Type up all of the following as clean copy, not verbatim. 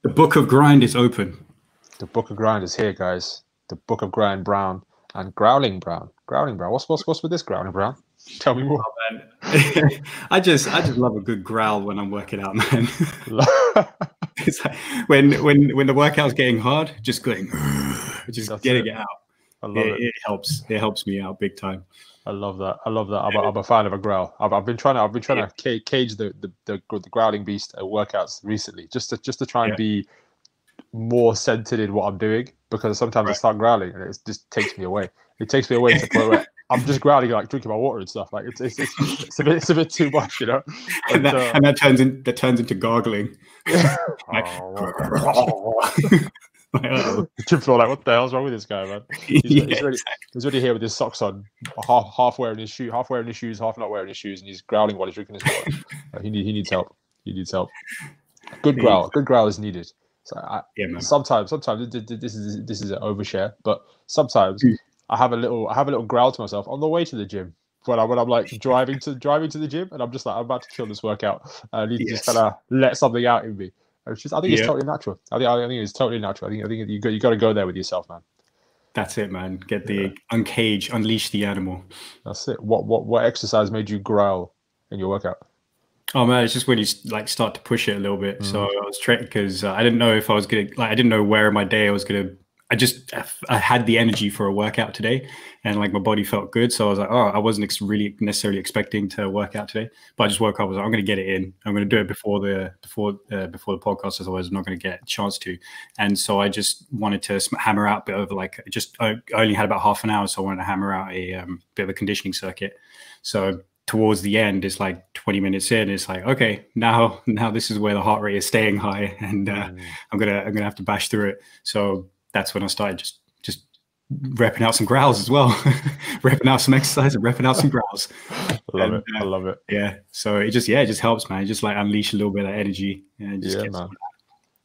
The book of grind is open. The book of grind is here, guys. The book of grind brown and growling brown. Growling brown. What's with this growling brown? Tell me more. Oh, man. I just love a good growl when I'm working out, man. It's like when the workout's getting hard, just going, just That's getting it. it out. I love It, it. it helps. It helps me out big time. I love that. I love that. I'm a fan of a growl. I've been trying Yeah, to cage the growling beast at workouts recently, just to try and yeah, be more centered in what I'm doing, because sometimes I right. start growling and it just takes me away. It takes me away to the point where I'm just growling, like drinking my water and stuff. Like it's a bit too much, you know. And But that turns into gargling. yeah. Like, like, uh-oh. The gym floor, like, what the hell's wrong with this guy, man? Yeah, exactly. He's already here with his socks on, half wearing his half wearing his shoes, half not wearing his shoes, and he's growling while he's drinking his water. He needs help. He needs help. Good growl is needed. So Yeah, man. sometimes this is an overshare, but sometimes I have a little growl to myself on the way to the gym when I'm like driving to the gym, and I'm just like, I'm about to kill this workout. I need to just kind Yes. of let something out in me. It's just, I think it's Yeah, totally natural. I think it's totally natural. I think you got to go there with yourself, man. that's it, man. Get Yeah, the uncage, unleash the animal. that's it. What exercise made you growl in your workout? Oh man, it's just when you like start to push it a little bit. So Mm. I was trying because I didn't know if I was gonna like I didn't know where in my day I was gonna. I had the energy for a workout today, and like my body felt good. So I was like, oh, I wasn't really necessarily expecting to work out today, but I just woke up. I was like, I'm gonna get it in. I'm gonna do it before the podcast, otherwise I'm not gonna get a chance to. And so I just wanted to hammer out a bit of like I only had about half an hour, so I wanted to hammer out a bit of a conditioning circuit. So towards the end, it's like 20 minutes in. It's like, okay, now this is where the heart rate is staying high, and I'm gonna have to bash through it. So that's when I started just repping out some growls as well, repping out some exercise and repping out some growls. I love And it. I love it. yeah, so it just helps, man. It just like unleash a little bit of energy and just Yeah, get man.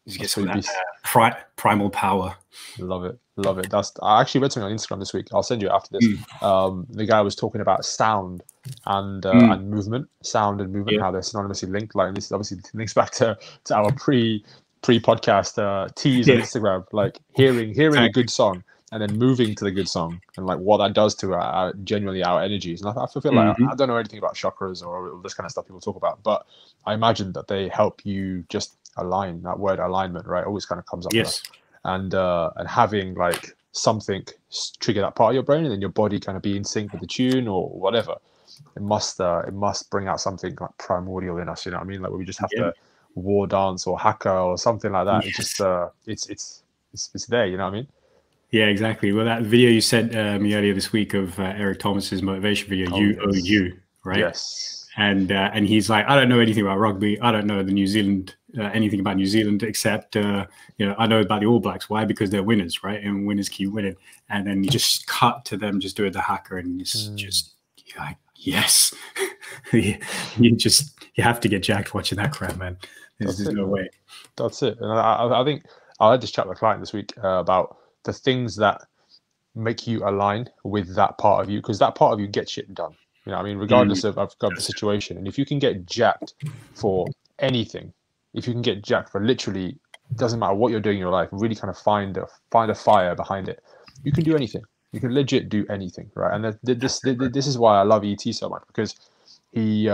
get That's some of pretty that beast. primal power. Love it. Love it. I actually read something on Instagram this week. I'll send you it after this. The guy was talking about sound and movement, Yeah, how they're synonymously linked. Like, this obviously links back to our podcast tease on yeah, Instagram. Like hearing a exactly. good song and then moving to the good song, and like what that does to genuinely our energies. And I feel like Hmm. I don't know anything about chakras or this kind of stuff people talk about, but I imagine that they help you just align. That word alignment, right, always kind of comes up there. Yes. And having like something trigger that part of your brain, and then your body kind of be in sync with the tune or whatever. It must bring out something like primordial in us. You know what I mean? Like, where we just have Yeah. to war dance or haka or something like that. It's just Yes. it's there. You know what I mean? Yeah, exactly. Well, that video you sent me earlier this week of Eric Thomas's motivation video, Oh "You Owe yes, You," right? yes. And he's like, I don't know anything about rugby. I don't know the New Zealand anything about New Zealand except I know about the All Blacks. Why? Because they're winners, right? And winners keep winning. And then you just cut to them just doing the hacker, and it's just you're like, yes, you have to get jacked watching that crap, man. There's no way. That's it. And I think I had this chat with a client this week about the things that make you align with that part of you, because that part of you gets shit done. You know what I mean? Mm, Regardless of the situation. And if you can get jacked for anything, if you can get jacked for literally, doesn't matter what you're doing in your life, really kind of find a fire behind it, you can do anything. You can legit do anything, right? And this is why I love ET so much, because he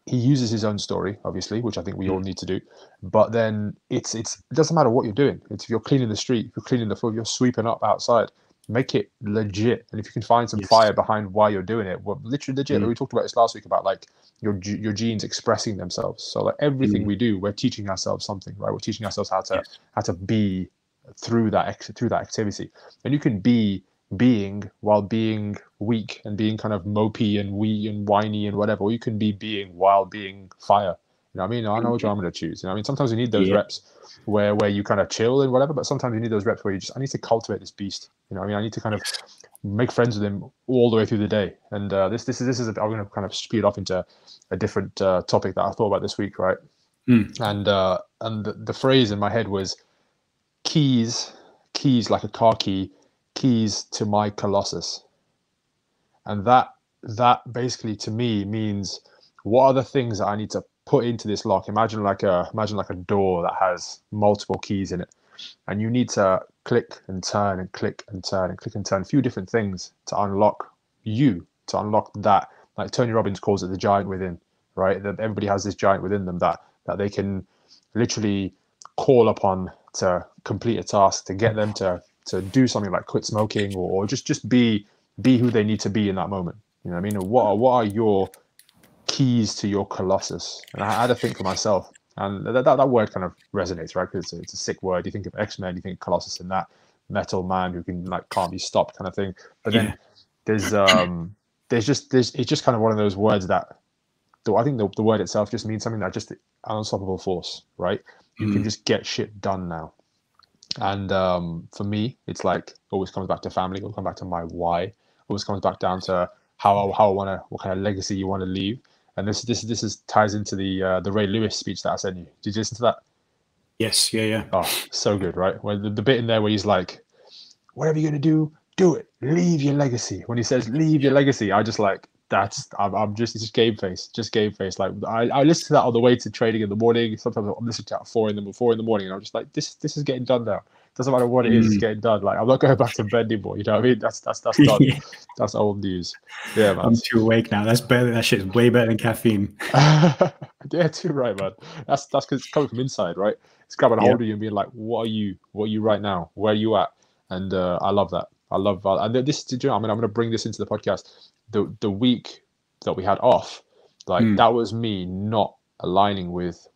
he uses his own story, obviously, which I think we all need to do. But then it doesn't matter what you're doing. It's if you're cleaning the street, if you're cleaning the floor, if you're sweeping up outside, make it legit. And if you can find some yes. fire behind why you're doing it, well, literally legit. Like we talked about this last week about like your genes expressing themselves. So like everything we do, we're teaching ourselves something, right? We're teaching ourselves Yes. how to be through that activity. And you can be being while being weak and being kind of mopey and wee and whiny and whatever, or you can be being while being fire. You know what I mean? I know which one I'm going to choose. You know what I mean? Sometimes you need those Yeah. reps where you kind of chill and whatever, but sometimes you need those reps where I need to cultivate this beast. You know what I mean? I need to kind of Yes. make friends with him all the way through the day. And I'm going to kind of speed off into a different topic that I thought about this week, right? And the phrase in my head was keys like a car key, keys to my colossus. And that basically to me means, what are the things that I need to put into this lock, imagine like a door that has multiple keys in it, and you need to click and turn and click and turn and click and turn a few different things to unlock that. Like Tony Robbins calls it the giant within, right? That everybody has this giant within them that they can literally call upon to complete a task, to get them to do something like quit smoking, or just be who they need to be in that moment. You know what I mean? What are your keys to your colossus? And I had to think for myself, and that word kind of resonates, right? Because it's a sick word. You think of X-Men, you think colossus, and that metal man who can like can't be stopped kind of thing. But then it's just kind of one of those words that, I think the word itself just means something that just an unstoppable force, right? You can just get shit done now. And for me, it's like always comes back to family, always comes back to my why, always comes back down to how I want to, what kind of legacy you want to leave. And this ties into the Ray Lewis speech that I sent you. Did you listen to that? Yes, yeah. Oh, so good, right? Well, the bit in there where he's like, whatever you're gonna do it. Leave your legacy. When he says leave your legacy, I just like, I'm just game face. Like I listen to that on the way to training in the morning. Sometimes I'm listening to it at 4 in the morning, and I'm just like, this is getting done now. Doesn't matter what it is, it's getting done. Like I'm not going back to bed anymore. You know what I mean? That's done. Yeah. That's old news. Yeah, man. I'm too awake now. That's better. That shit's way better than caffeine. Yeah, too right, man. That's because it's coming from inside, right? It's grabbing a hold of you and being like, what are you right now? Where are you at? And I love that. And this, you know, I mean, I'm going to bring this into the podcast. The week that we had off, like that was me not aligning with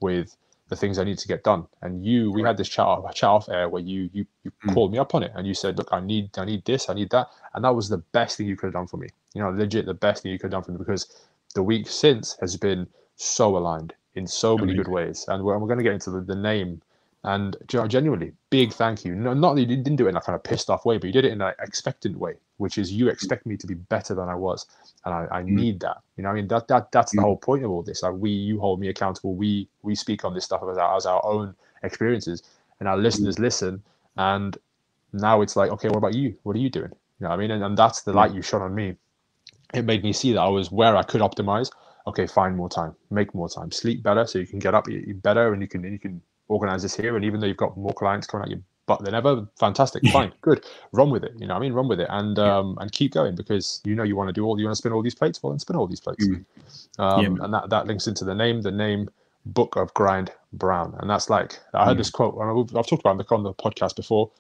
the things I need to get done. And we had this chat off air where you called me up on it, and you said, look, I need this, I need that, and that was the best thing you could have done for me. You know, legit the best thing you could have done for me, because the week since has been so aligned in so many good ways. And we're going to get into the name. And genuinely, big thank you. No, not that you didn't do it in a kind of pissed off way, but you did it in an expectant way, which is you expect me to be better than I was, and I need that. You know, I mean that's the whole point of all this. Like you hold me accountable. We speak on this stuff as our own experiences, and our listeners listen. And now it's like, okay, what about you? What are you doing? You know what I mean? And that's the light you shone on me. It made me see that I was where I could optimize. Okay, find more time, make more time, sleep better, so you can get up better, and you can organize this here. And even though you've got more clients coming out your butt than ever, fantastic, fine, good, run with it. You know what I mean? Run with it, and keep going, because you want to spin all these plates. Well, then spin all these plates. And that links into the name Book of Grind Brown. And that's like, I heard this quote, I've talked about it on the podcast before.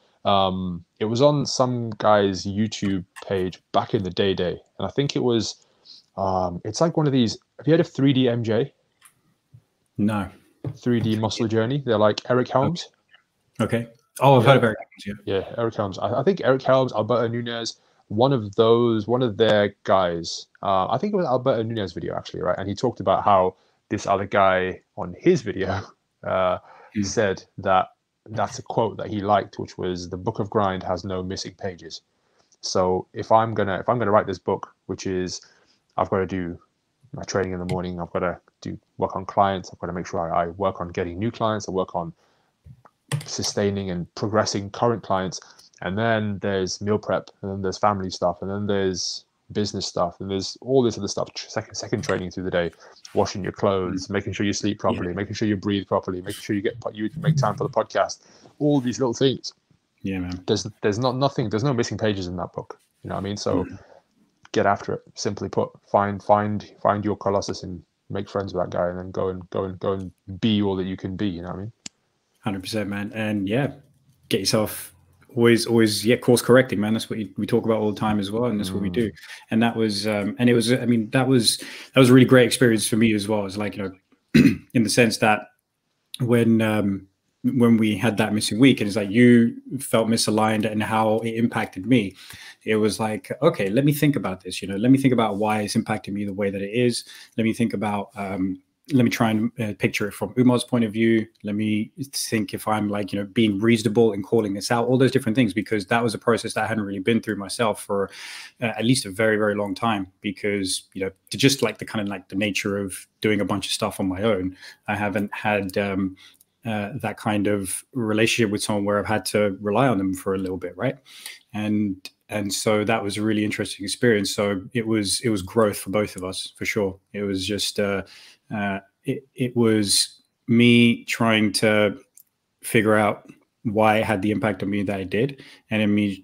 It was on some guy's YouTube page back in the day, and I think it was it's like one of these. Have you heard of 3D MJ? No. 3D Muscle Journey. They're like Eric Helms. Okay. Oh, I've heard of Eric Helms. Yeah, Eric Helms. I think Eric Helms, Alberto Nunez, one of their guys. I think it was Alberto Nunez video actually, right? And he talked about how this other guy on his video said that that's a quote that he liked, which was, "The Book of Grind has no missing pages." So if I'm gonna write this book, which is, I've got to do my training in the morning, I've got to work on clients, I've got to make sure I work on getting new clients, I work on sustaining and progressing current clients, and then there's meal prep, and then there's family stuff, and then there's business stuff, and there's all this other stuff, second training through the day, washing your clothes, making sure you sleep properly, making sure you breathe properly, making sure you make time for the podcast, all these little things. Yeah, man. There's no missing pages in that book. You know what I mean? So get after it. Simply put, find your colossus and make friends with that guy, and then go and be all that you can be. You know what I mean? 100%, man. And get yourself always course correcting, man. That's what we talk about all the time as well, and that's what we do. And that was and it was, I mean, that was a really great experience for me as well. It's like, you know, in the sense that when we had that missing week, and it's like you felt misaligned and how it impacted me, it was like, okay, let me think about this. You know, let me think about why it's impacting me the way that it is. Let me think about let me try and picture it from Umar's point of view. Let me think if I'm like, you know, being reasonable and calling this out, all those different things, because that was a process that I hadn't really been through myself for at least a very, very long time, because, you know, to just like the kind of like the nature of doing a bunch of stuff on my own, I haven't had that kind of relationship with someone where I've had to rely on them for a little bit. Right. And so that was a really interesting experience. So it was growth for both of us, for sure. It was just, it was me trying to figure out why it had the impact on me that it did, and then me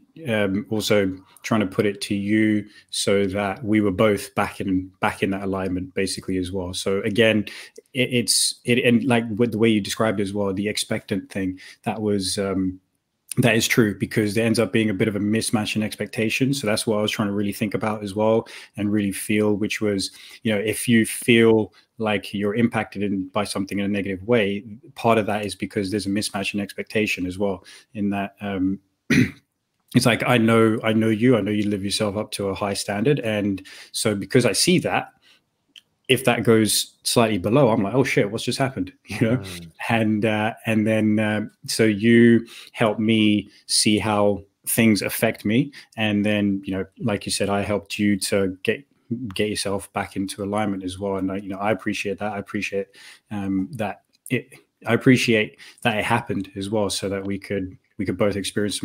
also trying to put it to you so that we were both back in that alignment basically as well. So again, and like with the way you described it as well, the expectant thing, that was that is true, because there ends up being a bit of a mismatch in expectations. So that's what I was trying to really think about as well, and really feel, which was, if you feel like you're impacted by something in a negative way, part of that is because there's a mismatch in expectation as well, in that it's like, I know you live yourself up to a high standard. And so because I see that, if that goes slightly below, I'm like, oh shit, what's just happened? And then so you help me see how things affect me, and then like you said, I helped you to get yourself back into alignment as well. And I appreciate that. I appreciate that it happened as well, so that we could both experience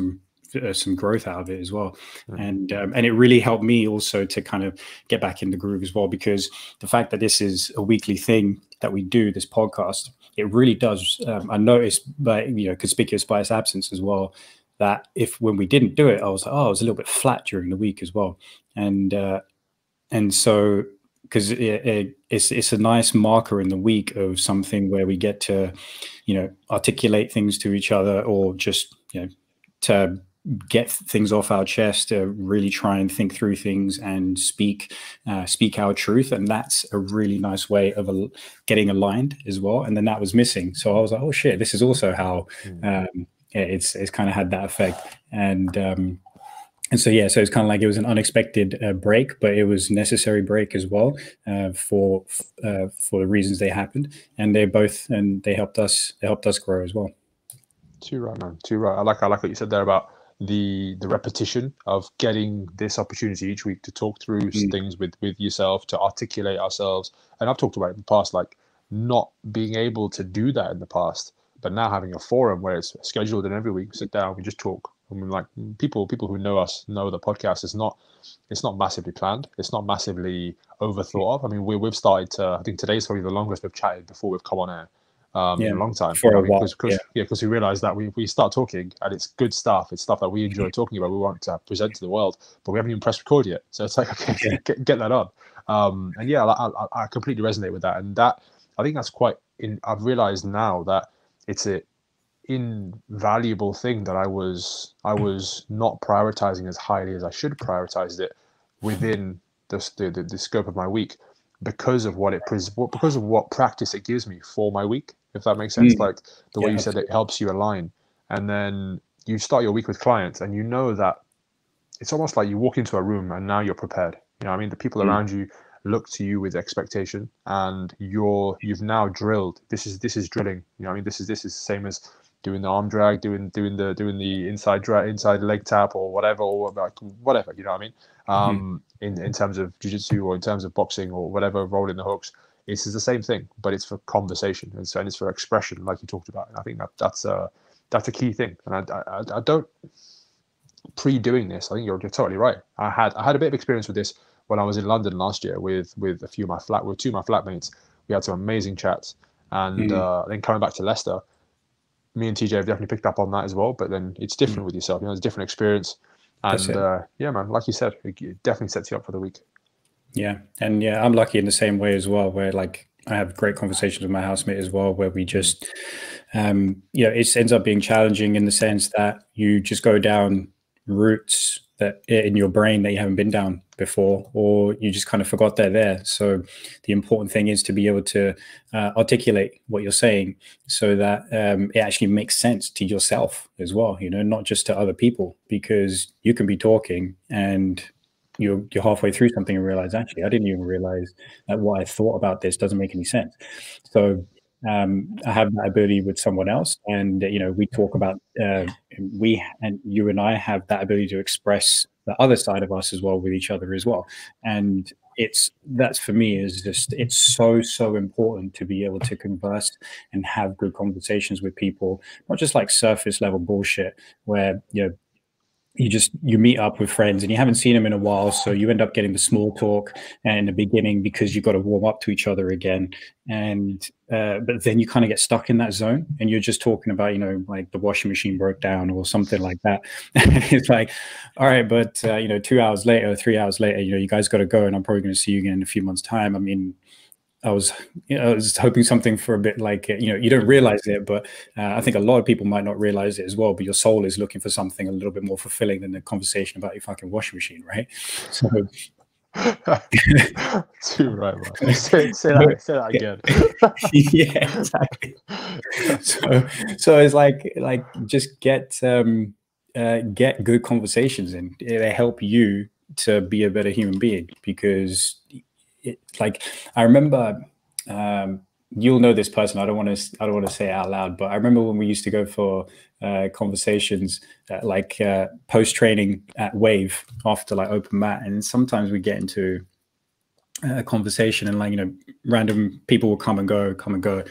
some growth out of it as well. And it really helped me also to kind of get back in the groove as well, because the fact that this is a weekly thing that we do, this podcast, it really does, I noticed by conspicuous by its absence as well, that when we didn't do it, I was like, I was a little bit flat during the week as well. And so, because it's a nice marker in the week of something where we get to articulate things to each other, or just to get things off our chest, to really try and think through things and speak our truth. And that's a really nice way of getting aligned as well. And then that was missing. So I was like, oh shit, this is also how it's kind of had that effect. And so so it's kind of like, it was an unexpected break, but it was necessary break as well, for the reasons they happened. And they helped us grow as well. Too right, man. Too right. I like what you said there about the repetition of getting this opportunity each week to talk through things with yourself, to articulate ourselves. And I've talked about it in the past, like not being able to do that in the past, but now having a forum where it's scheduled, and every week we sit down, we just talk. I mean, like people who know us know the podcast is not massively planned. It's not massively overthought of. I mean, we've started to, I think today's probably the longest we've chatted before we've come on air. In a long time, for a while, because we realized that we start talking and it's good stuff. It's stuff that we enjoy talking about. We want to present to the world, but we haven't even pressed record yet. So it's like, okay, get that on. And I completely resonate with that. And that, I think that's I've realized now that it's an invaluable thing that I was not prioritizing as highly as I should have prioritized it within the scope of my week, because of what practice it gives me for my week, if that makes sense. Like the way you said, it helps you align. And then you start your week with clients, and that it's almost like you walk into a room and now you're prepared. I mean, the people around you look to you with expectation, and you've now drilled. This is drilling. I mean, this is the same as doing the arm drag, doing the inside leg tap, or whatever, whatever. You know what I mean? In terms of jiu-jitsu, or in terms of boxing, or whatever, rolling the hooks, it's the same thing, but it's for conversation, and it's for expression, like you talked about. And I think that's a key thing. And I don't pre-doing this. I think you're totally right. I had a bit of experience with this when I was in London last year with two of my flatmates. We had some amazing chats, and then coming back to Leicester, me and TJ have definitely picked up on that as well. But then it's different with yourself. It's a different experience. And man, like you said, it definitely sets you up for the week. Yeah. And I'm lucky in the same way as well, where like I have great conversations with my housemate as well, where we just, it ends up being challenging in the sense that you just go down routes that in your brain that you haven't been down before, or you just kind of forgot they're there. So the important thing is to be able to articulate what you're saying, so that it actually makes sense to yourself as well, not just to other people, because you can be talking and you're halfway through something and realize, actually, I didn't even realize that what I thought about this doesn't make any sense. So I have that ability with someone else, and we talk about you and I have that ability to express the other side of us as well with each other as well. And that's for me is just, it's so important to be able to converse and have good conversations with people, not just like surface level bullshit where you meet up with friends and you haven't seen them in a while, so you end up getting the small talk in the beginning because you've got to warm up to each other again. And but then you kind of get stuck in that zone and you're just talking about, you know, like the washing machine broke down or something like that. And it's like, all right, but you know, 2 hours later, 3 hours later, you know, you guys got to go, and I'm probably going to see you again in a few months' time. I mean, I was, you know, I was hoping something for a bit like, you know, you don't realize it, but I think a lot of people might not realize it as well. But your soul is looking for something a little bit more fulfilling than the conversation about your fucking washing machine, right? So, Too right, man. Say that again. yeah, exactly. So it's like just get good conversations in. They help you to be a better human being, because like I remember, you'll know this person. I don't want to say it out loud, but I remember when we used to go for conversations like post training at Wave after like open mat, and sometimes we get into a conversation and, like, you know, random people will come and go,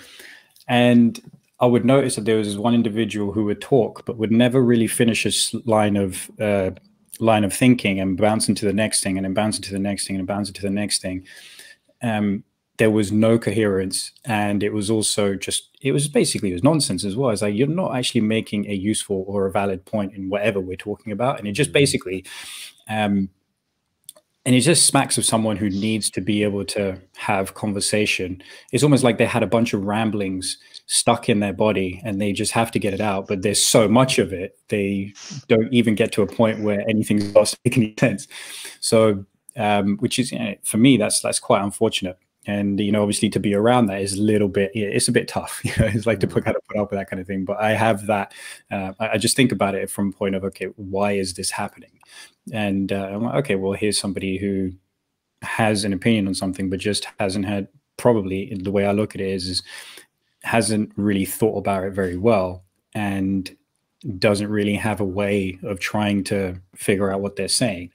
and I would notice that there was this one individual who would talk but would never really finish a line of thinking, and bounce into the next thing, and then bounce into the next thing, and bounce into the next thing. There was no coherence, and it was also just, it was nonsense as well. It's like, you're not actually making a useful or a valid point in whatever we're talking about, and it just basically and it just smacks of someone who needs to be able to have conversation. It's almost like they had a bunch of ramblings stuck in their body and they just have to get it out, but there's so much of it, they don't even get to a point where anything starts making any sense. So which is, you know, for me, that's quite unfortunate. And, you know, obviously to be around that is a little bit, it's a bit tough. You know, it's like to put up with that kind of thing. But I have that, I just think about it from a point of, okay, why is this happening? And I'm like, okay, well, here's somebody who has an opinion on something, but just hasn't had, probably the way I look at it is hasn't really thought about it very well, and doesn't really have a way of trying to figure out what they're saying.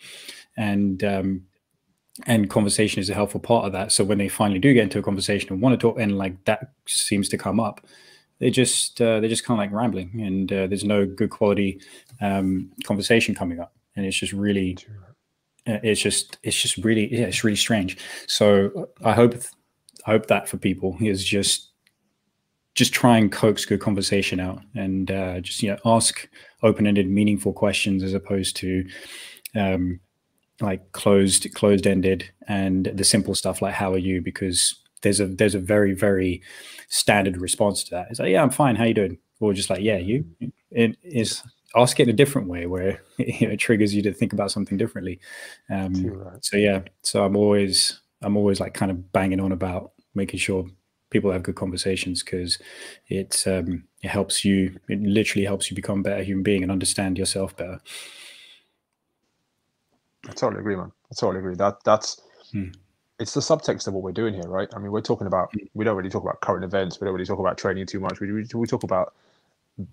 And conversation is a helpful part of that. So when they finally do get into a conversation and want to talk, and like that seems to come up, they're just kind of like rambling, and there's no good quality conversation coming up, and it's just really, it's really strange. So I hope that for people is just try and coax good conversation out, and just, you know, ask open-ended, meaningful questions, as opposed to like closed-ended and the simple stuff like "How are you?" Because there's a very, very standard response to that. It's like, "Yeah, I'm fine. How you doing?" Or just like, "Yeah, you." It is, ask it in a different way where, you know, it triggers you to think about something differently. So yeah, so I'm always like kind of banging on about making sure people have good conversations, because it helps you. It literally helps you become a better human being and understand yourself better. I totally agree, man. I totally agree. That's it's the subtext of what we're doing here, right? I mean, we're talking about, we don't really talk about current events. We don't really talk about training too much. We talk about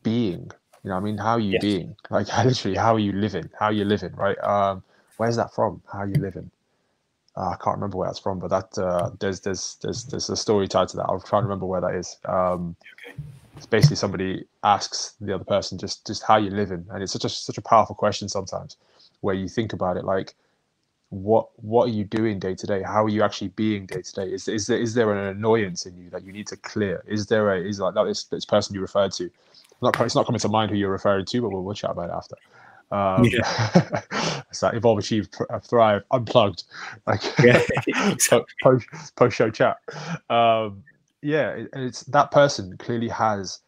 being. You know, I mean, how are you being? Like, literally, how are you living? How are you living, right? Where's that from? How are you living? I can't remember where that's from, but that there's a story tied to that. I'll try and remember where that is. It's basically somebody asks the other person just how you living, and it's such a powerful question sometimes, where you think about it like, what are you doing day to day? How are you actually being day to day? Is there an annoyance in you that you need to clear? Is like that this person you referred to? It's not coming to mind who you're referring to, but we'll chat about it after. It's like Evolve, Achieve, Thrive, Unplugged, like post show chat. And it's that person clearly has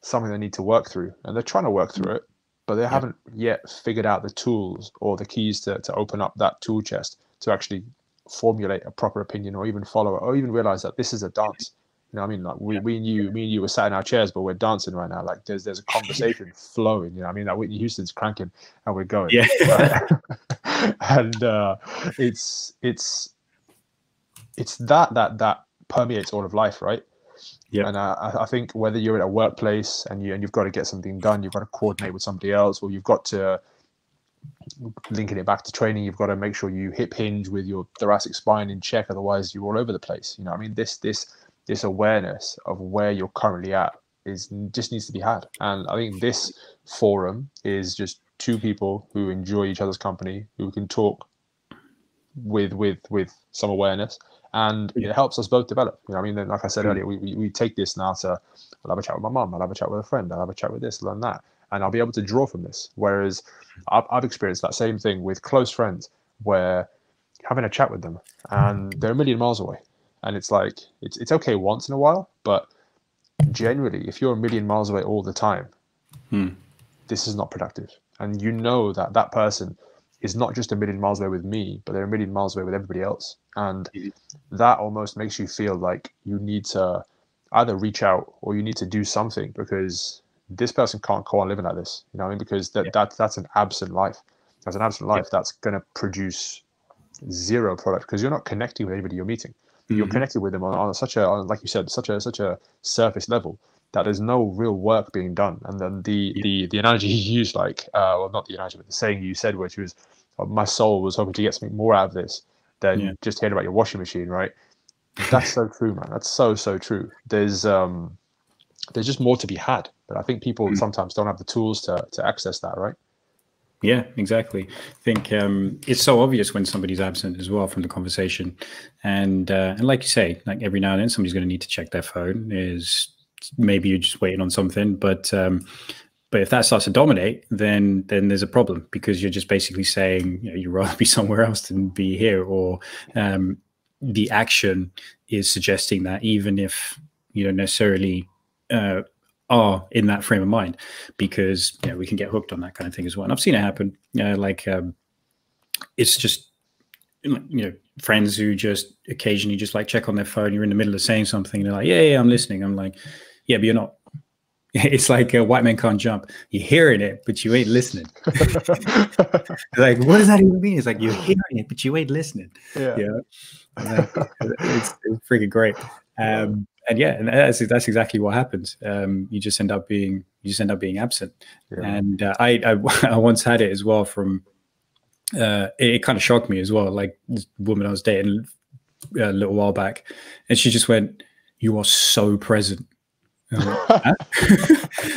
something they need to work through, and they're trying to work through it, but they haven't yet figured out the tools or the keys to open up that tool chest to actually formulate a proper opinion, or even follow it, or even realize that this is a dance. You know what I mean? Like me and you were sat in our chairs, but we're dancing right now. Like there's a conversation flowing. You know what I mean? Like Whitney Houston's cranking and we're going. Yeah. Right? And it's that permeates all of life, right? Yeah. And I think whether you're in a workplace and you've got to get something done, you've got to coordinate with somebody else, or you've got to, linking it back to training, you've got to make sure you hip hinge with your thoracic spine in check, otherwise you're all over the place. You know what I mean? This awareness of where you're currently at just needs to be had. And I think this forum is just two people who enjoy each other's company, who can talk with some awareness, and it helps us both develop. You know, I mean, like I said earlier, we take this now to, I'll have a chat with my mum, I'll have a chat with a friend, I'll have a chat with this, learn that, and I'll be able to draw from this. Whereas I've experienced that same thing with close friends, where having a chat with them and they're a million miles away, and it's like it's okay once in a while, but generally, if you're a million miles away all the time, this is not productive. And you know that that person is not just a million miles away with me, but they're a million miles away with everybody else. And that almost makes you feel like you need to either reach out or you need to do something, because this person can't go on living like this. You know what I mean? Because that's an absent life. That's an absent life that's going to produce zero product, because you're not connecting with anybody you're meeting. You're connected with them on such a, like you said, such a surface level, that there's no real work being done. And then the analogy you used, like, well, not the analogy, but the saying you said, which was, my soul was hoping to get something more out of this than just hearing about your washing machine, right? That's so true, man. That's so true. There's just more to be had, but I think people sometimes don't have the tools to access that, right? Yeah, exactly. I think it's so obvious when somebody's absent as well from the conversation, and like you say, like every now and then somebody's going to need to check their phone. Is maybe you're just waiting on something, but if that starts to dominate, then there's a problem, because you're just basically saying, you know, you'd rather be somewhere else than be here, or the action is suggesting that, even if you don't necessarily are in that frame of mind, because we can get hooked on that kind of thing as well. And I've seen it happen. It's just, friends who just occasionally just like check on their phone. You're in the middle of saying something, and they're like, yeah, I'm listening. I'm like, yeah, but you're not. It's like white men can't jump. You're hearing it, but you ain't listening. Like, what does that even mean? It's like, you're hearing it, but you ain't listening. Yeah. It's freaking great. And that's exactly what happens. You just end up being absent. Yeah. And I once had it as well from. It kind of shocked me as well. Like, this woman I was dating a little while back, and she just went, "You are so present." Like,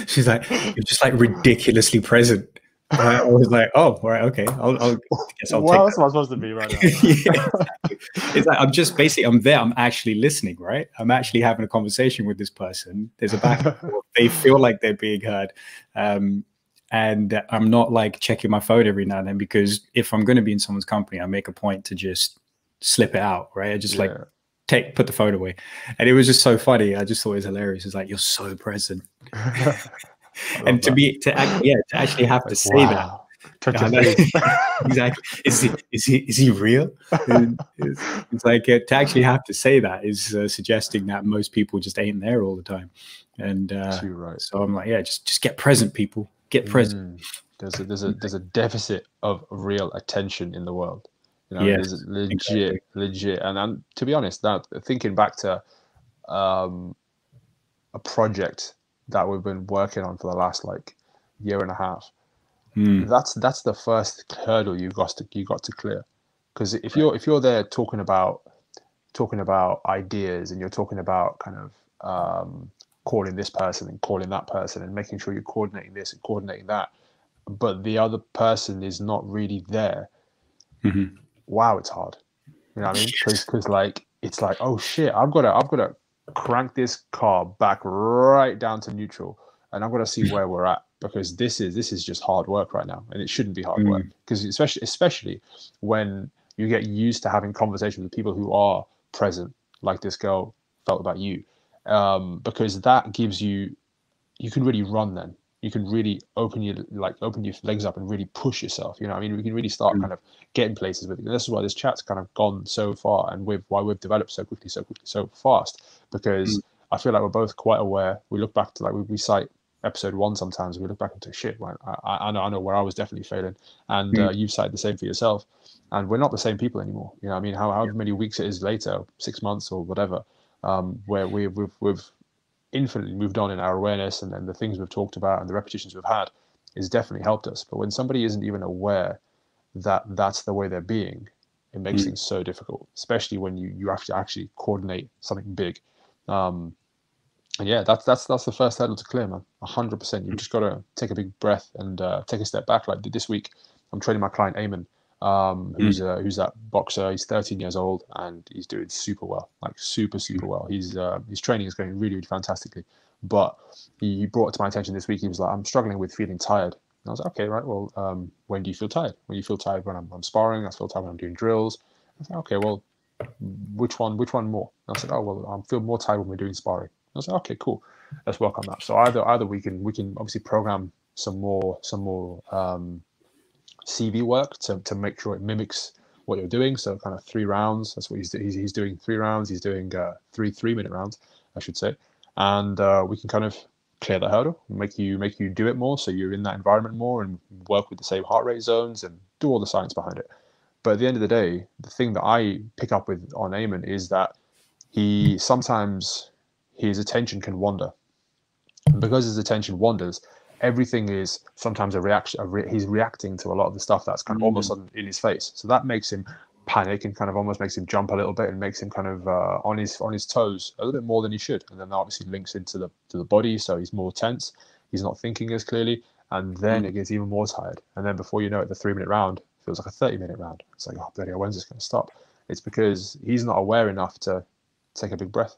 she's like, "You're just like ridiculously present." I was like, "Oh, all right, okay. I'll guess I'll what take else that." am I supposed to be right now? Exactly. It's like, I'm there. I'm actually listening, right? I'm actually having a conversation with this person. There's a back and forth. They feel like they're being heard. And I'm not like checking my phone every now and then, because if I'm going to be in someone's company, I make a point to just slip it out, right? I just put the phone away. And it was just so funny. I just thought it was hilarious. It's like, you're so present. And to actually have to say that. Exactly. Is he real? It's like, to actually have to say that is suggesting that most people just ain't there all the time. And right. So I'm like, yeah, just get present, people. Get present. There's a deficit of real attention in the world. You know, Yes, there's legit. And to be honest, that thinking back to a project that we've been working on for the last like year and a half, that's the first hurdle you got to clear. Because if you're there talking about ideas, and you're talking about kind of calling this person and calling that person and making sure you're coordinating this and coordinating that, but the other person is not really there, wow, it's hard. You know what I mean? Because like, it's like, oh shit, I've got to crank this car back right down to neutral, and I've got to see where we're at, because this is just hard work right now, and it shouldn't be hard work, because especially when you get used to having conversations with people who are present, like this girl felt about you, because that gives you can really run then. You can really open your legs up and really push yourself. You know what I mean? We can really start kind of getting places with it. And this is why this chat's kind of gone so far, and why we've developed so quickly, so fast, because I feel like we're both quite aware. We look back to, like, we cite episode 1 sometimes, we look back into shit. Right? I know where I was definitely failing, and you've cited the same for yourself. And we're not the same people anymore. You know what I mean? However many weeks it is later, 6 months or whatever, where we've infinitely moved on in our awareness, and then the things we've talked about and the repetitions we've had is definitely helped us. But when somebody isn't even aware that that's the way they're being, it makes things so difficult, especially when you have to actually coordinate something big. And yeah, that's the first hurdle to clear, man. 100%. You've just got to take a big breath and take a step back. Like this week, I'm training my client Eamon, who's that boxer. He's 13 years old and he's doing super well, like super well. His training is going really fantastically. But he brought it to my attention this week. He was like, I'm struggling with feeling tired. And I was like, okay, right. Well, when do you feel tired? When you feel tired when I'm sparring. I feel tired when I'm doing drills. I was like, okay, well, which one more? And I said, oh well, I feel more tired when we're doing sparring. I was like, okay, cool, let's work on that. So either we can obviously program some more CV work to make sure it mimics what you're doing. So kind of 3 rounds. That's what he's doing 3 rounds. He's doing 3 minute rounds, I should say. And we can kind of clear the hurdle, make you do it more, so you're in that environment more and work with the same heart rate zones and do all the science behind it. But at the end of the day, the thing that I pick up with on Eamon is that he sometimes his attention can wander. And because his attention wanders, everything is sometimes a reaction. He's reacting to a lot of the stuff that's kind of almost in his face. So that makes him panic and kind of almost makes him jump a little bit and makes him kind of on his toes a little bit more than he should. And then that obviously links into the body, so he's more tense. He's not thinking as clearly, and then it gets even more tired. And then before you know it, the 3 minute round feels like a 30-minute round. It's like, oh bloody hell, when's this going to stop? It's because he's not aware enough to take a big breath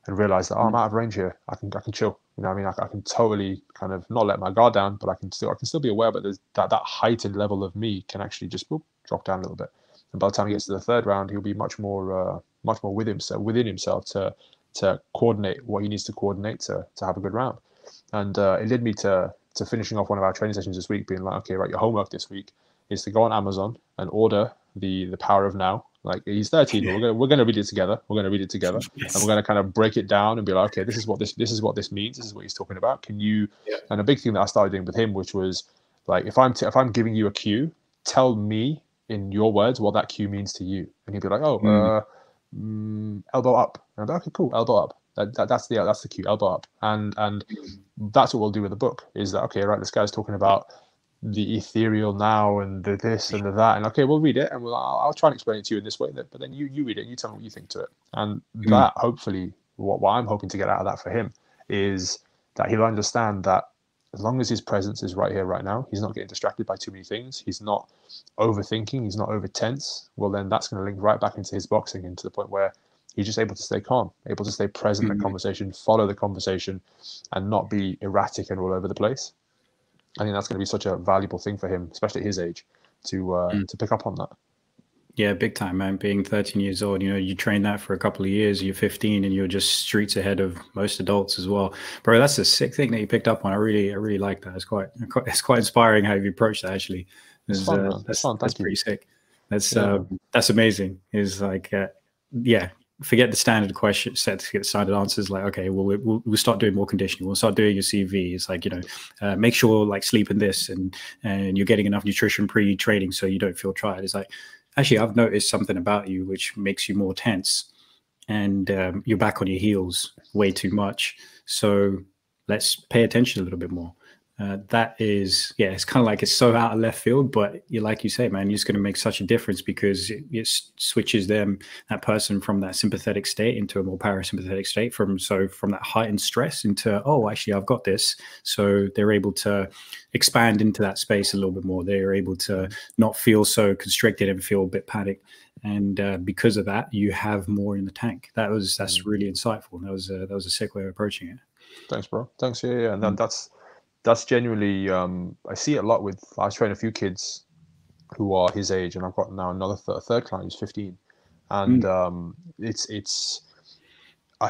and realize that, oh, I'm out of range here. I can chill. You know what I mean? I can totally kind of not let my guard down, but I can still be aware. But there's that heightened level of me can actually just drop down a little bit. And by the time he gets to the 3rd round, he'll be much more within himself to coordinate what he needs to coordinate to have a good round. And it led me to finishing off one of our training sessions this week, being like, okay, right, your homework this week is to go on Amazon and order the Power of Now. Like, he's 13, but we're gonna read it together. We're gonna read it together, yes. And we're gonna kind of break it down and be like, okay, this is what this means. This is what he's talking about. Can you? Yeah. And a big thing that I started doing with him, which was like, if I'm giving you a cue, tell me in your words what that cue means to you. And he'd be like, oh, elbow up. And I'm like, okay, cool, elbow up. That's the cue, elbow up. And that's what we'll do with the book. Is that, okay, right? This guy's talking about the ethereal now and the this and the that, and okay, we'll read it and I'll try and explain it to you in this way, but then you read it and you tell me what you think to it. And that, hopefully, what I'm hoping to get out of that for him is that he'll understand that as long as his presence is right here, right now, he's not getting distracted by too many things, he's not overthinking, he's not over tense, well, then that's going to link right back into his boxing, and to the point where he's just able to stay calm, able to stay present in the conversation, follow the conversation, and not be erratic and all over the place. I think that's going to be such a valuable thing for him, especially at his age, to pick up on that. Yeah, big time, man. Being 13 years old, you train that for a couple of years, you're 15 and you're just streets ahead of most adults as well. Bro, that's a sick thing that you picked up on. I really like that. It's quite inspiring how you approach that, actually. It's fun, that's pretty sick. That's amazing. Is like, forget the standard question set to get standard answers. Like, okay, well, we'll start doing more conditioning. We'll start doing your CV. It's like, make sure like sleep in this and you're getting enough nutrition pre-training so you don't feel tired. It's like, actually, I've noticed something about you which makes you more tense and you're back on your heels way too much. So let's pay attention a little bit more. That is, it's kind of like it's so out of left field, but like you say, man, you're just going to make such a difference because it switches that person from that sympathetic state into a more parasympathetic state, from that heightened stress into, oh, actually, I've got this. So they're able to expand into that space a little bit more. They're able to not feel so constricted and feel a bit panicked. And because of that, you have more in the tank. That's really insightful. That was a sick way of approaching it. Thanks, bro. Thanks. Yeah. And that's genuinely, I see it a lot with, I train a few kids who are his age, and I've got now another third client who's 15. And I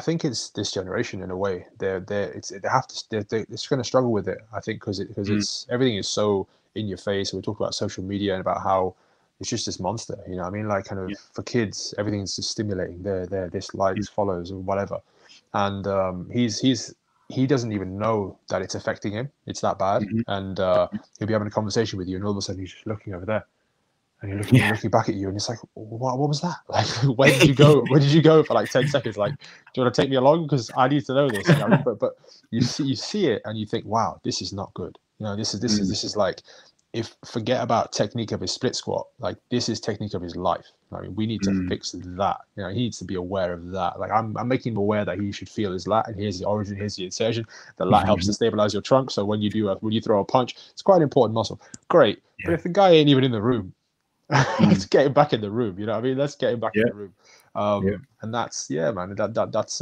think it's this generation in a way. They're going to struggle with it. I think because it's everything is so in your face. We talk about social media and about how it's just this monster. You know what I mean? Like, kind of for kids, everything's just stimulating. They're this likes, follows, or whatever. And he doesn't even know that it's affecting him. It's that bad. And he'll be having a conversation with you, and all of a sudden he's just looking over there, and you're looking back at you, and it's like, what was that? Like, where did you go? Where did you go for like 10 seconds? Like, do you want to take me along? Because I need to know this. You know? But you see it, and you think, wow, this is not good. This is like, if forget about technique of his split squat, like this is technique of his life. I mean, we need to fix that. You know, he needs to be aware of that. Like I'm making him aware that he should feel his lat, and here's the origin, here's the insertion. The lat helps to stabilize your trunk. So when you throw a punch, it's quite an important muscle. Great, but if the guy ain't even in the room, let's get him back in the room. You know what I mean? Let's get him back in the room. And that's man. That's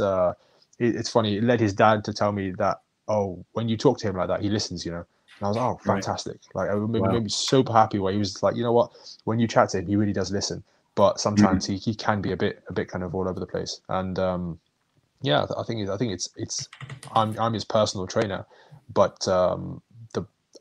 it's funny. It led his dad to tell me that, oh, when you talk to him like that, he listens. You know. And I was like, oh, fantastic. Like, it made me super happy where he was like, you know what, when you chat to him, he really does listen. But sometimes he can be a bit kind of all over the place. And yeah, I think it's I'm his personal trainer, but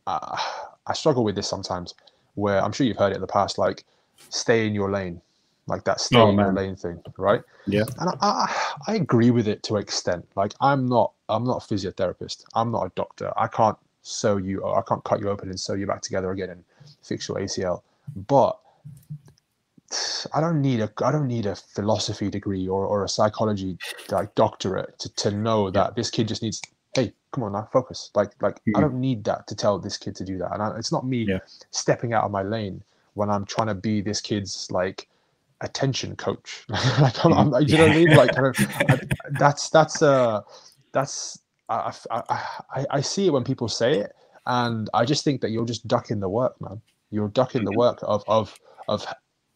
I struggle with this sometimes, where I'm sure you've heard it in the past, like stay in your lane, like that stay in your lane thing, right? Yeah. And I agree with it to an extent. Like I'm not a physiotherapist. I'm not a doctor. I can't sew you, or I can't cut you open and sew you back together again and fix your ACL. But I don't need a philosophy degree or a psychology like doctorate to know that this kid just needs, hey, come on now, focus. Like I don't need that to tell this kid to do that. And it's not me stepping out of my lane when I'm trying to be this kid's like attention coach. Like I'm you know what I mean? Like kind of I see it when people say it, and I just think that you're just ducking the work, man. You're ducking the work of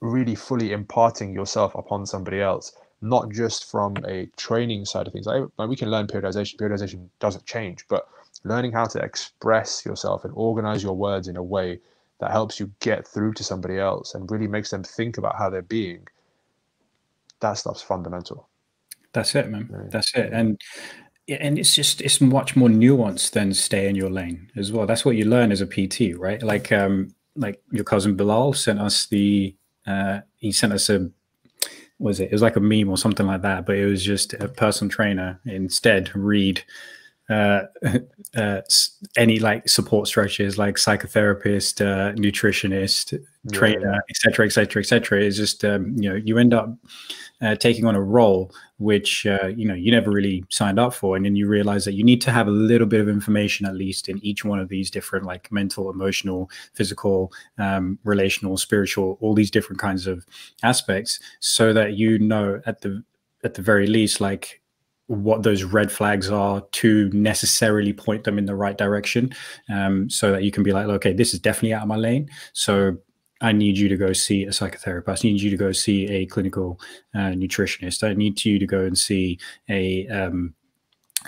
really fully imparting yourself upon somebody else, not just from a training side of things. Like we can learn periodization. Periodization doesn't change, but learning how to express yourself and organize your words in a way that helps you get through to somebody else and really makes them think about how they're being, that stuff's fundamental. That's it, man. That's it. And it's much more nuanced than stay in your lane as well. That's what you learn as a PT, right? Like your cousin Bilal sent us he sent us it was like a meme or something like that, but it was just a personal trainer instead read any like support structures like psychotherapist, nutritionist, trainer, etc., etc., etc. It's just you end up taking on a role which you never really signed up for, and then you realize that you need to have a little bit of information at least in each one of these different like mental, emotional, physical, relational, spiritual, all these different kinds of aspects, so that at the very least like what those red flags are to necessarily point them in the right direction, so that you can be like, okay, this is definitely out of my lane, so I need you to go see a psychotherapist. I need you to go see a clinical nutritionist. I need you to go and see a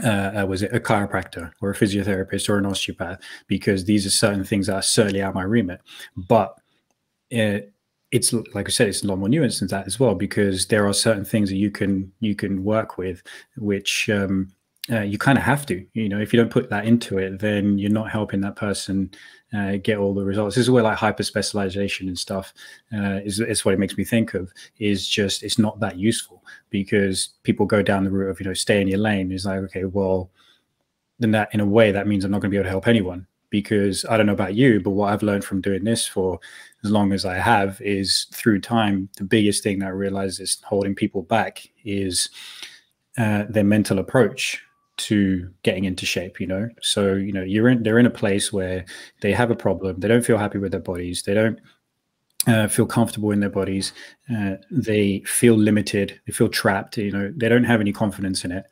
chiropractor or a physiotherapist or an osteopath, because these are certain things that are certainly out of my remit. But it's like I said, it's a lot more nuanced than that as well, because there are certain things that you can work with, which you kind of have to. If you don't put that into it, then you're not helping that person get all the results. This is where like hyper specialization and stuff is what it makes me think of. Is just it's not that useful, because people go down the route of stay in your lane. It's like, okay, well, then that in a way that means I'm not going to be able to help anyone, because I don't know about you, but what I've learned from doing this for as long as I have is through time, the biggest thing that I realize is holding people back is their mental approach to getting into shape. So they're in a place where they have a problem, they don't feel happy with their bodies, they don't feel comfortable in their bodies, they feel limited, they feel trapped, they don't have any confidence in it.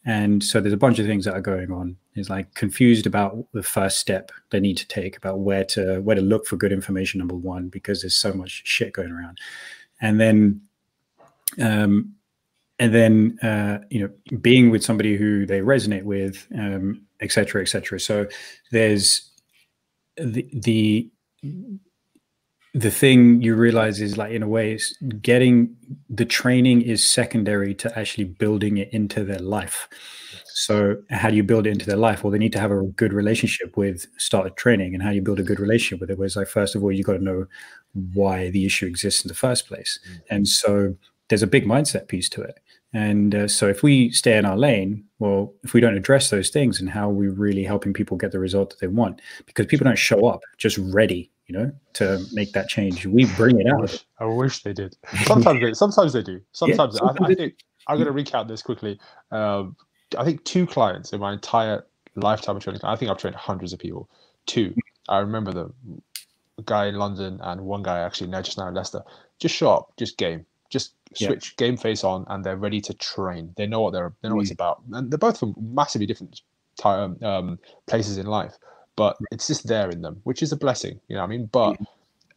And so there's a bunch of things that are going on. It's like confused about the first step they need to take, about where to look for good information, number one, because there's so much shit going around. And then being with somebody who they resonate with, et cetera, et cetera. So there's the thing you realize is, like, in a way, it's getting the training is secondary to actually building it into their life. So how do you build it into their life? Well, they need to have a good relationship with started training. And how do you build a good relationship with it? Well, it's like, first of all, you got to know why the issue exists in the first place. And so there's a big mindset piece to it. And so if we stay in our lane, well, if we don't address those things, and how are we really helping people get the result that they want? Because people don't show up just ready, to make that change. We bring it out. I wish they did. Sometimes they do. Sometimes I think I'm going to recount this quickly. I think 2 clients in my entire lifetime of training. I think I've trained hundreds of people. 2, I remember them. a guy in London and one guy actually now just now in Leicester. Just show up, just game, just switch game face on, and they're ready to train. They know what they know what it's about, and they're both from massively different places in life, but it's just there in them, which is a blessing. You know what I mean? But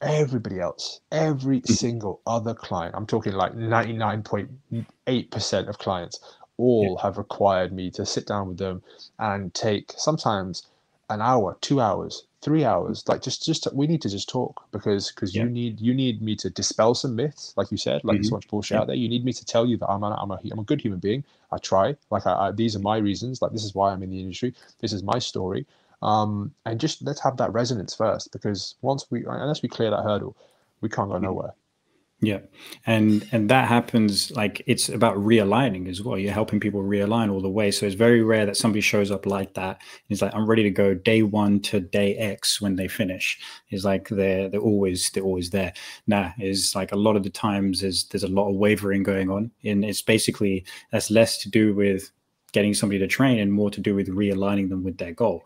everybody else, every single other client, I'm talking like 99.8% of clients, all have required me to sit down with them and take sometimes an hour, 2 hours, 3 hours. Like just we need to just talk because you need me to dispel some myths, like you said, like there's so much bullshit out there. You need me to tell you that I'm a good human being. I try. Like these are my reasons. Like this is why I'm in the industry. This is my story. And just let's have that resonance first, because unless we clear that hurdle, we can't go nowhere. Yeah. And that happens, like, it's about realigning as well. You're helping people realign all the way. So it's very rare that somebody shows up like that. It's like, I'm ready to go day 1 to day X when they finish. It's like they're always there. Nah, is like a lot of the times there's a lot of wavering going on. And it's basically, that's less to do with getting somebody to train and more to do with realigning them with their goal.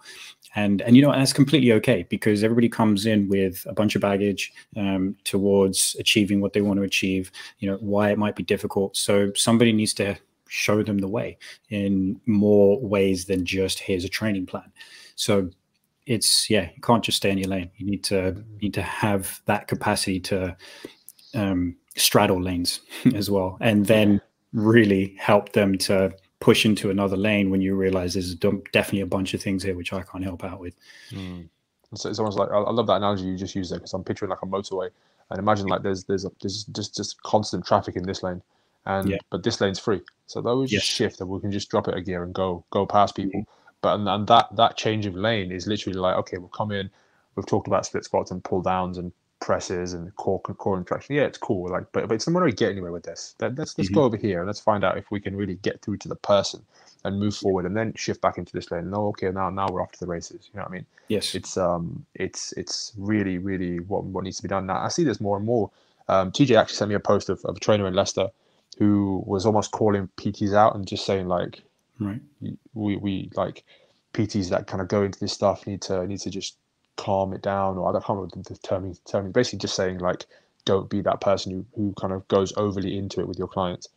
And you know, that's completely okay, because everybody comes in with a bunch of baggage towards achieving what they want to achieve, you know, why it might be difficult. So somebody needs to show them the way in more ways than just here's a training plan. So it's, you can't just stay in your lane. You need to have that capacity to straddle lanes as well, and then really help them to push into another lane when you realize there's definitely a bunch of things here which I can't help out with. So it's almost like, I love that analogy you just used there, because I'm picturing like a motorway, and imagine like there's just constant traffic in this lane, and but this lane's free, so those just shift and we can just drop it a gear and go past people. But and that change of lane is literally like, okay, we'll come in, we've talked about split squats and pull downs and presses and core contraction. Yeah, it's cool. Like, but it's not going to get anywhere with this. Let's go over here and let's find out if we can really get through to the person and move forward, and then shift back into this lane. And okay, now we're off to the races. You know what I mean? Yes. It's really what needs to be done. Now I see this more and more. TJ actually sent me a post of a trainer in Leicester who was almost calling PTs out and just saying like, we like PTs that kind of go into this stuff need to just calm it down, or I can't remember the term. Basically just saying like, don't be that person who kind of goes overly into it with your clients.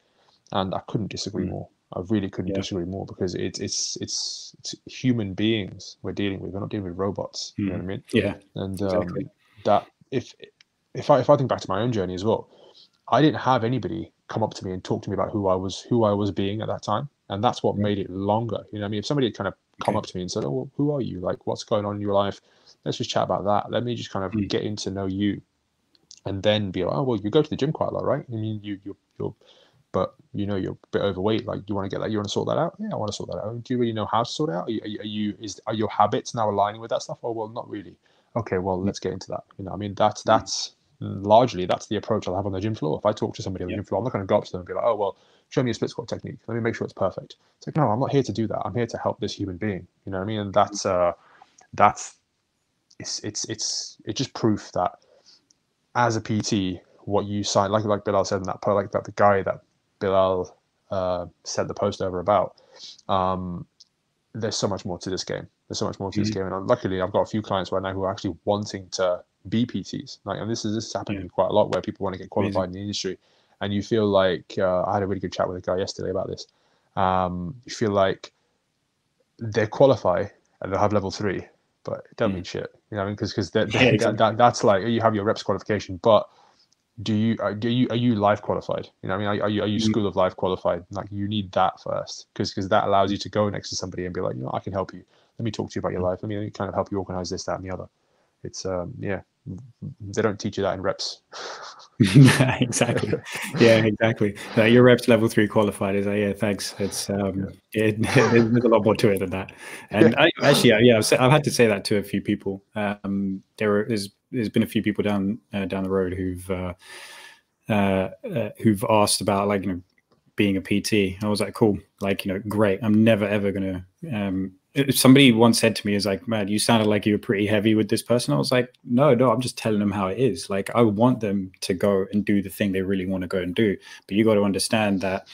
And I couldn't disagree more. I really couldn't disagree more, because it's human beings we're dealing with. We're not dealing with robots. You know what I mean? Yeah. And exactly. that if I think back to my own journey as well, I didn't have anybody come up to me and talk to me about who I was being at that time, and that's what made it longer. You know what I mean? If somebody had kind of come up to me and said, "Oh, well, who are you? Like, what's going on in your life? Let's just chat about that. Let me just kind of get to know you," and then be like, "Oh, well, you go to the gym quite a lot, right? I mean, you're but you know you're a bit overweight. Like, you want to get that? You want to sort that out? Yeah, I want to sort that out. Do you really know how to sort it out? Are your habits now aligning with that stuff? Oh, well, not really. Okay, well, let's get into that. You know, I mean, that's largely that's the approach I'll have on the gym floor. If I talk to somebody on the gym floor, I'm not going to go up to them and be like, "Oh, well, show me a split squat technique. Let me make sure it's perfect." It's like, no, I'm not here to do that. I'm here to help this human being. You know what I mean? And it's just proof that as a PT, what you sign, like Bilal said in that post, like that the guy that Bilal sent the post over about, there's so much more to this game. There's so much more to this game, and luckily I've got a few clients right now who are actually wanting to be PTs. Like, and this is happening to me quite a lot, where people want to get qualified in the industry, and you feel like I had a really good chat with a guy yesterday about this. You feel like they qualify and they'll have level 3, but it don't mean shit. You know what I mean? Because that's like, you have your reps qualification, but are you life qualified? You know what I mean? Are you School of Life qualified? Like, you need that first, because that allows you to go next to somebody and be like, you know, I can help you. Let me talk to you about your life. Let me kind of help you organize this, that, and the other. It's they don't teach you that in reps. Exactly. Yeah, exactly. Your reps level 3 qualified is thanks. It's there's a lot more to it than that. And I've had to say that to a few people. There's been a few people down the road who've asked about, like, you know, being a PT. I was like, cool, like, you know, great. I'm never ever gonna somebody once said to me, is like, "Man, you sounded like you were pretty heavy with this person." I was like, no, I'm just telling them how it is. Like, I want them to go and do the thing they really want to go and do, but you got to understand that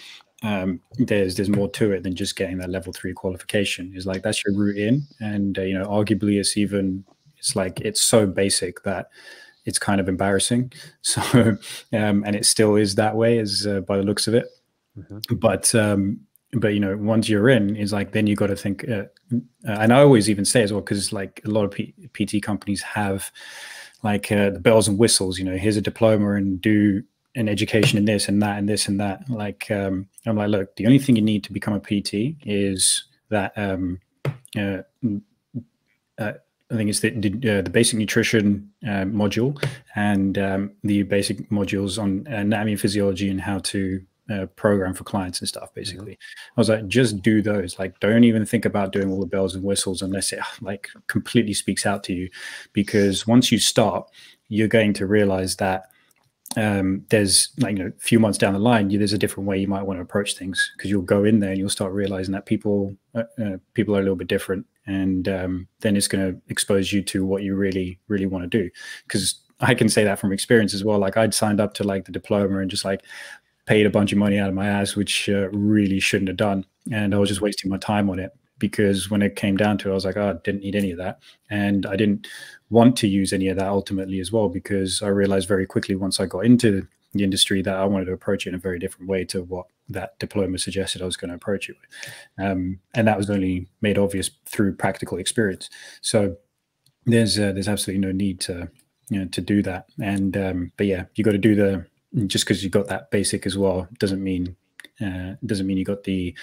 there's more to it than just getting that level 3 qualification. Is like, that's your route in, and you know, arguably it's even It's like, it's so basic that it's kind of embarrassing. So, and it still is that way, as by the looks of it. Mm-hmm. But you know, once you're in, is like, then you got to think. And I always even say as well, because like a lot of PT companies have like the bells and whistles. You know, here's a diploma and do an education in this and that and this and that. Like, I'm like, look, the only thing you need to become a PT is that. I think it's the basic nutrition module and the basic modules on anatomy and physiology and how to program for clients and stuff, basically. Mm-hmm. I was like, just do those. Like, don't even think about doing all the bells and whistles unless it like completely speaks out to you. Because once you start, you're going to realize that there's like, you know, a few months down the line, there's a different way you might want to approach things, because you'll go in there and you'll start realizing that people are a little bit different. And then it's going to expose you to what you really, really want to do. Because I can say that from experience as well. Like, I'd signed up to like the diploma and just like paid a bunch of money out of my ass, which really shouldn't have done. And I was just wasting my time on it, because when it came down to it, I was like, oh, I didn't need any of that. And I didn't want to use any of that ultimately as well, because I realized very quickly once I got into the industry that I wanted to approach it in a very different way to what that diploma suggested I was going to approach it with. And that was only made obvious through practical experience. So there's absolutely no need to, you know, to do that. And but yeah, you got to do just because you got that basic as well doesn't mean you got the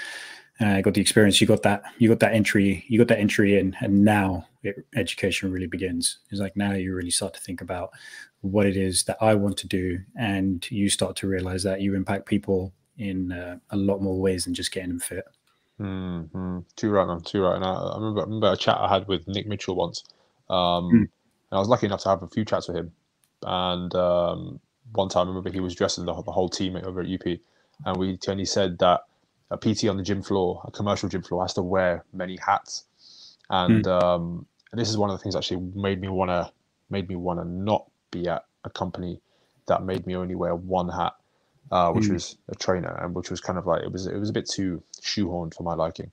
experience. You got that entry in, and now education really begins. It's like, now you really start to think about what it is that I want to do, and you start to realize that you impact people in a lot more ways than just getting them fit. Mm-hmm. Too right, man. Too right. And I remember a chat I had with Nick Mitchell once, and I was lucky enough to have a few chats with him. And one time, I remember he was dressing the whole team over at UP, and he said that a PT on the gym floor, a commercial gym floor, has to wear many hats. And this is one of the things that actually made me wanna not be at a company that made me only wear one hat, which was a trainer, and which was kind of like, it was a bit too shoehorned for my liking.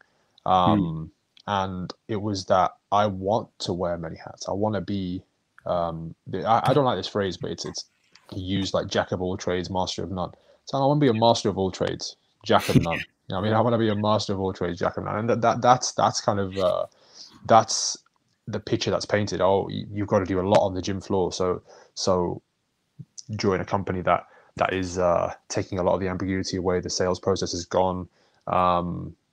And it was that I want to wear many hats. I want to be I don't like this phrase, but it's used like jack of all trades, master of none. So I want to be a master of all trades, jack of none. You know what I mean? I want to be a master of all trades, jack of none. And that's kind of that's the picture that's painted. Oh, you've got to do a lot on the gym floor. So join a company that is taking a lot of the ambiguity away. The sales process is gone,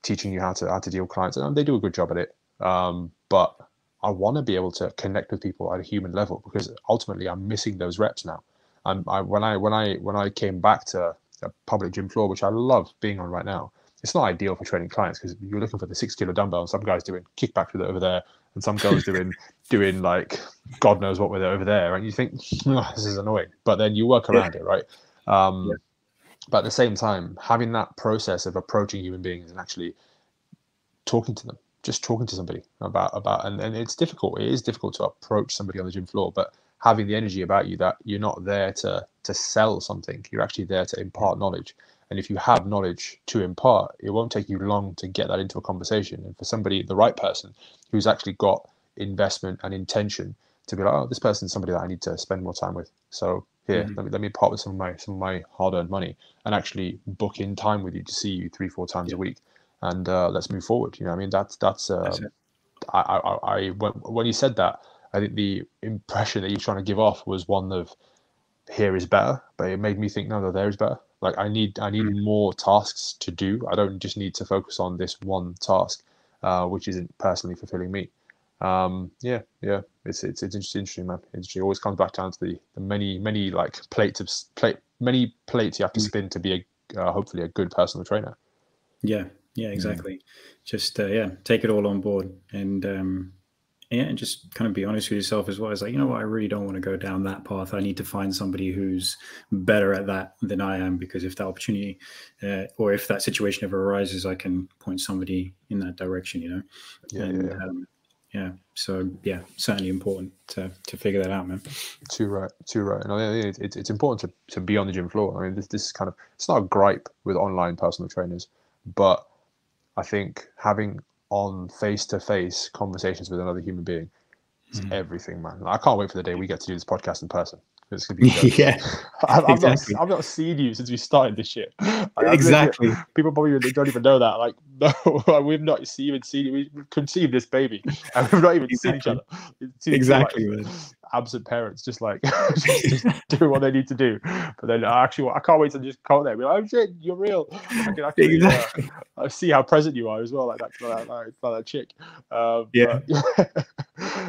teaching you how to deal with clients, and they do a good job at it. But I want to be able to connect with people at a human level, because ultimately I'm missing those reps now. When I came back to a public gym floor, which I love being on right now, it's not ideal for training clients, because you're looking for the 6 kilo dumbbell, and some guys doing kickbacks with it over there, and some girls doing like God knows what with it over there, and you think, oh, this is annoying, but then you work around it, right? But at the same time, having that process of approaching human beings and actually talking to them, just talking to somebody about and it's difficult. It is difficult to approach somebody on the gym floor, but having the energy about you that you're not there to sell something, you're actually there to impart knowledge. And if you have knowledge to impart, it won't take you long to get that into a conversation. And for somebody, the right person, who's actually got investment and intention, to be like, oh, this person's somebody that I need to spend more time with. So here, let me part with some of my hard-earned money and actually book in time with you to see you 3-4 times a week, and let's move forward. You know what I mean? That's when you said that, I think the impression that you're trying to give off was one of, here is better, but it made me think, no, there is better. Like, I need more tasks to do. I don't just need to focus on this one task, which isn't personally fulfilling me. It's interesting, man. It always comes back down to the many like many plates you have to spin to be hopefully a good personal trainer. Yeah, exactly. Just take it all on board, and and just kind of be honest with yourself as well. It's like, you know what, I really don't want to go down that path. I need to find somebody who's better at that than I am, because if that opportunity or if that situation ever arises, I can point somebody in that direction, you know? So certainly important to figure that out, man. Too right. And I think it's important to be on the gym floor. I mean, this is kind of, it's not a gripe with online personal trainers, but I think having on face-to-face conversations with another human being It's everything, man. I can't wait for the day we get to do this podcast in person. It's gonna be great. Yeah, exactly. I've not seen you since we started this shit. Exactly. People probably don't even know that. Like, no, we've not even seen you. We conceived this baby, and we've not even seen each other. It's Exactly, like, man. absent parents, just like just do what they need to do. But then actually, I can't wait to just call there. Be like, oh shit, you're real. I can actually Exactly. I see how present you are as well, like that chick. Yeah.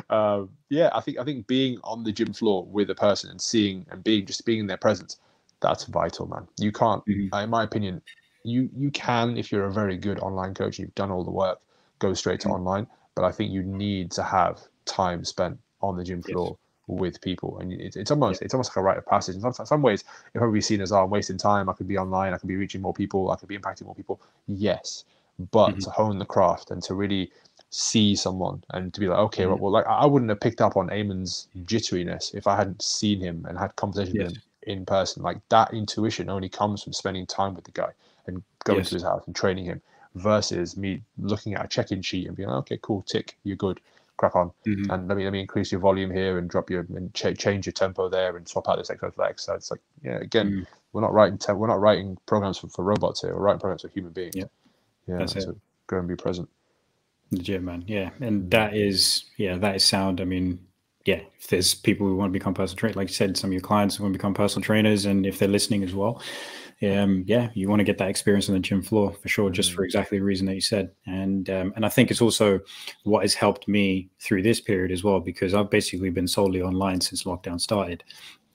But, yeah, I think being on the gym floor with a person and seeing and being in their presence, that's vital, man. You can't, in my opinion, you can, if you're a very good online coach, you've done all the work, go straight to online. But I think you need to have time spent on the gym floor with people, and it's almost like a rite of passage. In some ways, it probably be seen as, I'm wasting time. I could be online. I could be reaching more people. I could be impacting more people. Yes, but to hone the craft and to really see someone and to be like, okay, well, like I wouldn't have picked up on Eamon's jitteriness if I hadn't seen him and had conversation with him in person. Like, that intuition only comes from spending time with the guy and going to his house and training him, versus me looking at a check-in sheet and being like, okay, cool, tick, you're good, crack on, and let me increase your volume here and drop your and change your tempo there and swap out this exercise for that exercise. It's like, yeah, again, we're not writing programs for robots here. We're writing programs for human beings. That's it. So go and be present. Legit, man. Yeah, and that is sound. I mean, yeah, if there's people who want to become personal trainers, like you said, some of your clients who want to become personal trainers, and if they're listening as well, you want to get that experience on the gym floor for sure, just for exactly the reason that you said. And I think it's also what has helped me through this period as well, because I've basically been solely online since lockdown started,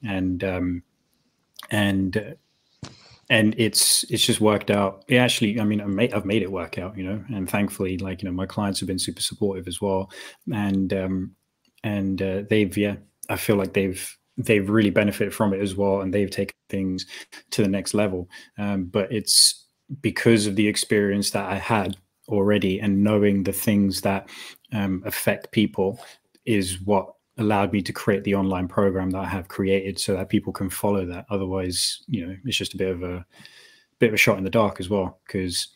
and it's just worked out. It actually, I mean, I've made it work out, and thankfully, like, my clients have been super supportive as well. And I feel like they've really benefited from it as well. And they've taken things to the next level. But it's because of the experience that I had already, and knowing the things that affect people is what allowed me to create the online program that I have created, so that people can follow that. Otherwise, it's just a bit of a shot in the dark as well, because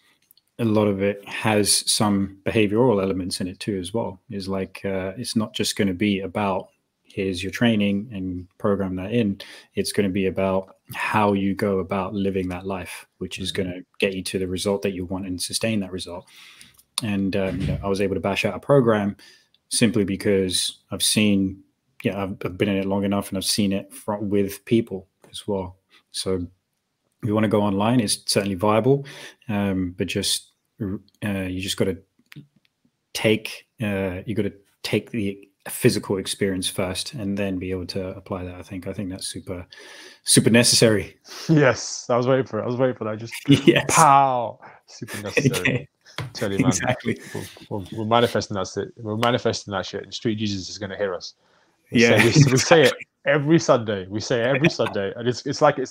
a lot of it has some behavioral elements in it too as well. Is like, it's not just going to be about, here's your training and program that in. It's going to be about how you go about living that life, which is going to get you to the result that you want and sustain that result. And I was able to bash out a program simply because I've seen, I've been in it long enough, and I've seen it with people as well. So if you want to go online, it's certainly viable, but just you just got to take the physical experience first, and then be able to apply that. I think that's super necessary. Yes, I was waiting for that. Just pow, super necessary. Okay. Tell you, man. Exactly. We're manifesting that shit. We're manifesting that shit. And Street Jesus is going to hear us. We say it every Sunday. We say it every Sunday, and it's like a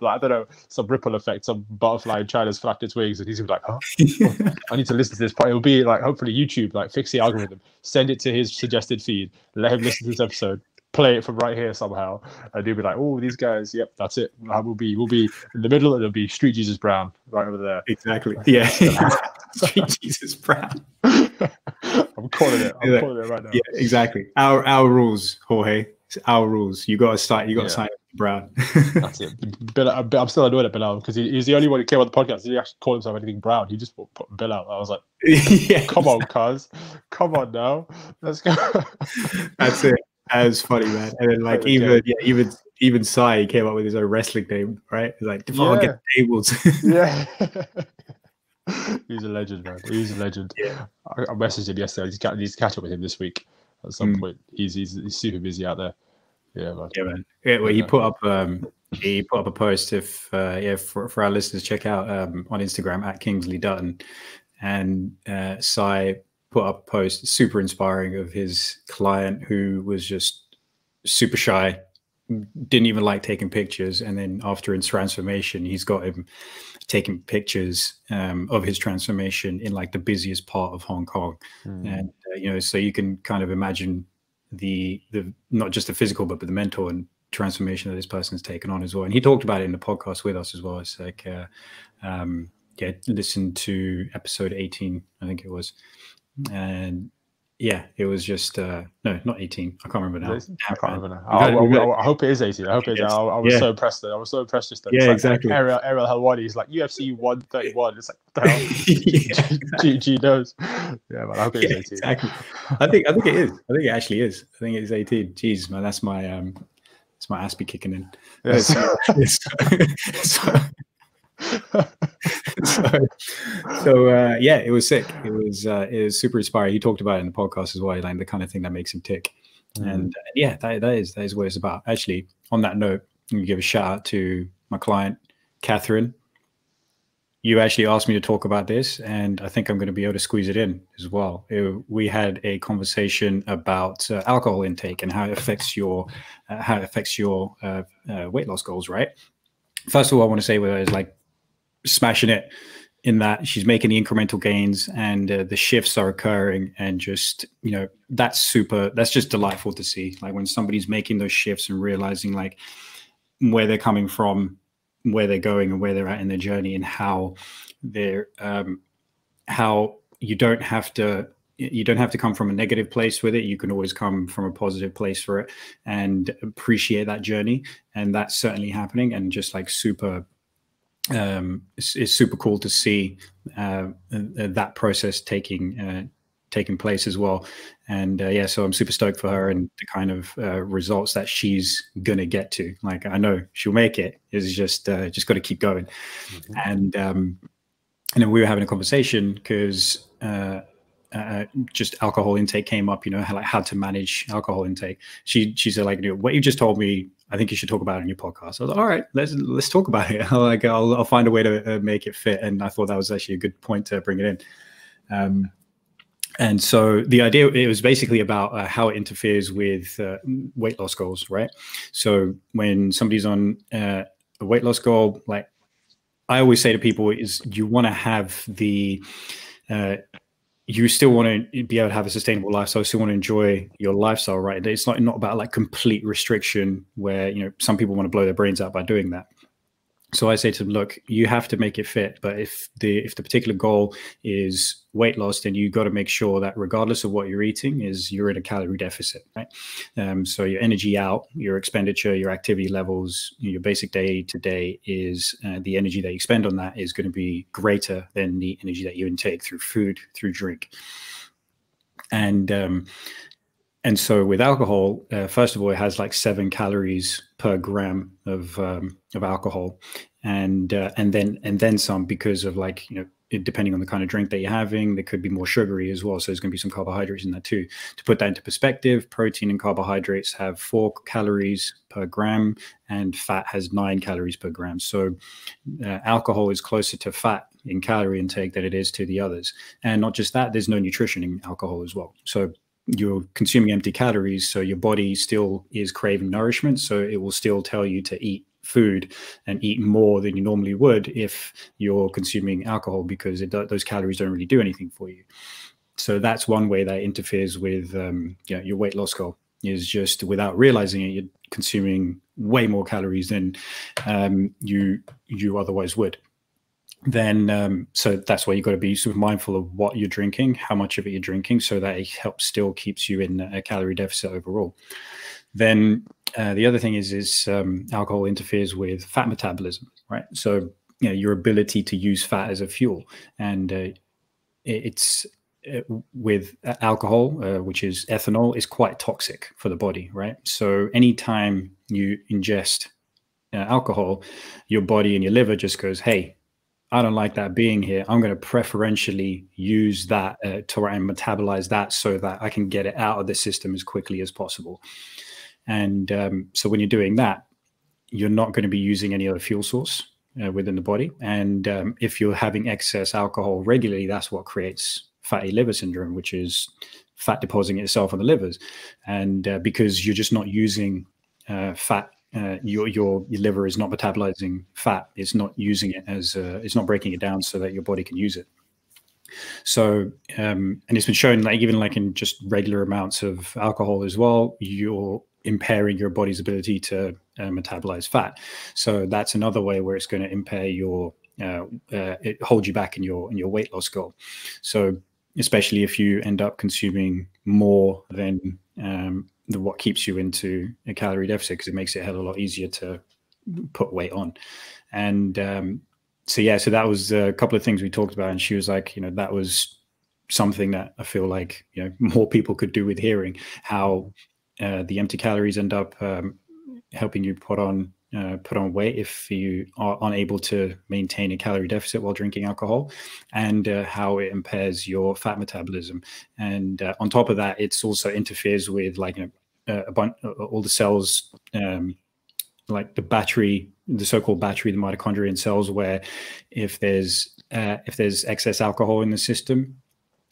I don't know, some ripple effect. Some butterfly in China's flapped its wings, and he's gonna be like, "Huh? I need to listen to this." It'll be like, hopefully YouTube like fix the algorithm, send it to his suggested feed, let him listen to this episode, play it from right here somehow, and he'll be like, "Oh, these guys, yep, that's it. We'll be in the middle, and it'll be Street Jesus Brown right over there." Exactly. Yeah. Street Jesus Brown. I'm calling it. I'm calling it right now. Yeah, exactly. Our rules, Jorge. It's our rules. You got to sign up to Brown. That's it. I'm still annoyed at Bilal, because he's the only one who came on the podcast. He didn't actually call himself anything Brown. He just put Bill out. I was like, come on, cuz. Come on now. Let's go. That's it. That was funny, man. And then like even Sai came up with his own wrestling name, right? He's like, get tables. Yeah. He's a legend, man. He's a legend. Yeah. I messaged him yesterday. I need to catch up with him this week at some point. He's super busy out there. Yeah, man. Yeah, man. Yeah, well, he put up a post for our listeners, check out on Instagram at Kingsley Dutton, and Sai put up a post super inspiring of his client who was just super shy, didn't even like taking pictures, and then after his transformation, he's got him taking pictures of his transformation in like the busiest part of Hong Kong. And so you can kind of imagine the not just the physical but the mental and transformation that this person's taken on as well. And he talked about it in the podcast with us as well. It's like listen to episode 18, I think it was, and Yeah, it was just no, not 18. I can't remember now. I can't remember now. I hope it is 18. I hope it is. I was so impressed. I was so impressed just then. Yeah, It's like exactly. Ariel Helwani. He's like UFC 131. It's like, what the hell? Yeah, G knows. Yeah, man. I hope it is 18. exactly. I think it is. I think it actually is. I think it is 18. Jeez, man, that's my ass be kicking in. Yes. Yeah, it was sick. It was super inspiring. He talked about it in the podcast as well, like the kind of thing that makes him tick. And yeah, that is what it's about. Actually, on that note, I'm gonna give a shout out to my client, Catherine. You actually asked me to talk about this, and I think I'm going to be able to squeeze it in as well. We had a conversation about alcohol intake and how it affects your weight loss goals. Right. First of all, I want to say with her is like smashing it in that she's making the incremental gains and the shifts are occurring, and just, you know, that's just delightful to see. Like when somebody's making those shifts and realizing like where they're coming from, where they're going, and where they're at in their journey, and how they're how you don't have to come from a negative place with it. You can always come from a positive place for it and appreciate that journey. And that's certainly happening, and just like super it's super cool to see that process taking place as well. And yeah, so I'm super stoked for her and the kind of results that she's gonna get to. Like, I know she'll make it. It's just got to keep going. And then we were having a conversation because just alcohol intake came up, you know, how to manage alcohol intake. She said, like, what you just told me, I think you should talk about it in your podcast. I was like, all right, let's talk about it. Like, I'll find a way to make it fit. And I thought that was actually a good point to bring it in. And so the idea, it was basically about how it interferes with weight loss goals, right? So when somebody's on a weight loss goal, like I always say to people, is you want to have you still want to be able to have a sustainable lifestyle, you still want to enjoy your lifestyle, right? It's not about like complete restriction where, you know, some people want to blow their brains out by doing that. So I say to them, look, you have to make it fit. But if the particular goal is weight loss, then you got to make sure that regardless of what you're eating, you're in a calorie deficit, right? So your energy out, your expenditure, your activity levels, your basic day to day is the energy that you spend on that is going to be greater than the energy that you intake through food, through drink. And so with alcohol, first of all, it has like 7 calories per gram of alcohol, and then some, because of, like, you know, depending on the kind of drink that you're having, there could be more sugary as well. So there's going to be some carbohydrates in that too. To put that into perspective, protein and carbohydrates have 4 calories per gram, and fat has 9 calories per gram. So alcohol is closer to fat in calorie intake than it is to the others. And not just that, there's no nutrition in alcohol as well. So you're consuming empty calories, so your body still is craving nourishment, so it will still tell you to eat food and eat more than you normally would if you're consuming alcohol, because those calories don't really do anything for you. So that's one way that interferes with your weight loss goal, is just without realizing it, you're consuming way more calories than you otherwise would. Then so that's why you've got to be super mindful of what you're drinking, how much of it you're drinking, so that it still keeps you in a calorie deficit overall. Then the other thing is alcohol interferes with fat metabolism, right? So, you know, your ability to use fat as a fuel, and with alcohol, which is ethanol, is quite toxic for the body, right? So anytime you ingest alcohol, your body and your liver just goes, hey, I don't like that being here. I'm going to preferentially use that to try and metabolize that so that I can get it out of the system as quickly as possible. And so when you're doing that, you're not going to be using any other fuel source within the body. And if you're having excess alcohol regularly, that's what creates fatty liver syndrome, which is fat depositing itself on the livers. And because you're just not using fat, your liver is not metabolizing fat. It's not using it as it's not breaking it down so that your body can use it. So and it's been shown, like even like in just regular amounts of alcohol as well, you're impairing your body's ability to metabolize fat. So that's another way where it's going to impair your it holds you back in your weight loss goal. So especially if you end up consuming more than what keeps you into a calorie deficit, because it makes it a hell of a lot easier to put weight on. And so that was a couple of things we talked about, and she was like, that was something that I feel like more people could do with hearing, how the empty calories end up helping you put on weight if you are unable to maintain a calorie deficit while drinking alcohol, and how it impairs your fat metabolism. And on top of that, it's also interferes with like all the cells, like the so-called battery, the mitochondria in cells, where if there's excess alcohol in the system,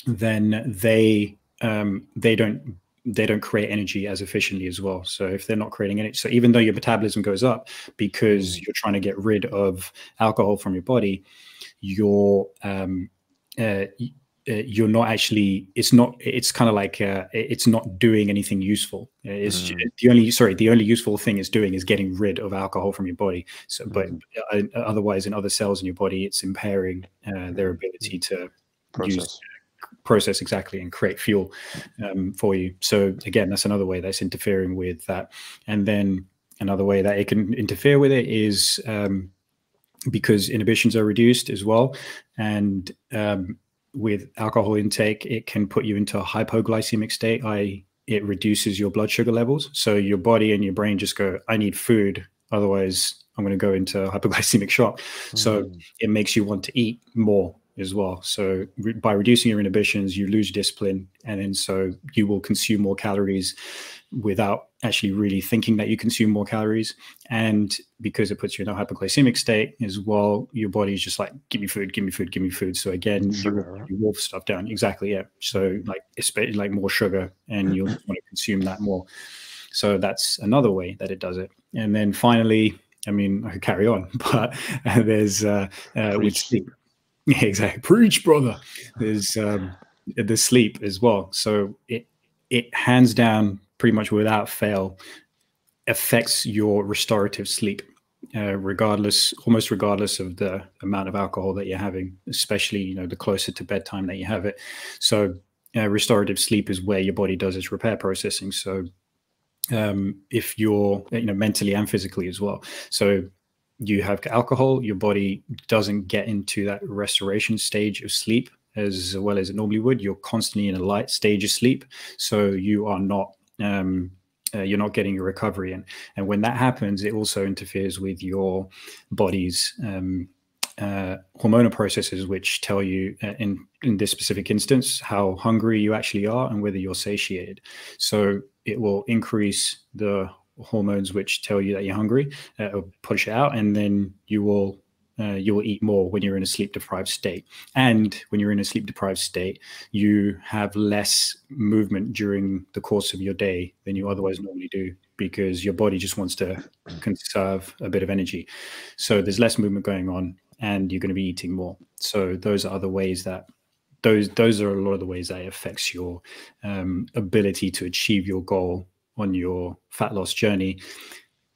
then they don't create energy as efficiently as well. So if they're not creating energy, so even though your metabolism goes up because you're trying to get rid of alcohol from your body, you're not actually, it's kind of like it's not doing anything useful. It's the only useful thing it's doing is getting rid of alcohol from your body. So but otherwise in other cells in your body, it's impairing their ability to process exactly and create fuel for you. So again, that's another way that's interfering with that. And then another way that it can interfere with it is because inhibitions are reduced as well. And with alcohol intake, it can put you into a hypoglycemic state, i.e. it reduces your blood sugar levels. So your body and your brain just go, I need food, otherwise I'm going to go into hypoglycemic shock. So it makes you want to eat more as well. So by reducing your inhibitions, you lose discipline, and then so you will consume more calories without actually really thinking that you consume more calories. And because it puts you in a hypoglycemic state as well, your body is just like, give me food, give me food, give me food. So again, you wolf stuff down. Exactly. Yeah. So like, especially like more sugar, and you'll want to consume that more. So that's another way that it does it. And then finally, I mean, I could carry on, but there's with sleep. Yeah, exactly. Preach, brother. There's the sleep as well. So it hands down, pretty much without fail, affects your restorative sleep, almost regardless of the amount of alcohol that you're having, especially the closer to bedtime that you have it. So restorative sleep is where your body does its repair processing. So if you're mentally and physically as well. So you have alcohol, your body doesn't get into that restoration stage of sleep as well as it normally would. You're constantly in a light stage of sleep, so you are not you're not getting your recovery in. And when that happens, it also interferes with your body's hormonal processes, which tell you in this specific instance how hungry you actually are and whether you're satiated. So it will increase the hormones which tell you that you're hungry, or push it out, and then you will eat more when you're in a sleep deprived state. And when you're in a sleep deprived state, you have less movement during the course of your day than you otherwise normally do, because your body just wants to conserve a bit of energy. So there's less movement going on, and you're going to be eating more. So those are other ways that those are a lot of the ways that it affects your ability to achieve your goal on your fat loss journey.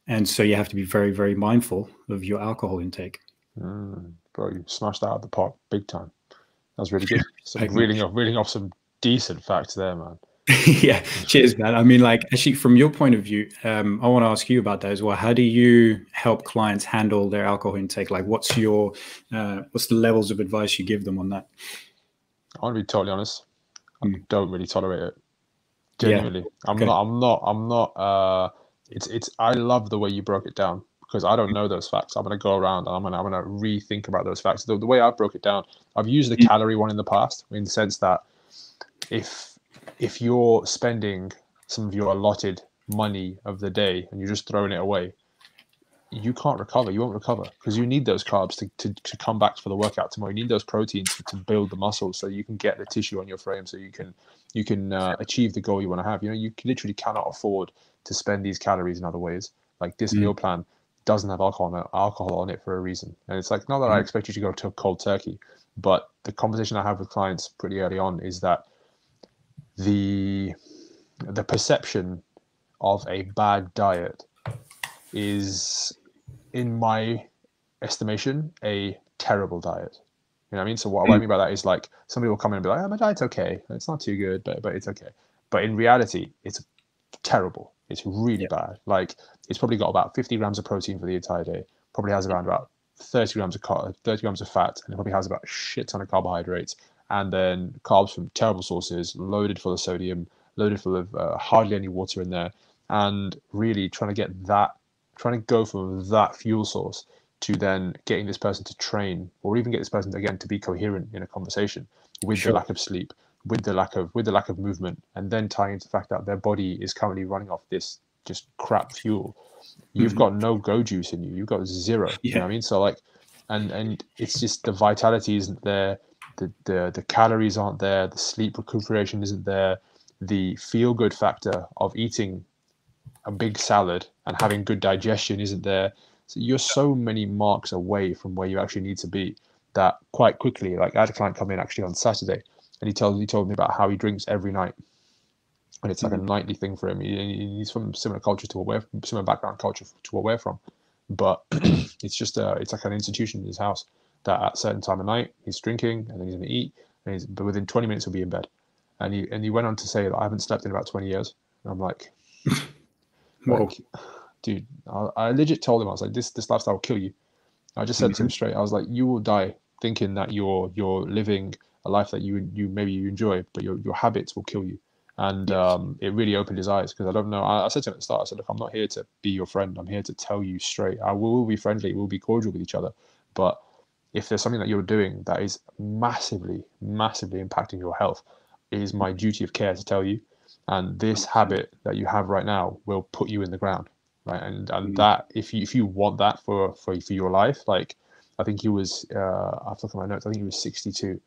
And so you have to be very, very mindful of your alcohol intake. Bro, you smashed that out of the park big time. That was really good. So reeling off some decent facts there, man. Yeah, cheers, man. I mean, like, actually, from your point of view, I want to ask you about that as well. How do you help clients handle their alcohol intake? Like, what's the levels of advice you give them on that? I want to be totally honest. I don't really tolerate it. Genuinely, yeah. I'm not. I love the way you broke it down, because I don't know those facts. I'm gonna go around and I'm gonna rethink about those facts. The way I broke it down, I've used the calorie one in the past, in the sense that if you're spending some of your allotted money of the day and you're just throwing it away, you can't recover. You won't recover, because you need those carbs to come back for the workout tomorrow. You need those proteins to build the muscles, so you can get the tissue on your frame, so you can achieve the goal you want to have. You literally cannot afford to spend these calories in other ways. Like this meal plan doesn't have alcohol on it for a reason. And it's like, not that I expect you to go to a cold turkey, but the conversation I have with clients pretty early on is that the perception of a bad diet is, in my estimation, a terrible diet. know what I mean? So what I mean by that is like somebody will come in and be like, oh, my diet's okay. It's not too good, but it's okay. But in reality, it's terrible. It's really bad. Like it's probably got about 50 grams of protein for the entire day. Probably has around about 30 grams of fat, and it probably has about a shit ton of carbohydrates, and then carbs from terrible sources, loaded full of sodium, loaded full of hardly any water in there, and really trying to go from that fuel source to then getting this person to train, or even get this person again to be coherent in a conversation with the lack of sleep, with the lack of movement, and then tying into the fact that their body is currently running off this just crap fuel. You've got no go juice in you. You've got zero. You know what I mean? So like, and it's just the vitality isn't there, the calories aren't there, the sleep recuperation isn't there, the feel good factor of eating a big salad and having good digestion isn't there. So you're so many marks away from where you actually need to be that quite quickly, like I had a client come in actually on Saturday, and he told me about how he drinks every night, and it's like a nightly thing for him. He's from similar culture to where, similar background culture to where we're from, but it's just it's like an institution in his house that at a certain time of night he's drinking, and then he's gonna eat, but within 20 minutes he'll be in bed. And he went on to say that I haven't slept in about 20 years. And I'm like, dude, I legit told him, I was like, this lifestyle will kill you. I just said to him straight, I was like, you will die thinking that you're living a life that you maybe you enjoy, but your habits will kill you. And it really opened his eyes, because I don't know. I said to him at the start, I said, look, I'm not here to be your friend. I'm here to tell you straight. We'll be friendly, we'll be cordial with each other. But if there's something that you're doing that is massively, massively impacting your health, it is my duty of care to tell you. And this habit that you have right now will put you in the ground, right? And that if you want that for your life, like I think he was, I've looked at my notes, I think he was 62,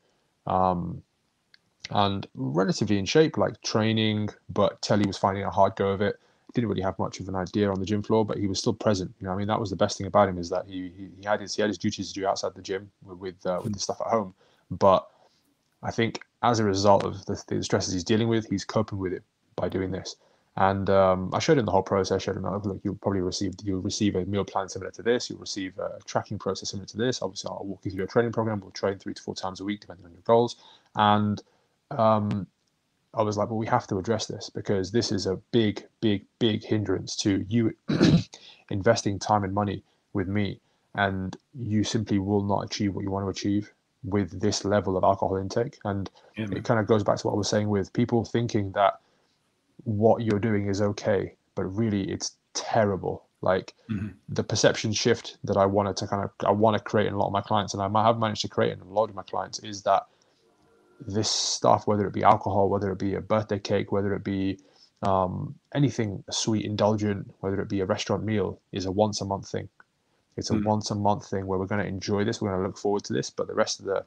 and relatively in shape, like training, but Telly was finding a hard go of it. Didn't really have much of an idea on the gym floor, but he was still present. You know, I mean, that was the best thing about him, is that he had his duties to do outside the gym with the stuff at home. But I think as a result of the stresses he's dealing with, he's coping with it by doing this. And I showed him the whole process. I showed him, look, you'll receive a meal plan similar to this. You'll receive a tracking process similar to this. Obviously, I'll walk you through a training program. We'll train 3 to 4 times a week, depending on your goals. And I was like, well, we have to address this, because this is a big, big, big hindrance to you investing time and money with me. And you simply will not achieve what you want to achieve with this level of alcohol intake. And it kind of goes back to what I was saying with people thinking that what you're doing is okay, but really it's terrible. Like the perception shift that I want to create in a lot of my clients, and I might have managed to create in a lot of my clients, is that this stuff, whether it be alcohol, whether it be a birthday cake, whether it be anything sweet, indulgent, whether it be a restaurant meal, is a once a month thing. It's a once a month thing where we're going to enjoy this, we're going to look forward to this, but the rest of the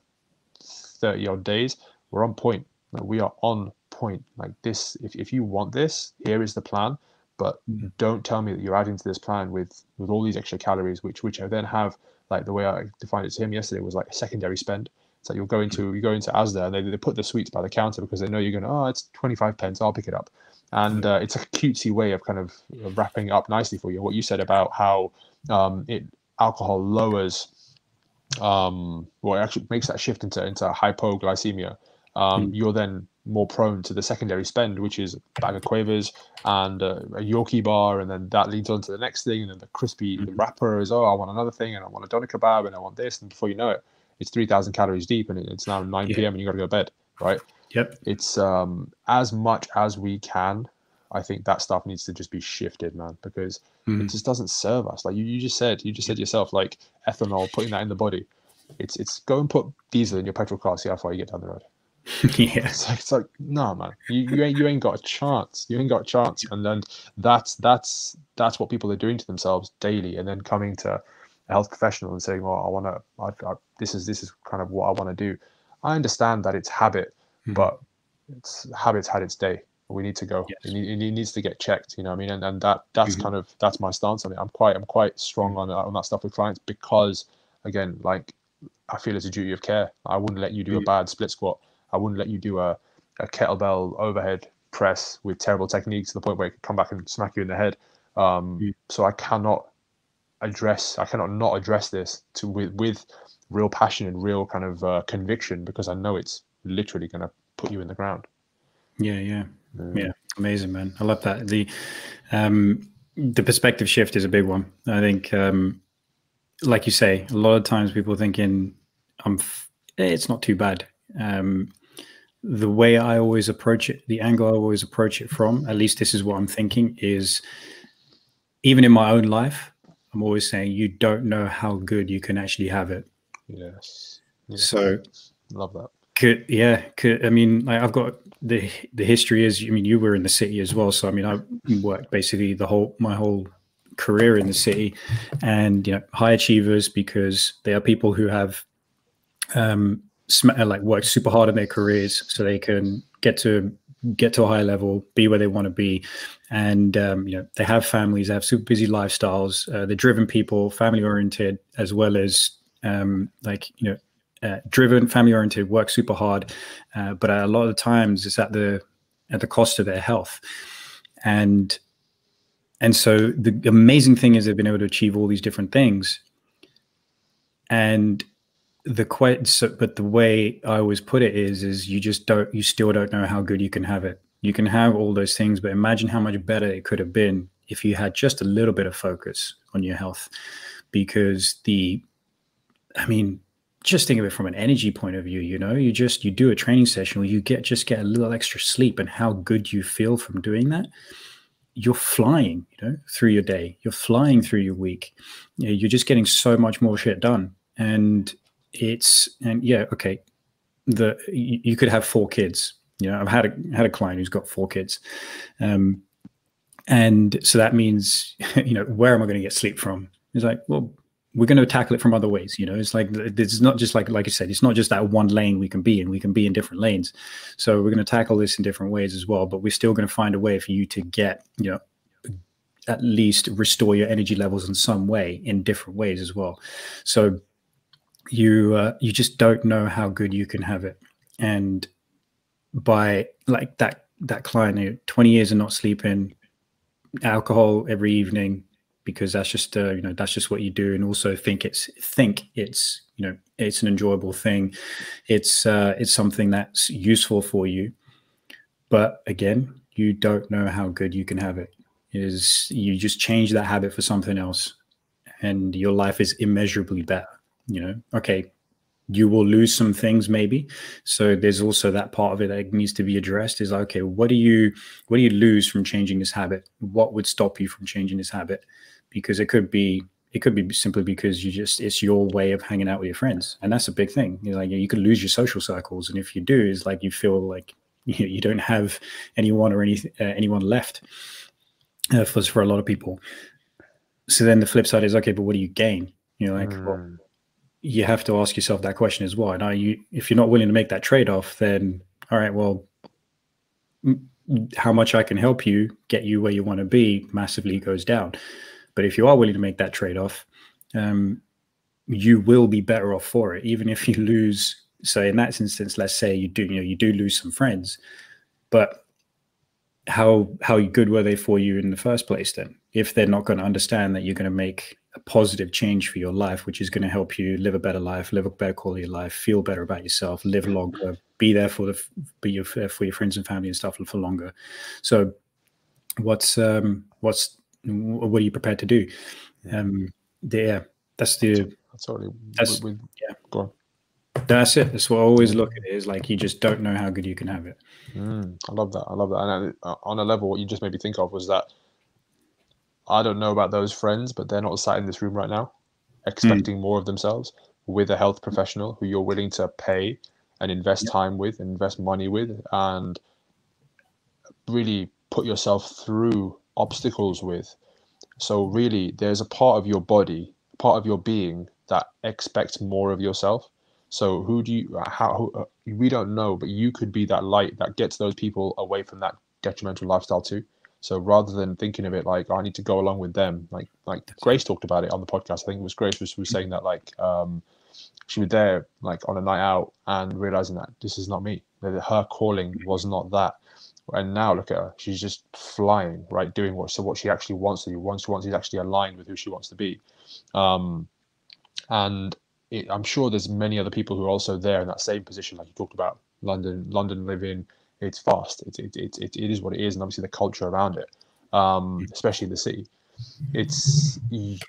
30 odd days, we're on point. Like, we are on point. Like this, if you want this, here is the plan. But don't tell me that you're adding to this plan with all these extra calories, which I then have, like the way I defined it to him yesterday, was like a secondary spend. It's like you go into Asda, and they put the sweets by the counter because they know you're going, oh, it's 25 pence, I'll pick it up. And it's a cutesy way of kind of wrapping it up nicely for you. What you said about how alcohol lowers, well, it actually makes that shift into hypoglycemia. You're then more prone to the secondary spend, which is a bag of quavers and a Yorkie bar, and then that leads on to the next thing, and then the wrapper is, oh, I want another thing, and I want a doner kebab, and I want this, and before you know it, it's 3,000 calories deep, and it's now 9 p.m. and you got to go to bed, right? It's as much as we can. I think that stuff needs to just be shifted, man, because it just doesn't serve us. Like you just said yourself, like ethanol, putting that in the body. It's go and put diesel in your petrol car, see how far you get down the road. It's like no, man, you ain't got a chance. You ain't got a chance. And then that's what people are doing to themselves daily, and then coming to a health professional and saying, well, this is kind of what I want to do. I understand that it's habit, but habit's had its day. We need to go. It needs to get checked. You know what I mean? And that's kind of, that's my stance on it. I'm quite strong on that stuff with clients, because again, like, I feel it's a duty of care. I wouldn't let you do a bad split squat. I wouldn't let you do a kettlebell overhead press with terrible techniques to the point where it could come back and smack you in the head. So I cannot not address this with real passion and real kind of conviction, because I know it's literally going to put you in the ground. Yeah. Amazing, man. I love that. The perspective shift is a big one. I think, like you say, a lot of times people thinking, it's not too bad. The way I always approach it, the angle I always approach it from, at least this is what I'm thinking, is even in my own life, I'm always saying you don't know how good you can actually have it. Yes. So love that. I mean, like, I've got the history is, I mean, you were in the city as well. So, I mean, I worked basically my whole career in the city, and, you know, high achievers, because they are people who have, like, worked super hard in their careers so they can get to a high level, be where they want to be. And, you know, they have families, they have super busy lifestyles, they're driven people, family oriented, as well as, like, you know, driven, family oriented, work super hard, but a lot of the times it's at the cost of their health. And so the amazing thing is they've been able to achieve all these different things. And but the way I always put it is you still don't know how good you can have it. You can have all those things, but imagine how much better it could have been if you had just a little bit of focus on your health. Because I mean, just think of it from an energy point of view. You know, you do a training session where you get a little extra sleep, and how good you feel from doing that. You're flying, you know, through your day. You're flying through your week. You know, you're just getting so much more shit done. And okay, you could have 4 kids. You know, I've had a client who's got 4 kids, and so that means, you know, where am I going to get sleep from? It's like, well, we're going to tackle it from other ways. You know, it's like, it's not just like you said, it's not just that one lane we can be in. We can be in different lanes. So we're going to tackle this in different ways as well. But we're still going to find a way for you to get, you know, at least restore your energy levels in some way, in different ways as well. So you just don't know how good you can have it. And by, like, that client, you know, 20 years of not sleeping, alcohol every evening, because that's just you know, that's just what you do, and also think it's you know, it's an enjoyable thing, it's something that's useful for you. But again, you don't know how good you can have it. You just change that habit for something else, and your life is immeasurably better. You know, okay, you will lose some things maybe. So there's also that part of it that needs to be addressed, is like, okay, what do you lose from changing this habit? What would stop you from changing this habit? Because it could be simply because it's your way of hanging out with your friends. And that's a big thing. You know, like, you could lose your social cycles. And if you do, it's like, you feel like you don't have anyone or anyone left, for a lot of people. So then the flip side is, okay, but what do you gain? You know, like, well, you have to ask yourself that question as well. Now, if you're not willing to make that trade-off, then all right, well, how much I can help you get you where you want to be massively goes down. But if you are willing to make that trade-off, you will be better off for it, even if you lose. So in that instance, let's say you do lose some friends, but how good were they for you in the first place then? If they're not going to understand that you're going to make a positive change for your life, which is going to help you live a better life, live a better quality of life, feel better about yourself, live longer, be there for your friends and family and stuff for longer. So what are you prepared to do? Go on. That's it. That's what I always look at it, is like, you just don't know how good you can have it. I love that. And on a level, what you just made me think of was that I don't know about those friends, but they're not sat in this room right now expecting more of themselves, with a health professional who you're willing to pay and invest time with, and invest money with, and really put yourself through obstacles with. So really, there's a part of your body, part of your being, that expects more of yourself. So we don't know, but you could be that light that gets those people away from that detrimental lifestyle too. So rather than thinking of it like, oh, I need to go along with them, like Grace talked about it on the podcast. I think it was Grace was saying that, like, she was there like on a night out and realizing that this is not me, that her calling was not that. And now look at her, she's just flying, right, doing what she actually wants to do. Once is actually aligned with who she wants to be. And I'm sure there's many other people who are also there in that same position, like you talked about. London living, it's fast. It is what it is, and obviously the culture around it, especially in the city.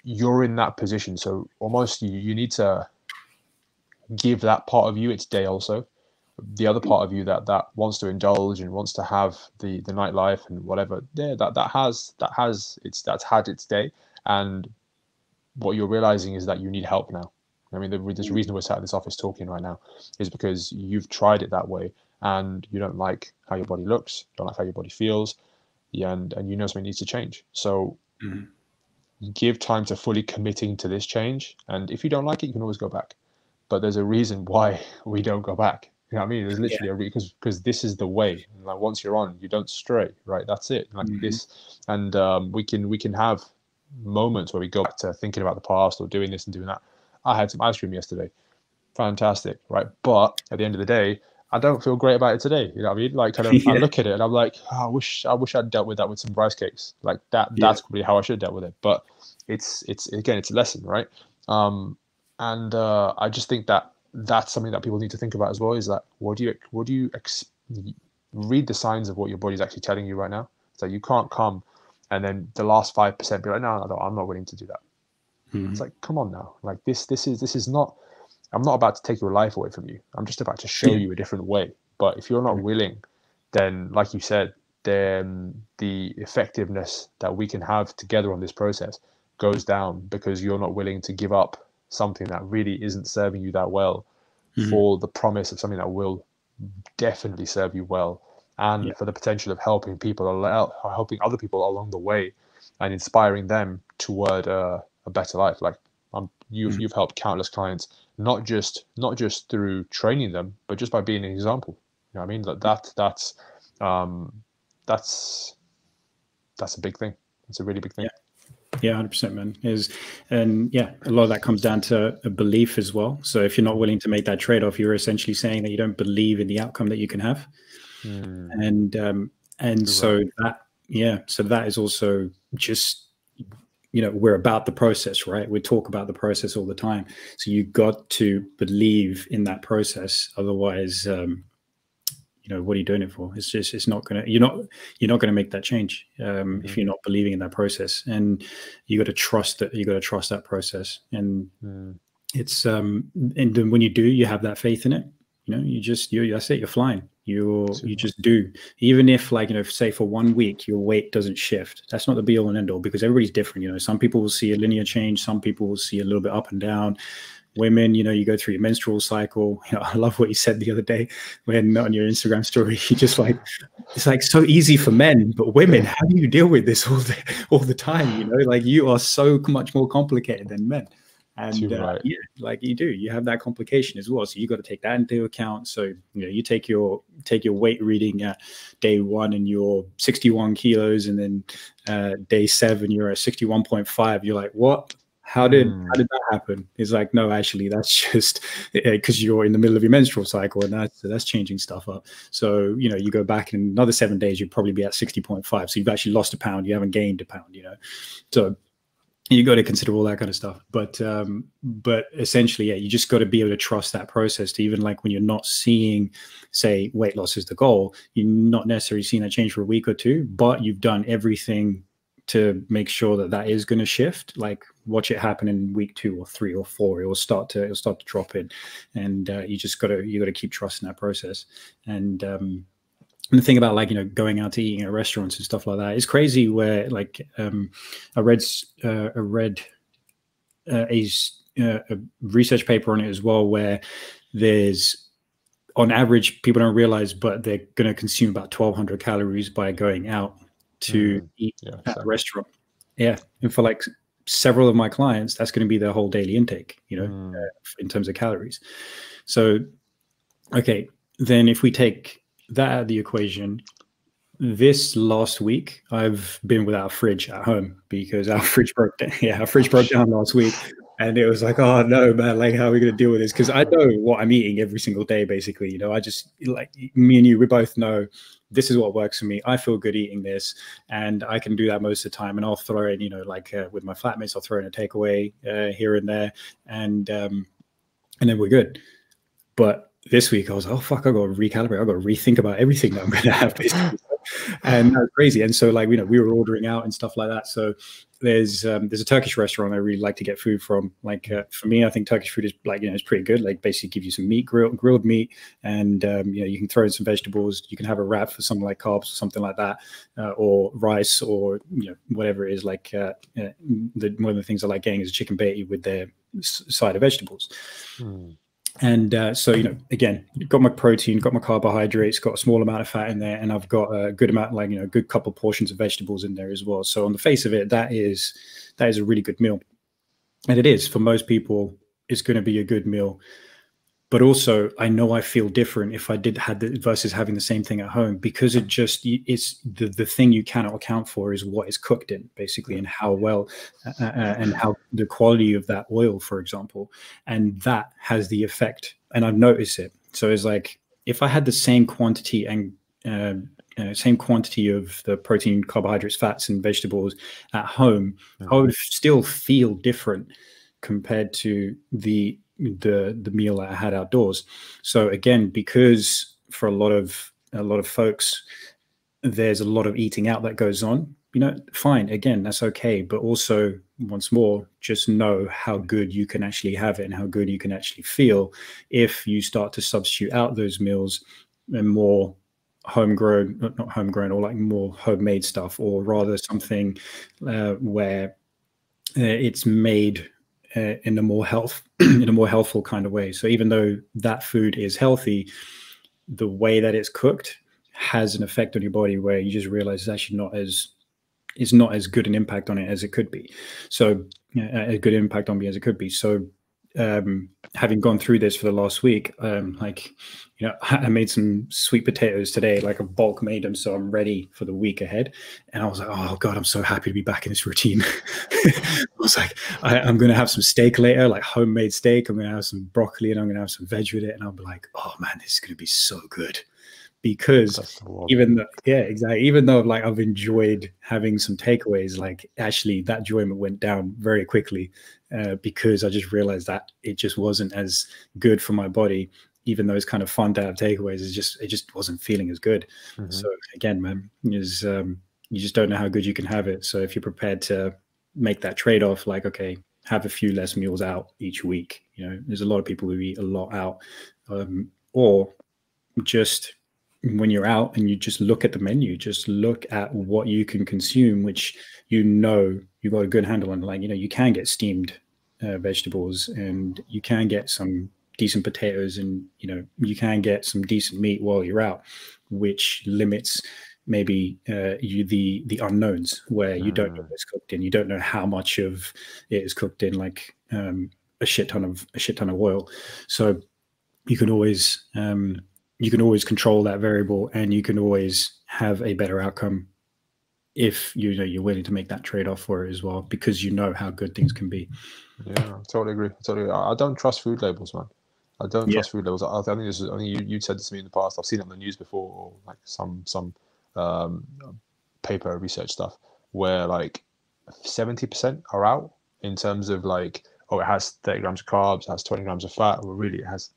You're in that position, so almost you need to give that part of you its day also. The other part of you that wants to indulge and wants to have the nightlife and whatever, yeah, that's had its day. And what you're realizing is that you need help now. I mean, there's a reason we're sat in this office talking right now is because you've tried it that way and you don't like how your body looks, don't like how your body feels, yeah, and you know something needs to change. So give time to fully committing to this change. And if you don't like it, you can always go back. But there's a reason why we don't go back. You know what I mean? There's literally a because this is the way. Like once you're on, you don't stray, right? That's it. Like this, and we can have moments where we go back to thinking about the past or doing this and doing that. I had some ice cream yesterday, fantastic, right? But at the end of the day, I don't feel great about it today. You know what I mean? Like kind of, I look at it and I'm like, oh, I wish I'd dealt with that with some rice cakes. Like that. That's probably how I should have dealt with it. But it's again, it's a lesson, right? And I just think that that's something that people need to think about as well. Is that what do you read the signs of what your body's actually telling you right now? So you can't come and then the last 5% be like, no, I'm not willing to do that. It's like, come on now, like this is not. I'm not about to take your life away from you. I'm just about to show you a different way. But if you're not willing, then like you said, then the effectiveness that we can have together on this process goes down because you're not willing to give up something that really isn't serving you that well for the promise of something that will definitely serve you well, and for the potential of helping helping other people along the way and inspiring them toward a better life. Like you've helped countless clients, not just through training them, but just by being an example. You know what I mean? That's a big thing. It's a really big thing. Yeah, 100%, man. And a lot of that comes down to a belief as well. So if you're not willing to make that trade-off, you're essentially saying that you don't believe in the outcome that you can have. And so that is also just, we're about the process, right? We talk about the process all the time. So you got to believe in that process. Otherwise, what are you doing it for? It's not gonna, you're not gonna make that change if you're not believing in that process. And you got to trust that. You got to trust that process. And it's and then when you do, you have that faith in it. That's it. You're flying. You just do. Even if, like, say for 1 week your weight doesn't shift, that's not the be all and end all, because everybody's different. Some people will see a linear change, some people will see a little bit up and down. Women, you go through your menstrual cycle. I love what you said the other day when on your Instagram story, you just like, it's like so easy for men, but women, how do you deal with this all the time? Like you are so much more complicated than men. And like you have that complication as well. So you got to take that into account. So, you take your weight reading at day 1 and you're 61 kilos, and then day 7, you're at 61.5. You're like, what? How did that happen? It's like, no, actually, that's just because you're in the middle of your menstrual cycle, and that's changing stuff up. So, you go back in another 7 days, you'd probably be at 60.5. So you've actually lost a pound. You haven't gained a pound, So you got to consider all that kind of stuff. But essentially, you just got to be able to trust that process to, even like when you're not seeing, say, weight loss is the goal, you're not necessarily seeing that change for a week or two, but you've done everything to make sure that is going to shift. Like, watch it happen in week 2 or 3 or 4. It will start to drop in, and you got to keep trusting that process. And the thing about, like, going out to eating at restaurants and stuff like that is crazy. Where, like, I read a research paper on it as well, where there's, on average, people don't realize, but they're going to consume about 1,200 calories by going out to eat at a restaurant. And for like several of my clients, that's going to be their whole daily intake, in terms of calories. So, okay, then if we take that out of the equation, this last week I've been without a fridge at home because our fridge broke down. Our fridge broke down last week. And it was like, oh no, man, like, how are we going to deal with this? Because I know what I'm eating every single day, basically. I just, like, me and you, we both know this is what works for me. I feel good eating this, and I can do that most of the time. And I'll throw in, like with my flatmates, I'll throw in a takeaway here and there. And and then we're good. But this week I was like, oh fuck, I got to recalibrate. I got to rethink about everything that I'm going to have, basically. And that was crazy. And so, like, you know, we were ordering out and stuff like that. So there's a Turkish restaurant I really like to get food from. Like, for me, I think Turkish food is, like, you know, it's pretty good. Like, basically give you some meat, grilled meat, and you know, you can throw in some vegetables. You can have a wrap for something like carbs or something like that, or rice, or, you know, whatever it is. Like, one of the things I like getting is chicken baiti with their side of vegetables. And so, you know, again, got my protein, got my carbohydrates, got a small amount of fat in there, and I've got a good amount, like, you know, a good couple portions of vegetables in there as well. So on the face of it, that is a really good meal. And it is, for most people, it's going to be a good meal. But also, I know I feel different if I had versus having the same thing at home, because it's the thing you cannot account for is what is cooked in, basically, and how well and how the quality of that oil, for example, and that has the effect. And I've noticed it. So it's like, if I had the same quantity and same quantity of the protein, carbohydrates, fats, and vegetables at home, I would still feel different compared to the meal that I had outdoors. So again, because for a lot of folks, there's a lot of eating out that goes on, you know, fine, again, that's okay. But also, once more, just know how good you can actually have it and how good you can actually feel if you start to substitute out those meals and more homegrown, not homegrown, or like more homemade stuff, or rather something where it's made in a more healthful kind of way. So even though that food is healthy, the way that it's cooked has an effect on your body where you just realize it's actually not as good an impact on it as it could be. So a good impact on me as it could be. So having gone through this for the last week, like, you know, I made some sweet potatoes today, like a bulk made them, so I'm ready for the week ahead. And I was like, oh God, I'm so happy to be back in this routine. I was like, I'm going to have some steak later, like homemade steak. I'm going to have some broccoli and I'm going to have some veg with it. And I'll be like, oh man, this is going to be so good. Because even though like I've enjoyed having some takeaways, like actually that enjoyment went down very quickly because I just realized that it just wasn't as good for my body. Even though it's kind of fun to have takeaways, it just wasn't feeling as good. So again, man, you just don't know how good you can have it. So if you're prepared to make that trade-off, like, okay, have a few less meals out each week. You know, there's a lot of people who eat a lot out, or just when you're out and you just look at the menu, just look at what you can consume, which, you know, you've got a good handle on. Like, you know, you can get steamed vegetables, and you can get some decent potatoes, and, you know, you can get some decent meat while you're out, which limits maybe the unknowns, where you don't know what's cooked in, you don't know how much of it is cooked in, like a shit ton of oil. So you can always control that variable, and you can always have a better outcome if you know you're willing to make that trade-off for it as well, because you know how good things can be. Yeah, I totally agree. I don't trust food labels, man. I don't trust food labels. I think you said this to me in the past. I've seen it on the news before, or like some paper research stuff, where like 70% are out in terms of like, oh, it has 30 grams of carbs, it has 20 grams of fat. Well, really, it has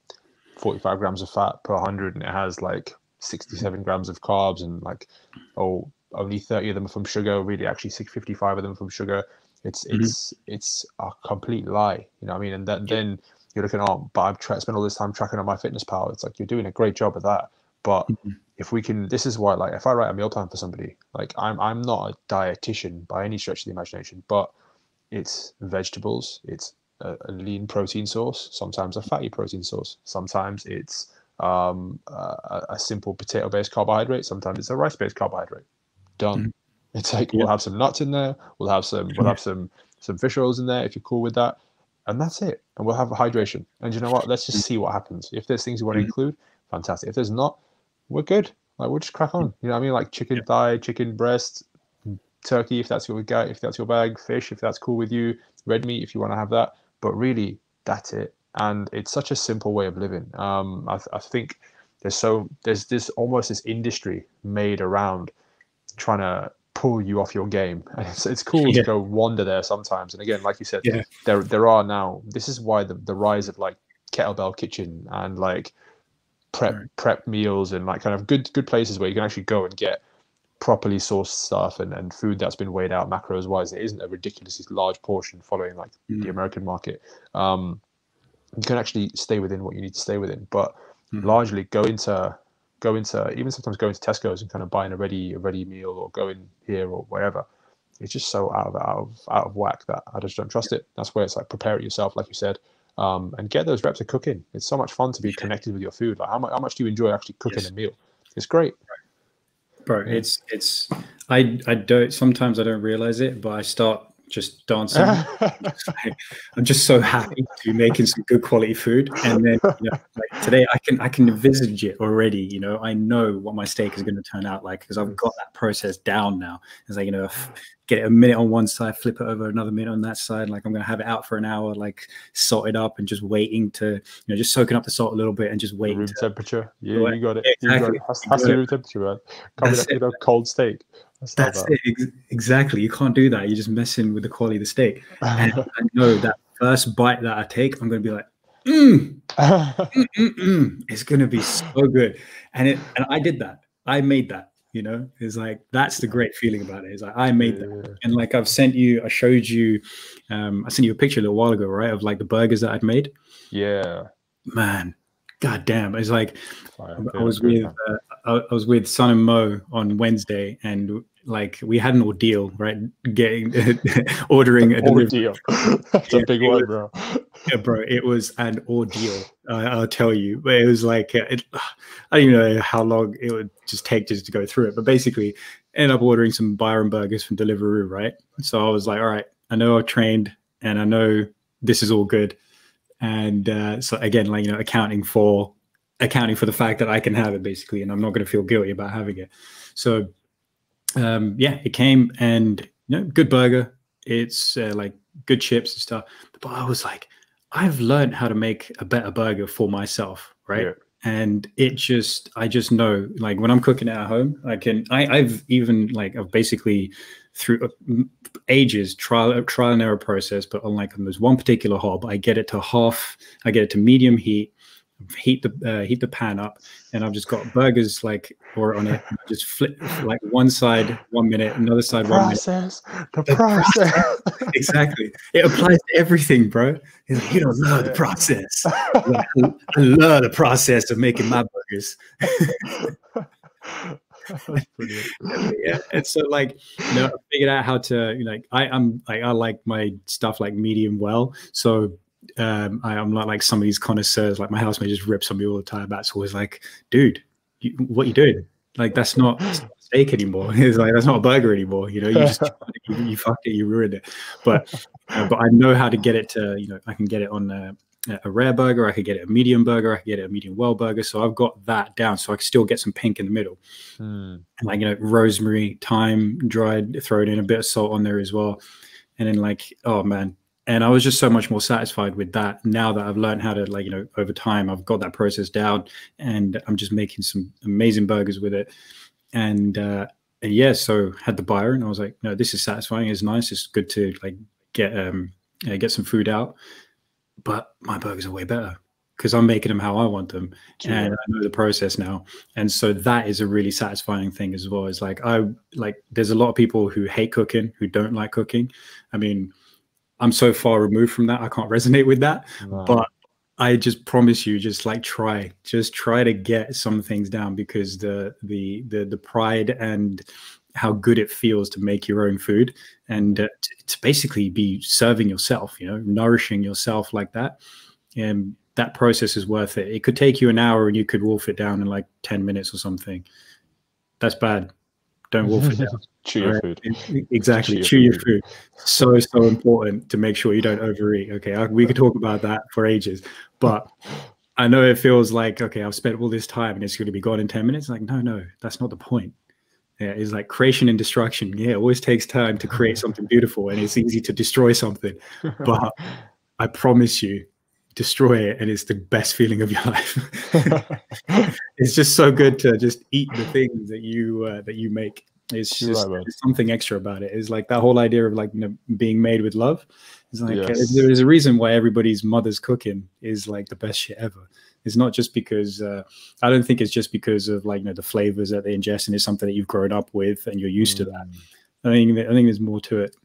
45 grams of fat per 100, and it has like 67 grams of carbs, and like, oh, only 30 of them are from sugar. Really, actually 655 of them from sugar. It's a complete lie, you know what I mean? And then you're looking, oh, but I've spent all this time tracking on my fitness pal. It's like, you're doing a great job at that, but if we can, this is why, like, if I write a meal plan for somebody, like, I'm not a dietitian by any stretch of the imagination, but it's vegetables, it's a lean protein source, sometimes a fatty protein source, sometimes it's a simple potato-based carbohydrate, sometimes it's a rice-based carbohydrate. Done. It's like, we'll have some nuts in there, we'll have some fish oils in there if you're cool with that, and that's it. And we'll have a hydration. And you know what? Let's just see what happens. If there's things you want to include, fantastic. If there's not, we're good. Like, we'll just crack on. You know what I mean? Like chicken thigh, chicken breast, turkey if that's your guy, if that's your bag, fish if that's cool with you, red meat if you want to have that. But really, that's it. And it's such a simple way of living. I think there's this almost this industry made around trying to pull you off your game, and it's cool to go wander there sometimes. And again, like you said, there are now, this is why the rise of like kettlebell kitchen and like prep meals and like kind of good places where you can actually go and get properly sourced stuff and food that's been weighed out macros wise. It isn't a ridiculously large portion following like the American market. You can actually stay within what you need to stay within, but largely go into even sometimes go into Tesco's and kind of buying a ready meal, or go in here or wherever. It's just so out of whack that I just don't trust it. That's where it's like, prepare it yourself, like you said, and get those reps of cooking. It's so much fun to be connected with your food. Like how much do you enjoy actually cooking a meal? It's great, bro. Yeah. I don't, sometimes I don't realize it, but I start just dancing. I'm just so happy to be making some good quality food, and then like today I can envisage it already. I know what my steak is going to turn out like, because I've got that process down now. It's like, get it a minute on one side, flip it over another minute on that side. Like I'm going to have it out for an hour, like salt it up and just waiting to, just soaking up the salt a little bit and just waiting. Room temperature. Yeah, you got it. Exactly. Has to be room temperature, man. Can't be cold steak. That's it. Exactly. You can't do that. You're just messing with the quality of the steak. And I know that first bite that I take, I'm going to be like, it's going to be so good. And I did that. I made that. It's like, that's the great feeling about it. It's like, I made that. And like I showed you, I sent you a picture a little while ago, right? Of like the burgers that I'd made. Yeah. Man, God damn. It's like, I was with Son and Mo on Wednesday, and like we had an ordeal, right? Ordering an ordeal. That's a big one, bro. Yeah, bro, it was an ordeal. I'll tell you. But it was like, I don't even know how long it would just take just to go through it. But basically, ended up ordering some Byron burgers from Deliveroo, right? So I was like, all right, I know I've trained and I know this is all good. And so again, like, accounting for the fact that I can have it basically, and I'm not going to feel guilty about having it. So yeah, it came, and good burger. It's like good chips and stuff. But I was like, I've learned how to make a better burger for myself, right? Yeah. And I just know, like when I'm cooking at home, I've basically through ages trial and error process, but on there's one particular hob, I get it to medium heat, heat the pan up, and I've just got burgers on it. I just flip like one side 1 minute, another side 1 minute. The process. Exactly. It applies to everything, bro. It's like, you don't love the process. I love the process of making my burgers. That's brilliant. Yeah. And so I figured out how to I like my stuff like medium well. So I'm not like some of these connoisseurs. Like my housemate just rips on me all the time. That's always like, dude, what you doing? Like that's not steak anymore. It's like that's not a burger anymore. You just you fucked it, you ruined it. But I know how to get it to I can get it on a rare burger. I could get it a medium burger. I could get it a medium well burger. So I've got that down. So I can still get some pink in the middle. And rosemary, thyme, dried, throw it in, a bit of salt on there as well. And then oh man. And I was just so much more satisfied with that now that I've learned how to over time, I've got that process down, and I'm just making some amazing burgers with it. And yeah, so had the Byron. I was like, no, this is satisfying. It's nice. It's good to get some food out. But my burgers are way better because I'm making them how I want them. Yeah. And I know the process now. And so that is a really satisfying thing as well. It's there's a lot of people who hate cooking, who don't like cooking. I mean, I'm so far removed from that. I can't resonate with that. No. But I just promise you, just try to get some things down, because the pride and how good it feels to make your own food and to basically be serving yourself, nourishing yourself like that. And that process is worth it. It could take you an hour and you could wolf it down in 10 minutes or something. That's bad. Don't wolf it down. Chew your food. Exactly. Chew your food. So important to make sure you don't overeat. Okay. We could talk about that for ages, but I know it feels like, okay, I've spent all this time and it's going to be gone in 10 minutes. No, that's not the point. Yeah, it's like creation and destruction. Yeah, it always takes time to create something beautiful, and it's easy to destroy something. But I promise you, destroy it, and it's the best feeling of your life. It's just so good to just eat the things that you make. It's You're just right, man. there's something extra about it. It's like that whole idea of like, you know, being made with love. It's like Yes. there's a reason why everybody's mother's cooking is like the best shit ever. It's not just because I don't think it's just because of like, you know, the flavors that they ingest and it's something that you've grown up with and you're used to that. I think there's more to it.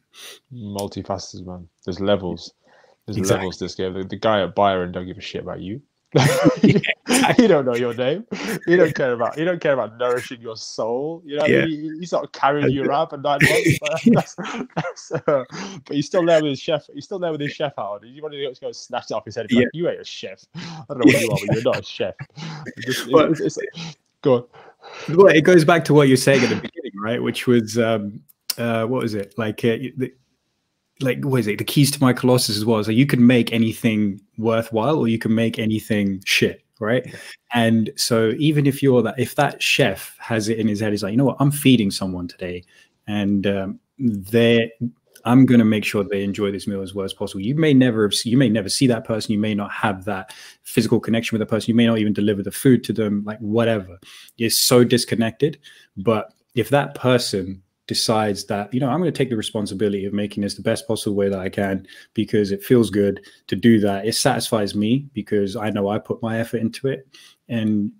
Multifaceted, man. There's levels. There's Exactly. levels to this game. The guy at Byron don't give a shit about you. Exactly. He don't know your name. He don't care about nourishing your soul. You know what I mean? He's not carrying you around for 9 months. But he's still there with his chef. He's still there with his chef hat on. You want to go snatch it off his head and be like, you ain't a chef. I don't know what you are, but you're not a chef. Go on. Well, it goes back to what you're saying at the beginning, right? Which was what was it like? What is it? The keys to my colossus as well. So you can make anything worthwhile, or you can make anything shit, right? Yeah. And so even if if that chef has it in his head, he's like, you know what, I'm feeding someone today, and I'm going to make sure they enjoy this meal as well as possible. You may never see that person. You may not have that physical connection with the person. You may not even deliver the food to them, like whatever. You're so disconnected. But if that person decides that, you know, I'm going to take the responsibility of making this the best possible way that I can because it feels good to do that. It satisfies me because I know I put my effort into it. And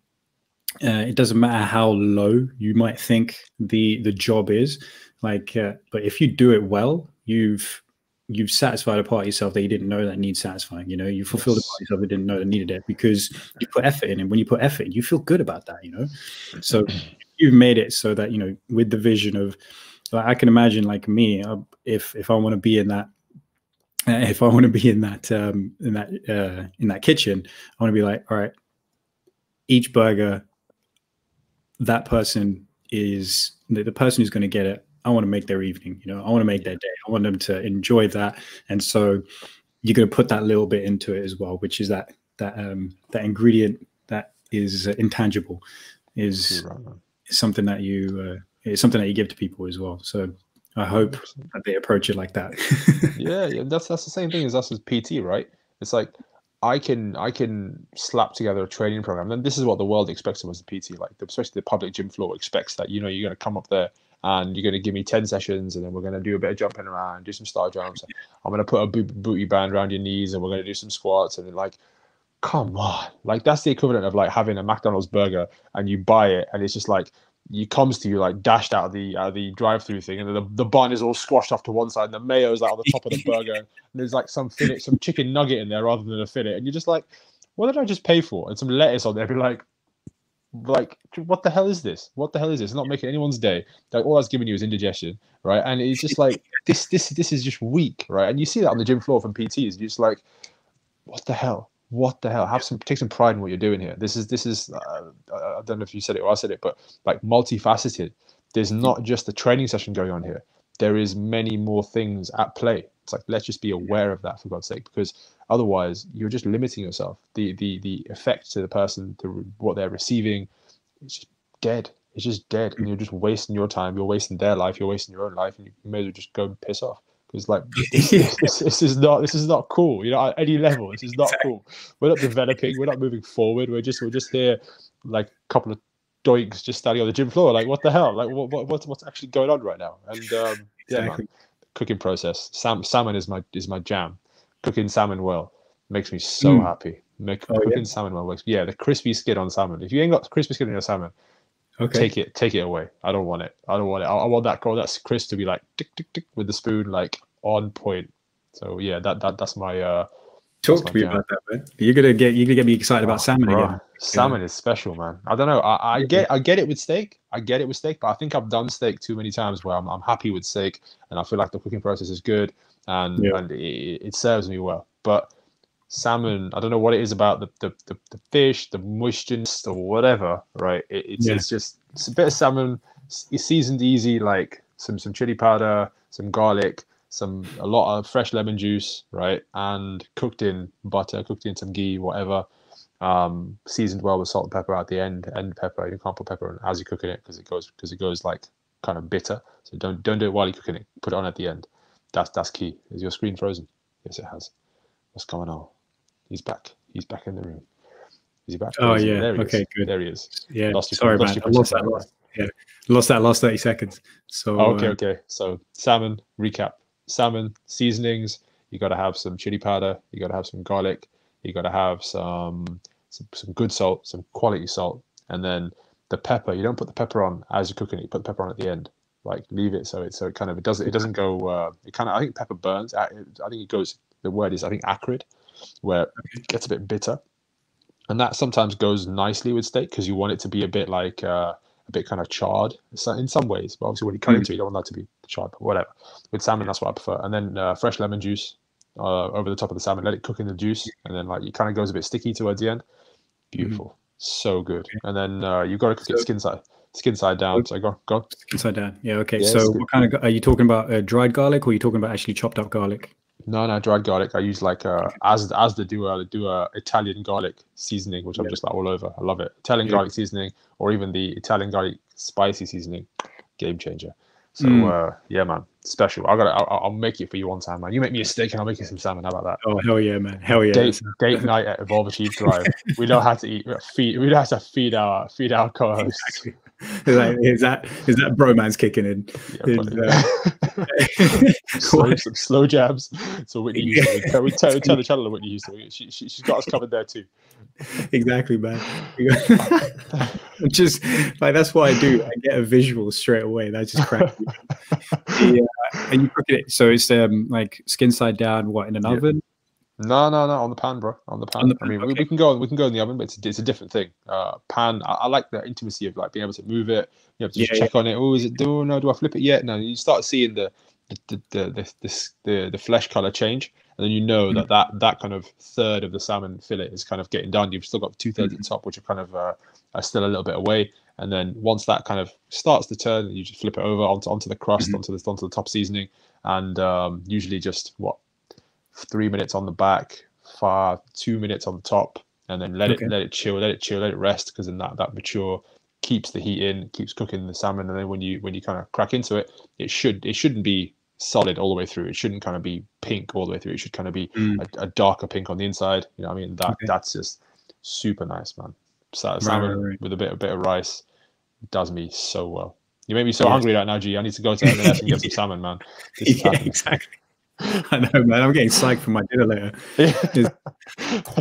it doesn't matter how low you might think the job is, like, but if you do it well, you've satisfied a part of yourself that you didn't know that needs satisfying. You know, you fulfilled a part of yourself that didn't know that needed it because you put effort in. And when you put effort in, you feel good about that, you know? So you've made it so that, you know, with the vision of, like, I can imagine like me, if I want to be in that, if I want to be in that kitchen, I want to be like, all right, each burger, that person is the person who's going to get it. I want to make their evening, you know, I want to make their day. I want them to enjoy that. And so you're going to put that little bit into it as well, which is that ingredient that is intangible, is something that it's something that you give to people as well. So I hope that they approach it like that. yeah, that's the same thing as us as PT, right? It's like I can slap together a training program, and this is what the world expects of us as a PT. Like, especially the public gym floor expects that, you know, you're going to come up there and you're going to give me 10 sessions, and then we're going to do a bit of jumping around, do some star jumps. I'm going to put a booty band around your knees, and we're going to do some squats, and then, like, come on, like, that's the equivalent of like having a McDonald's burger and you buy it and it's just like, it comes to you like dashed out of the drive-through thing, and the bun is all squashed off to one side, and the mayo's like on the top of the burger, and there's like some fillet, some chicken nugget in there rather than a fillet, and you're just like, what did I just pay for? And some lettuce on there. Be like, what the hell is this? What the hell is this? It's not making anyone's day. Like, all that's giving you is indigestion, right? And it's just like this is just weak, right? And you see that on the gym floor from PTs. You're just like, what the hell? What the hell? Take some pride in what you're doing here. This is I don't know if you said it or I said it, but like, multifaceted. There's not just a training session going on here. There is many more things at play. It's like, let's just be aware of that, for God's sake, because otherwise you're just limiting yourself. The effect to the person, to what they're receiving, it's just dead. It's just dead, and you're just wasting your time. You're wasting their life. You're wasting your own life, and you may as well just go and piss off. Because, like, this is not cool, you know, at any level. This is not cool. We're not developing. We're not moving forward. We're just here, like a couple of doinks just standing on the gym floor. Like, what the hell? Like, what's actually going on right now? And yeah, man, cooking process. Salmon is my jam. Cooking salmon well makes me so happy. Cooking salmon well makes the crispy skin on salmon. If you ain't got crispy skin on your salmon, take it away. I don't want it. I want that crisp to be like tick tick tick with the spoon, like on point. So yeah, that's my talk to me about that, man. You're gonna get me excited about salmon again. Salmon is special, man. I don't know. I get it with steak. But I think I've done steak too many times where I'm happy with steak, and I feel like the cooking process is good, and it serves me well. But salmon, I don't know what it is about the fish, the moisture or whatever, right? It's just a bit of salmon. It's seasoned easy, like some chili powder, some garlic, a lot of fresh lemon juice, right? And cooked in butter, cooked in some ghee, whatever. Seasoned well with salt and pepper at the end pepper. You can't put pepper as you're cooking it because it goes like kind of bitter. So don't do it while you're cooking it. Put it on at the end. That's key. Is your screen frozen? Yes, it has. What's going on? He's back. He's back in the room. Is he back? Oh, yeah. There he is. Okay, good. There he is. Yeah. Sorry, man. I lost that. Yeah, lost that last 30 seconds. So Okay. So salmon, recap. Salmon, seasonings, you got to have some chili powder, you got to have some garlic, you got to have some good salt, some quality salt, and then the pepper. You don't put the pepper on as you're cooking it, you put the pepper on at the end. Like leave it so it kind of it doesn't go it kind of, I think pepper burns. I think it goes, the word is, I think, acrid, where it gets a bit bitter. And that sometimes goes nicely with steak because you want it to be a bit like a bit kind of charred in some ways. But obviously, when you cut into it, you don't want that to be charred. But whatever. With salmon, that's what I prefer. And then fresh lemon juice over the top of the salmon. Let it cook in the juice, and then like it kind of goes a bit sticky towards the end. Beautiful, so good. And then you've got to cook it skin side down. So go skin side down. Yeah. Okay. Yeah, so what kind of, are you talking about dried garlic, or are you talking about actually chopped up garlic? No, dried garlic. I use like as they do a Italian garlic seasoning, which I'm just like all over. I love it. Italian garlic seasoning, or even the Italian garlic spicy seasoning, game changer. So yeah, man, special. I'll make it for you one time, man. You make me a steak and I'll make you some salmon. How about that? Oh hell yeah, man! Hell yeah! Date night at Evolve Achieve Drive. We know how to eat. We know how to feed our co-hosts. Exactly. Is that bromance kicking in? Some slow jabs. So Whitney Houston. We tell the channel of Whitney Houston. She's got us covered there too. Exactly, man. Just like, that's what I do. I get a visual straight away. That's just crazy. Yeah, and you cook it. So it's like skin side down. What, in an oven? No, on the pan, bro. On the pan. I mean, we can go in the oven, but it's a different thing. Pan. I like the intimacy of like being able to move it. You have to just check on it. Oh, is it doing? No, do I flip it yet? No, you start seeing the flesh color change, and then you know that kind of third of the salmon fillet is kind of getting done. You've still got 2/3 at the top, which are kind of are still a little bit away. And then once that kind of starts to turn, you just flip it over onto the crust, onto the top seasoning, and usually just 3 minutes on the back, 2 minutes on the top, and then let it chill, let it rest, because then that mature keeps the heat in, keeps cooking the salmon, and then when you kind of crack into it, it shouldn't be solid all the way through. It shouldn't kind of be pink all the way through. It should kind of be a darker pink on the inside. You know what I mean? That's just super nice, man. Salmon with a bit of rice does me so well. You make me so hungry right now, G. I need to go to M&S and get some salmon, man. Exactly. I know, man. I'm getting psyched for my dinner later.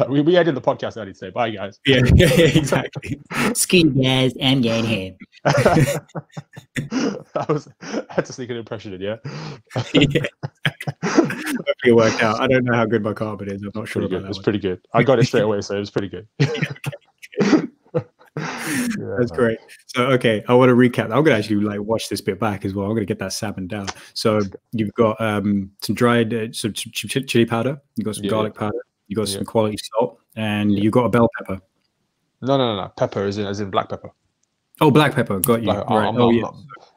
We ended the podcast early today. Bye, guys. Yeah, exactly. Ski guys, I'm getting here. I had to sneak an impression in, yeah. Hopefully it worked out. I don't know how good my carbon is. I'm not sure about that. It's pretty good. I got it straight away, so it was pretty good. That's great. So okay, I want to recap. I'm gonna actually like watch this bit back as well. I'm gonna get that salmon down. So you've got some dried some chili powder, you've got some garlic powder, you got some quality salt, and you got a bell pepper. No. Pepper as in black pepper. Oh, black pepper. Got you.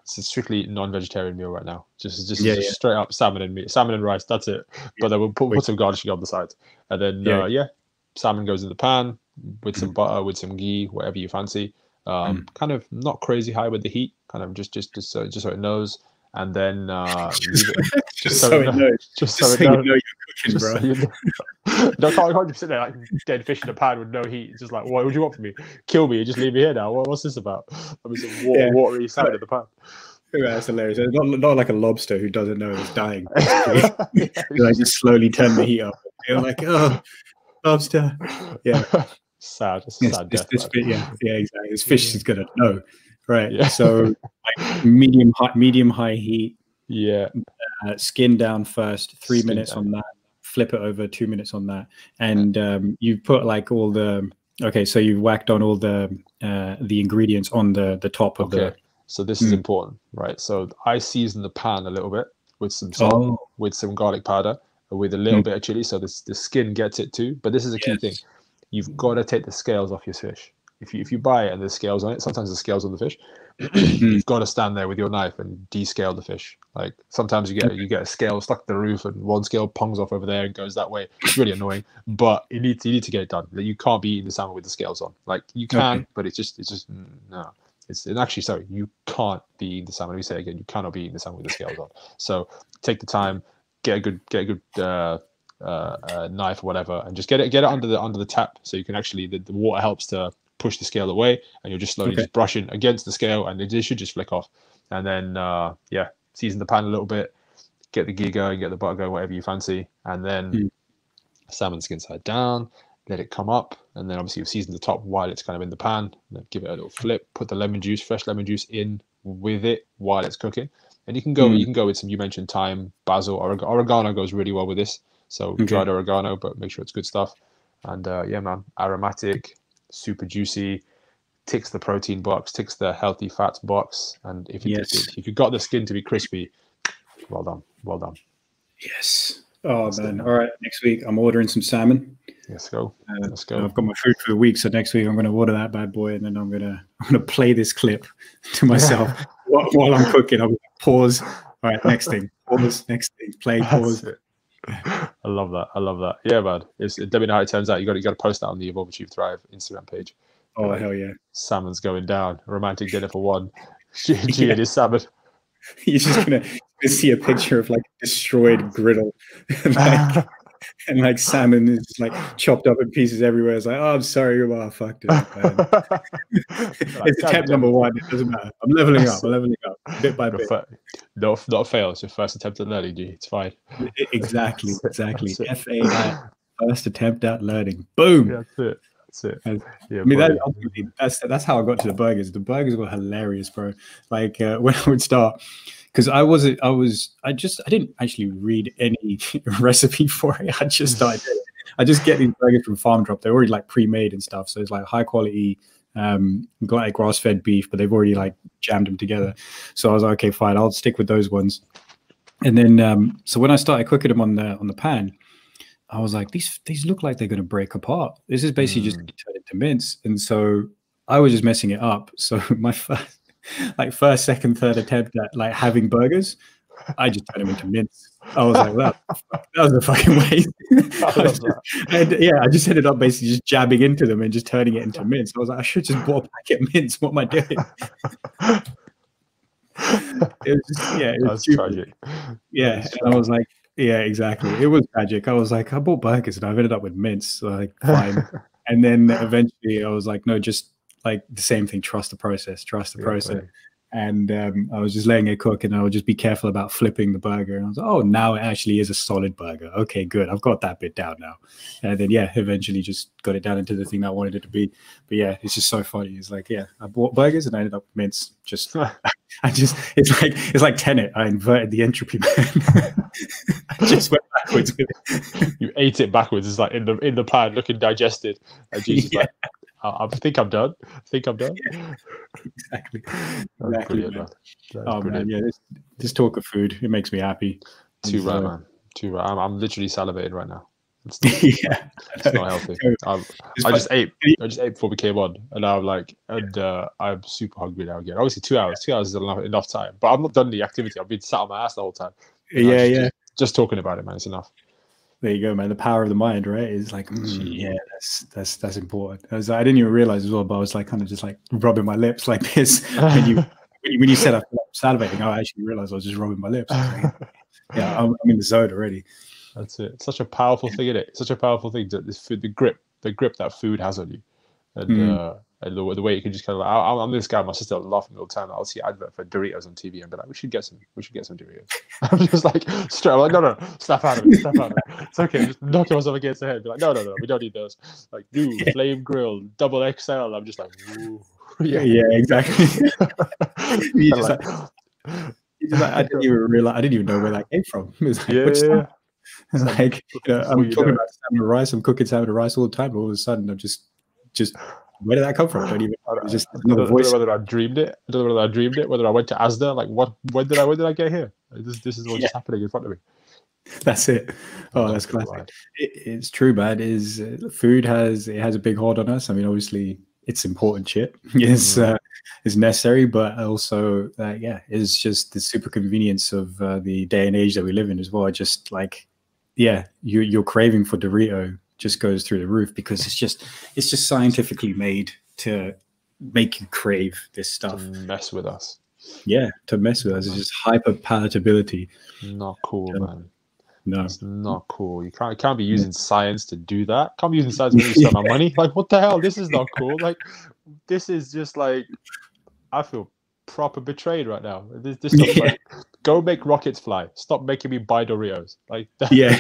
It's a strictly non-vegetarian meal right now. Just straight up salmon and meat, salmon and rice. That's it. But then we'll put some garnishing on the side, and then salmon goes in the pan with some butter, with some ghee, whatever you fancy. Kind of not crazy high with the heat. Kind of just so it knows. And then just so it knows. Just so you know you're cooking, bro. No, can't just sit there like dead fish in a pan with no heat. It's just like, what would you want from me? Kill me and just leave me here now. What's this about? I mean, some watery salad in the pan. That's hilarious. It's not like a lobster who doesn't know it's dying. Like just slowly turn the heat up. You're like, oh, lobster. Yeah. Sad. It's sad death, yeah, exactly. This fish is gonna know. Right. Yeah. So like medium high heat. Yeah. Skin down first, 3 minutes on that. Flip it over, 2 minutes on that, and you put like all the. Okay, so you've whacked on all the ingredients on the top of the. So this is important, right? So I season the pan a little bit with some salt, with some garlic powder, with a little bit of chili, so the skin gets it too. But this is a key thing: you've got to take the scales off your fish. If you buy it and there's scales on it, sometimes there's scales on the fish. You've got to stand there with your knife and descale the fish. Like sometimes you get a scale stuck to the roof and one scale pongs off over there and goes that way. It's really annoying, but you need to get it done. Like, you can't be eating the salmon with the scales on. Like you can, but it's just no. Sorry, you can't be eating the salmon. Let me say it again: you cannot be eating the salmon with the scales on. So take the time, get a good knife or whatever, and just get it under the tap, so you can actually the water helps to push the scale away, and you're just slowly just brushing against the scale, and it should just flick off. And then yeah, season the pan a little bit, get the ghee going, get the butter going, whatever you fancy, and then salmon skin side down, let it come up, and then obviously you season the top while it's kind of in the pan, and then give it a little flip, put the lemon juice, fresh lemon juice in with it while it's cooking. And you can go with some, you mentioned thyme, basil, oregano goes really well with this. So dried oregano, but make sure it's good stuff. And yeah, man, aromatic, super juicy, ticks the protein box, ticks the healthy fats box. And if you got the skin to be crispy, well done, well done. Yes. Oh man! All right, next week I'm ordering some salmon. Let's go. Let's go. I've got my food for the week, so next week I'm going to order that bad boy, and then I'm gonna play this clip to myself while I'm cooking. I'll pause. All right, next thing. Pause. Next thing. Play. Pause. I love that. I love that. Yeah, man. Let me know how it turns out. You got to post that on the Evolve Achieve Thrive Instagram page. Oh hell yeah! Salmon's going down. Romantic dinner for one. G and his salmon. You're just gonna see a picture of like destroyed griddle, and like salmon is like chopped up in pieces everywhere. It's like, oh, I'm sorry, I fucked it up, man. It's attempt number one. It doesn't matter. I'm leveling up. Bit by bit. Not a fail. It's your first attempt at learning, G. It's fine. Exactly. FAI, first attempt at learning. Boom. Yeah, that's it. That's it. Yeah, I mean, that's how I got to the burgers. The burgers were hilarious, bro. Like when I would start, because I didn't actually read any recipe for it. I just started. I just get these burgers from Farm Drop. They're already like pre-made and stuff, so it's like high quality, like grass-fed beef, but they've already like jammed them together. So I was like, okay, fine, I'll stick with those ones. And then so when I started cooking them on the pan, I was like, these look like they're going to break apart. This is basically just turned into mince. And so I was just messing it up. So my first, second, third attempt at like having burgers, I just turned them into mince. I was like, that was a fucking waste. I just ended up basically just jabbing into them and just turning it into mince. I was like, I should just bought a packet of mince. What am I doing? It was tragic. Yeah, and I was like, yeah, exactly. It was tragic. I was like, I bought burgers and I've ended up with mince. So like, fine. And then eventually I was like, no, just like the same thing. Trust the process. Right. And I was just letting it cook, and I would just be careful about flipping the burger. And I was like, oh, now it actually is a solid burger. Okay, good. I've got that bit down now. And then, yeah, eventually just got it down into the thing that I wanted it to be. But yeah, it's just so funny. It's like, yeah, I bought burgers and I ended up with mince. It's like Tenet. I inverted the entropy, man. I just went backwards with it. You ate it backwards. It's like in the pan, looking digested. And Jesus, like, I think I'm done. Yeah, exactly. Brilliant, man. Man, yeah. This talk of food, it makes me happy. Too right, man. Too right. I'm literally salivating right now. It's not healthy. I just ate before we came on, and I'm super hungry now again. Obviously, 2 hours. 2 hours is enough time, but I've not done the activity. I've been sat on my ass the whole time. Just talking about it, man. It's enough. There you go, man. The power of the mind, right? Is like, yeah, that's important. I didn't even realize as well, but I was like kind of just like rubbing my lips like this. when you said I felt salivating, I actually realized I was just rubbing my lips. Like, yeah, I'm in the zone already. That's it. It's such a powerful thing, isn't it? Such a powerful thing. This food, the grip that food has on you, and the way you can just kind of like, I'm this guy. My sister will laugh all the time. I'll see an advert for Doritos on TV and be like, we should get some Doritos. I'm just like straight. I'm like, no, snap out of it. It's okay. Just knock myself against the head. Be like, no, we don't need those. Like, flame grill, double XL. I'm just like, ooh. Yeah, exactly. I didn't even realize. I didn't even know where that came from. It was like, like, I'm talking about salmon and rice. I'm cooking salmon and rice all the time. All of a sudden, I'm just where did that come from? Just another voice. I don't know whether I dreamed it. Whether I went to Asda. Like, when did I get here? This is what's just happening in front of me. That's it. Oh, that's classic. It's true, man. Food has a big hold on us. I mean, obviously, it's important shit. It's necessary, but also, it's just the super convenience of the day and age that we live in as well. Just like, your craving for Dorito just goes through the roof because it's just scientifically made to make you crave this stuff. To mess with us. Yeah, to mess with us. It's just hyper palatability. Not cool, man. No, it's not cool. You can't be using science to do that. Can't be using science to spend my money. Like, what the hell? This is not cool. Like, this is just like, I feel proper betrayed right now. This stuff's like, go make rockets fly. Stop making me buy Doritos. Like, Yeah.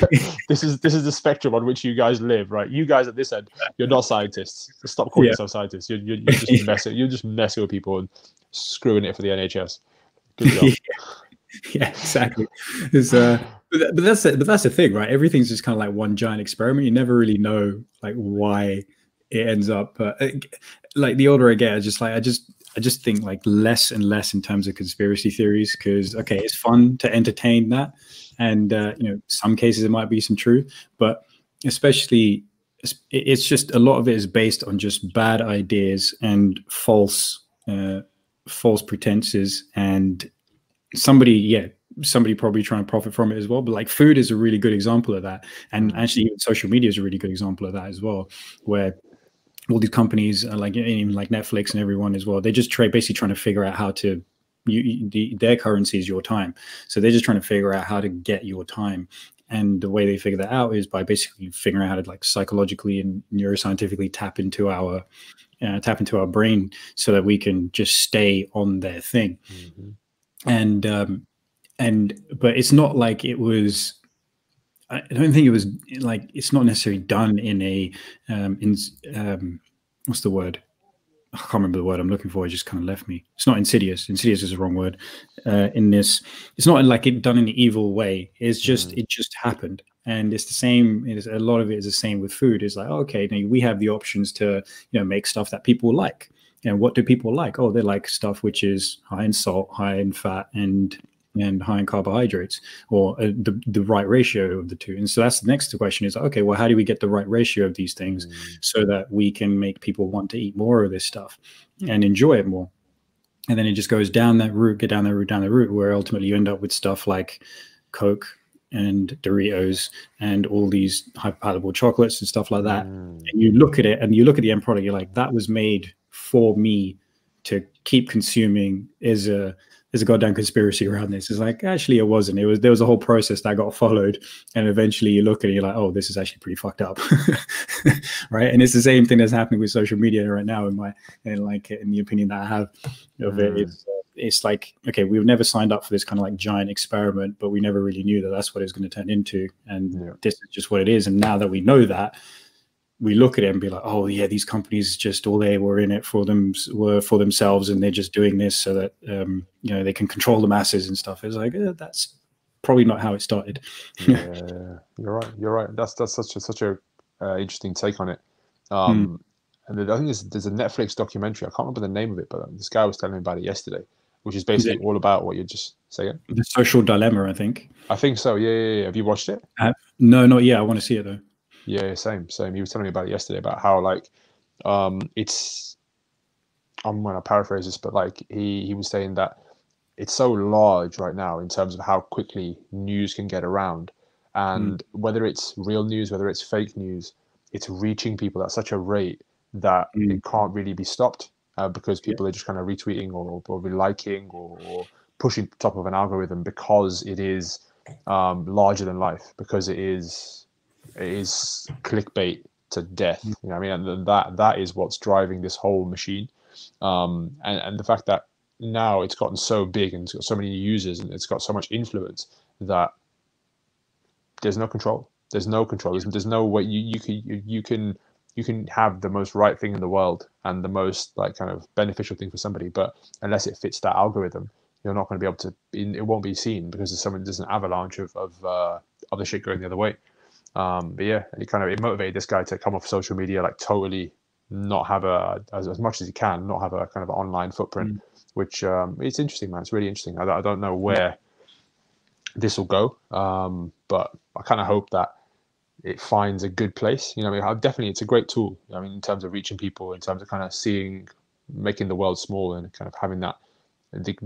this is the spectrum on which you guys live, right? You guys at this end, you're not scientists. So stop calling yourself scientists. You're just messing. You're just messing with people and screwing it for the NHS. Good job. Yeah, exactly. But that's the thing, right? Everything's just kind of like one giant experiment. You never really know like why it ends up. Like the older I get, I just think like less and less in terms of conspiracy theories, because okay, it's fun to entertain that, and some cases it might be some truth, but especially it's just a lot of it is based on just bad ideas and false pretenses, and somebody probably trying to profit from it as well. But like food is a really good example of that, and actually even social media is a really good example of that as well, where all these companies like even like Netflix and everyone as well, they just basically trying to figure out how to their currency is your time, so they're just trying to figure out how to get your time. And the way they figure that out is by basically figuring out how to like psychologically and neuroscientifically tap into our brain so that we can just stay on their thing. But it's not like it was, I don't think it was like, it's not necessarily done in a what's the word? I can't remember the word I'm looking for. It just kind of left me. It's not insidious. Insidious is the wrong word. In this, it's not like it done in an evil way. It's just it just happened, and it's the same. A lot of it is the same with food. It's like, okay, now we have the options to make stuff that people like. And what do people like? Oh, they like stuff which is high in salt, high in fat, and high in carbohydrates, or the right ratio of the two. And so that's the next question is, okay, well, how do we get the right ratio of these things so that we can make people want to eat more of this stuff and enjoy it more? And then it just goes down that route, down the route, where ultimately you end up with stuff like Coke and Doritos and all these hyper-palatable chocolates and stuff like that. And you look at it and you look at the end product, you're like, that was made for me to keep consuming. There's a goddamn conspiracy around this. It's like, actually it wasn't. There was a whole process that got followed, and eventually you look at it, you're like, oh, this is actually pretty fucked up. Right? And it's the same thing that's happening with social media right now in the opinion that I have of it. It's like, okay, we've never signed up for this kind of like giant experiment, but we never really knew that that's what it's going to turn into, and this is just what it is. And now that we know that, we look at it and be like, oh yeah, these companies just all they were in it for themselves, and they're just doing this so that they can control the masses and stuff. It's like that's probably not how it started. Yeah, you're right. That's such a interesting take on it. And I think there's a Netflix documentary. I can't remember the name of it, but this guy was telling me about it yesterday, which is basically all about what you're just saying. The Social Dilemma, I think. I think so. Yeah. Have you watched it? No, not yet. I want to see it though. Yeah, same. He was telling me about it yesterday, about how like it's, I'm gonna paraphrase this, but like he was saying that it's so large right now in terms of how quickly news can get around, and whether it's real news, whether it's fake news, it's reaching people at such a rate that it can't really be stopped, because people are just kind of retweeting or liking or pushing top of an algorithm, because it is larger than life, because it is clickbait to death. I mean, and that is what's driving this whole machine. And the fact that now it's gotten so big and it's got so many users and it's got so much influence that there's no control. There's no way you can have the most right thing in the world and the most like kind of beneficial thing for somebody, but unless it fits that algorithm, you're not going to be able to. It won't be seen because there's an avalanche of the shit going the other way. But yeah, it motivated this guy to come off social media, like totally not have as much as he can, not have a kind of an online footprint, which it's interesting, man. It's really interesting. I don't know where this will go, but I kind of hope that it finds a good place. I mean, definitely it's a great tool. I mean, in terms of reaching people, in terms of kind of making the world small and kind of having that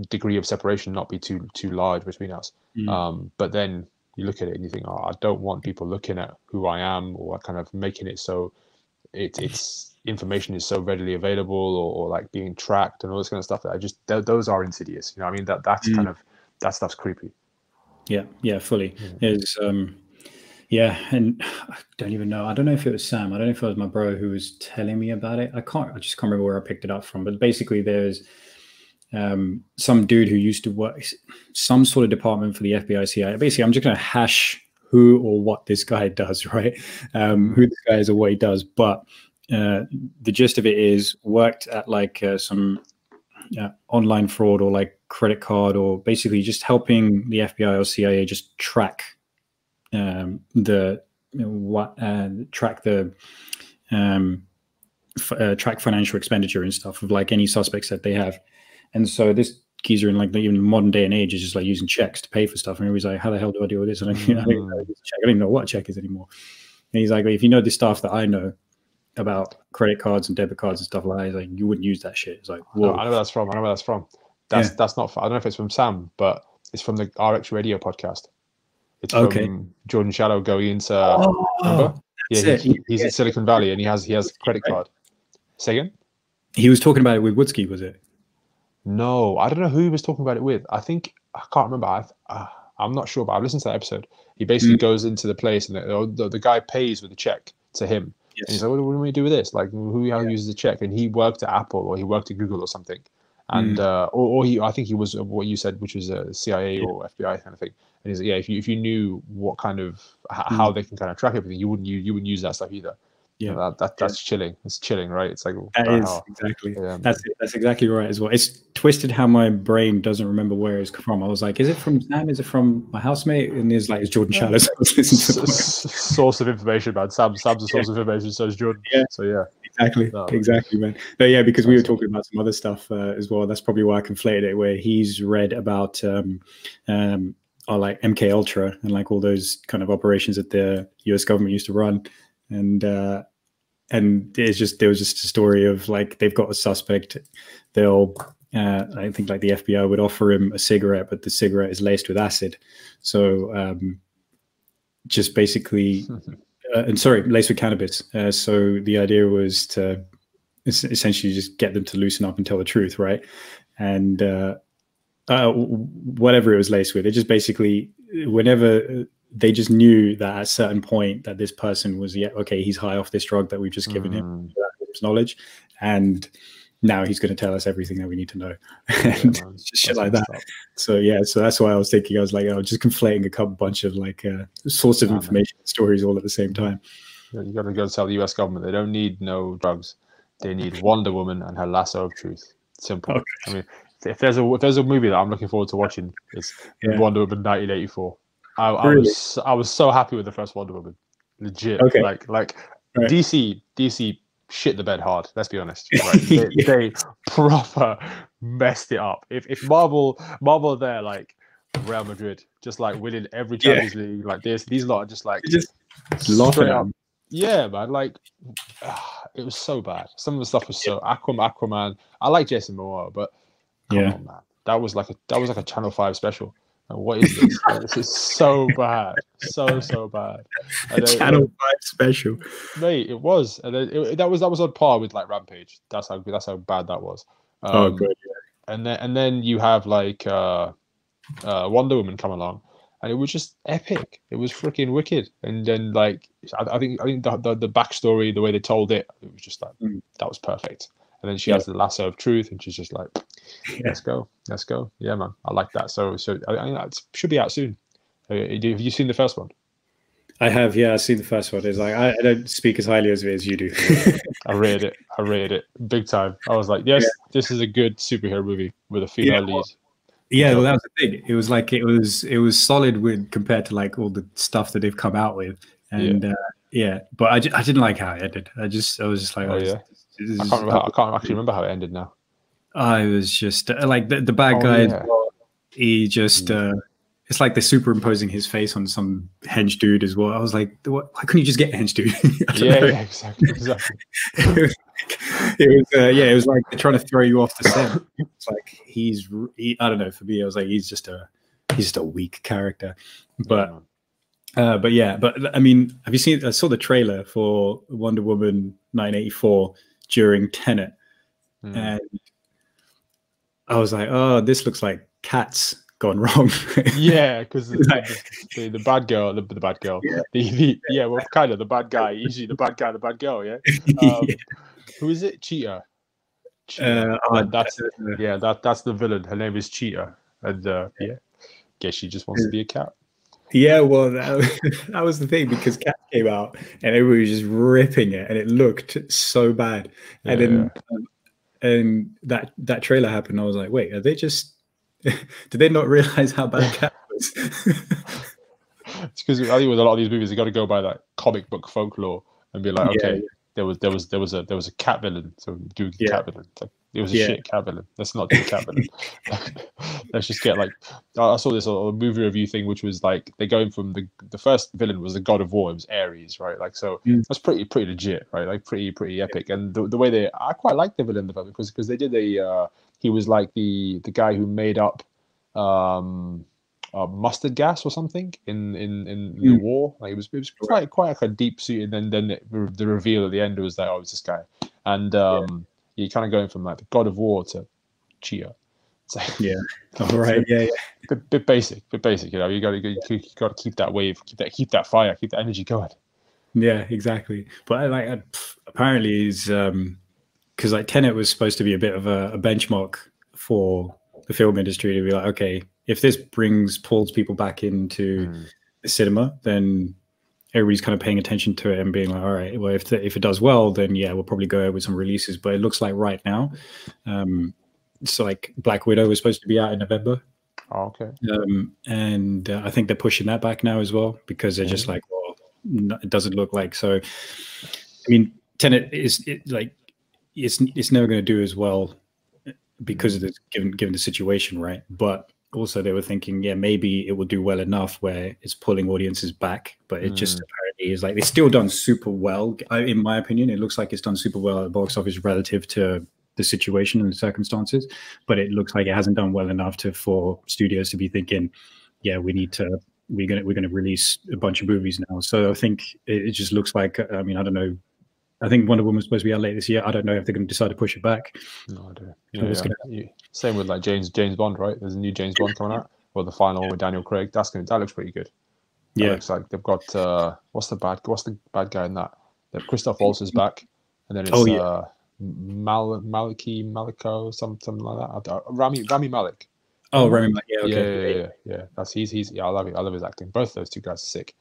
degree of separation not be too large between us. But then you look at it and you think, oh, I don't want people looking at who I am, or kind of making it so it's information is so readily available, or like being tracked and all this kind of stuff. That those are insidious. I mean, that's kind of, that stuff's creepy. Yeah, fully. There's Yeah, and I don't even know. I don't know if it was Sam. I don't know if it was my bro who was telling me about it. I just can't remember where I picked it up from. But basically, there's some dude who used to work some sort of department for the FBI, CIA. Basically, I'm just going to hash who or what this guy does, right? Who this guy is or what he does. But the gist of it is worked at like some online fraud or like credit card, or basically just helping the FBI or CIA just track track financial expenditure and stuff of like any suspects that they have. And so this geezer in like the even modern day and age is just like using checks to pay for stuff. And he's like, how the hell do I deal with this? And I don't even know what a check is anymore. And he's like, if you know the stuff that I know about credit cards and debit cards and stuff like that, he's like, you wouldn't use that shit. It's like, whoa. I know where that's from. That's not. I don't know if it's from Sam, but it's from the RX Radio podcast. It's from Jordan Shadow going into. Remember? Yeah, he's in Silicon Valley and he has credit card. Say again? He was talking about it with Woodsky, was it? No, I don't know who he was talking about it with. I can't remember. I'm not sure, but I've listened to that episode. He basically goes into the place and the guy pays with a check to him. Yes. And he's like, what do we do with this? Like, who uses the check? And he worked at Apple or he worked at Google or something. And I think he was what you said, which was a CIA or FBI kind of thing. And he's like, yeah, if you knew what kind of how they can kind of track everything, you wouldn't use that stuff either. Yeah, that's chilling. It's chilling, right? It's like that is exactly. Yeah, that's exactly right as well. It's twisted how my brain doesn't remember where it's from. I was like, is it from Sam? Is it from my housemate? And it's like, it's Jordan Shadow. So source of information, man. Sam's a source of information. So is Jordan. Yeah. So yeah. Exactly, man. But yeah, because we were talking about some other stuff as well. That's probably why I conflated it. Where he's read about like MK Ultra and like all those kind of operations that the US government used to run. And there was just a story of like they've got a suspect. They'll I think like the FBI would offer him a cigarette, but the cigarette is laced with acid. So just basically, laced with cannabis. So the idea was to essentially just get them to loosen up and tell the truth, right? And whatever it was laced with, it just basically whenever. They just knew that at a certain point that this person was, he's high off this drug that we've just given him his knowledge. And now he's going to tell us everything that we need to know. And just shit like that. So that's why I was thinking, I was like, just conflating a bunch of like source of information stories all at the same time. You got to go tell the US government they don't need no drugs. They need Wonder Woman and her lasso of truth. Simple. Okay. I mean, if there's a movie that I'm looking forward to watching, it's Wonder Woman 1984. I was so happy with the first Wonder Woman, legit. Okay. Like right. DC shit the bed hard. Let's be honest. Right? They proper messed it up. If Marvel there like Real Madrid just like winning every Champions League like this, these lot are just like laughing at them. Yeah, man. Like it was so bad. Some of the stuff was so Aquaman. I like Jason Momoa, but come on, man. That was like a Channel 5 special. What is this? This is so bad, so bad. Channel 5 special, mate. It was, and then that was on par with like Rampage. That's how bad that was. Good. Yeah. And then you have like Wonder Woman come along, and it was just epic. It was freaking wicked. And then like I think the backstory, the way they told it, it was just like that was perfect. And then she has the lasso of truth, and she's just like, let's go. Yeah, man. I like that. So I it should be out soon. Have you seen the first one? I have, yeah. I've seen the first one. It's like, I don't speak as highly of it as you do. I rated it big time. I was like, yes, this is a good superhero movie with a female lead. Yeah, well, that was the thing. It was like, it was solid compared to like all the stuff that they've come out with. And but I didn't like how it ended. I was just like, I can't actually remember how it ended now. I was just like the bad guy. Yeah. He just it's like they're superimposing his face on some hench dude as well. I was like, why couldn't you just get a hench dude? Yeah, exactly. It was like they're trying to throw you off the scent. It's like I don't know. For me, I was like, he's just a weak character. But I mean, have you seen? I saw the trailer for Wonder Woman 1984 during Tenet, and I was like, oh, this looks like Cats gone wrong. Yeah, because the bad girl, the bad girl, yeah, well, kind of the bad guy, usually the bad guy, the bad girl, yeah. Who is it? Cheetah. That's the villain. Her name is Cheetah, and yeah, guess she just wants to be a cat. Yeah, well, that was the thing, because Cat came out and everybody was just ripping it, and it looked so bad. And then and that trailer happened. I was like, wait, are they just? Did they not realize how bad Cat was? It's because I think with a lot of these movies, you got to go by that comic book folklore and be like, okay, there was a cat villain, so do cat villain. Like, it was a shit cat villain. Let's not do a cat villain. Let's just get like, I saw this a movie review thing, which was like they're going from the first villain was the god of war. It was Ares, right? Like, so that's pretty legit, right? Like pretty epic. And the way I quite like the villain because they did he was like the guy who made up mustard gas or something in the war. Like it was quite like a deep suit, and then the reveal at the end was that it's this guy, and you're kind of going from like the god of war to Cheetah. So, all right, bit basic. You know, you got to keep that wave, keep that fire, keep that energy going. Yeah, exactly. But apparently is because like Tenet was supposed to be a bit of a benchmark for the film industry to be like, okay, if this pulls people back into the cinema, then everybody's kind of paying attention to it and being like, all right, well, if it does well, then yeah, we'll probably go with some releases. But it looks like right now, it's like Black Widow was supposed to be out in November. Oh, okay. And I think they're pushing that back now as well, because they're just like, well, no, it doesn't look like. So, I mean, Tenet it's never going to do as well because of this, given the situation, right? But also they were thinking, yeah, maybe it will do well enough where it's pulling audiences back, but it just apparently is like, it's still done super well. In my opinion, it looks like it's done super well at the box office relative to the situation and the circumstances, but it looks like it hasn't done well enough for studios to be thinking, yeah, we're gonna release a bunch of movies now. So I think it just looks like, I mean, I don't know, I think Wonder Woman was supposed to be out late this year. I don't know if they're going to decide to push it back. No idea. Same with like James Bond, right? There's a new James Bond coming out. Well, the final with Daniel Craig. That looks pretty good. That looks like they've got what's the bad guy in that? Christoph Waltz is back, and then it's Maliko, something like that. Rami Malek. Oh, Rami Malek. Yeah, okay. Yeah. That's he's I love it. I love his acting. Both those two guys are sick.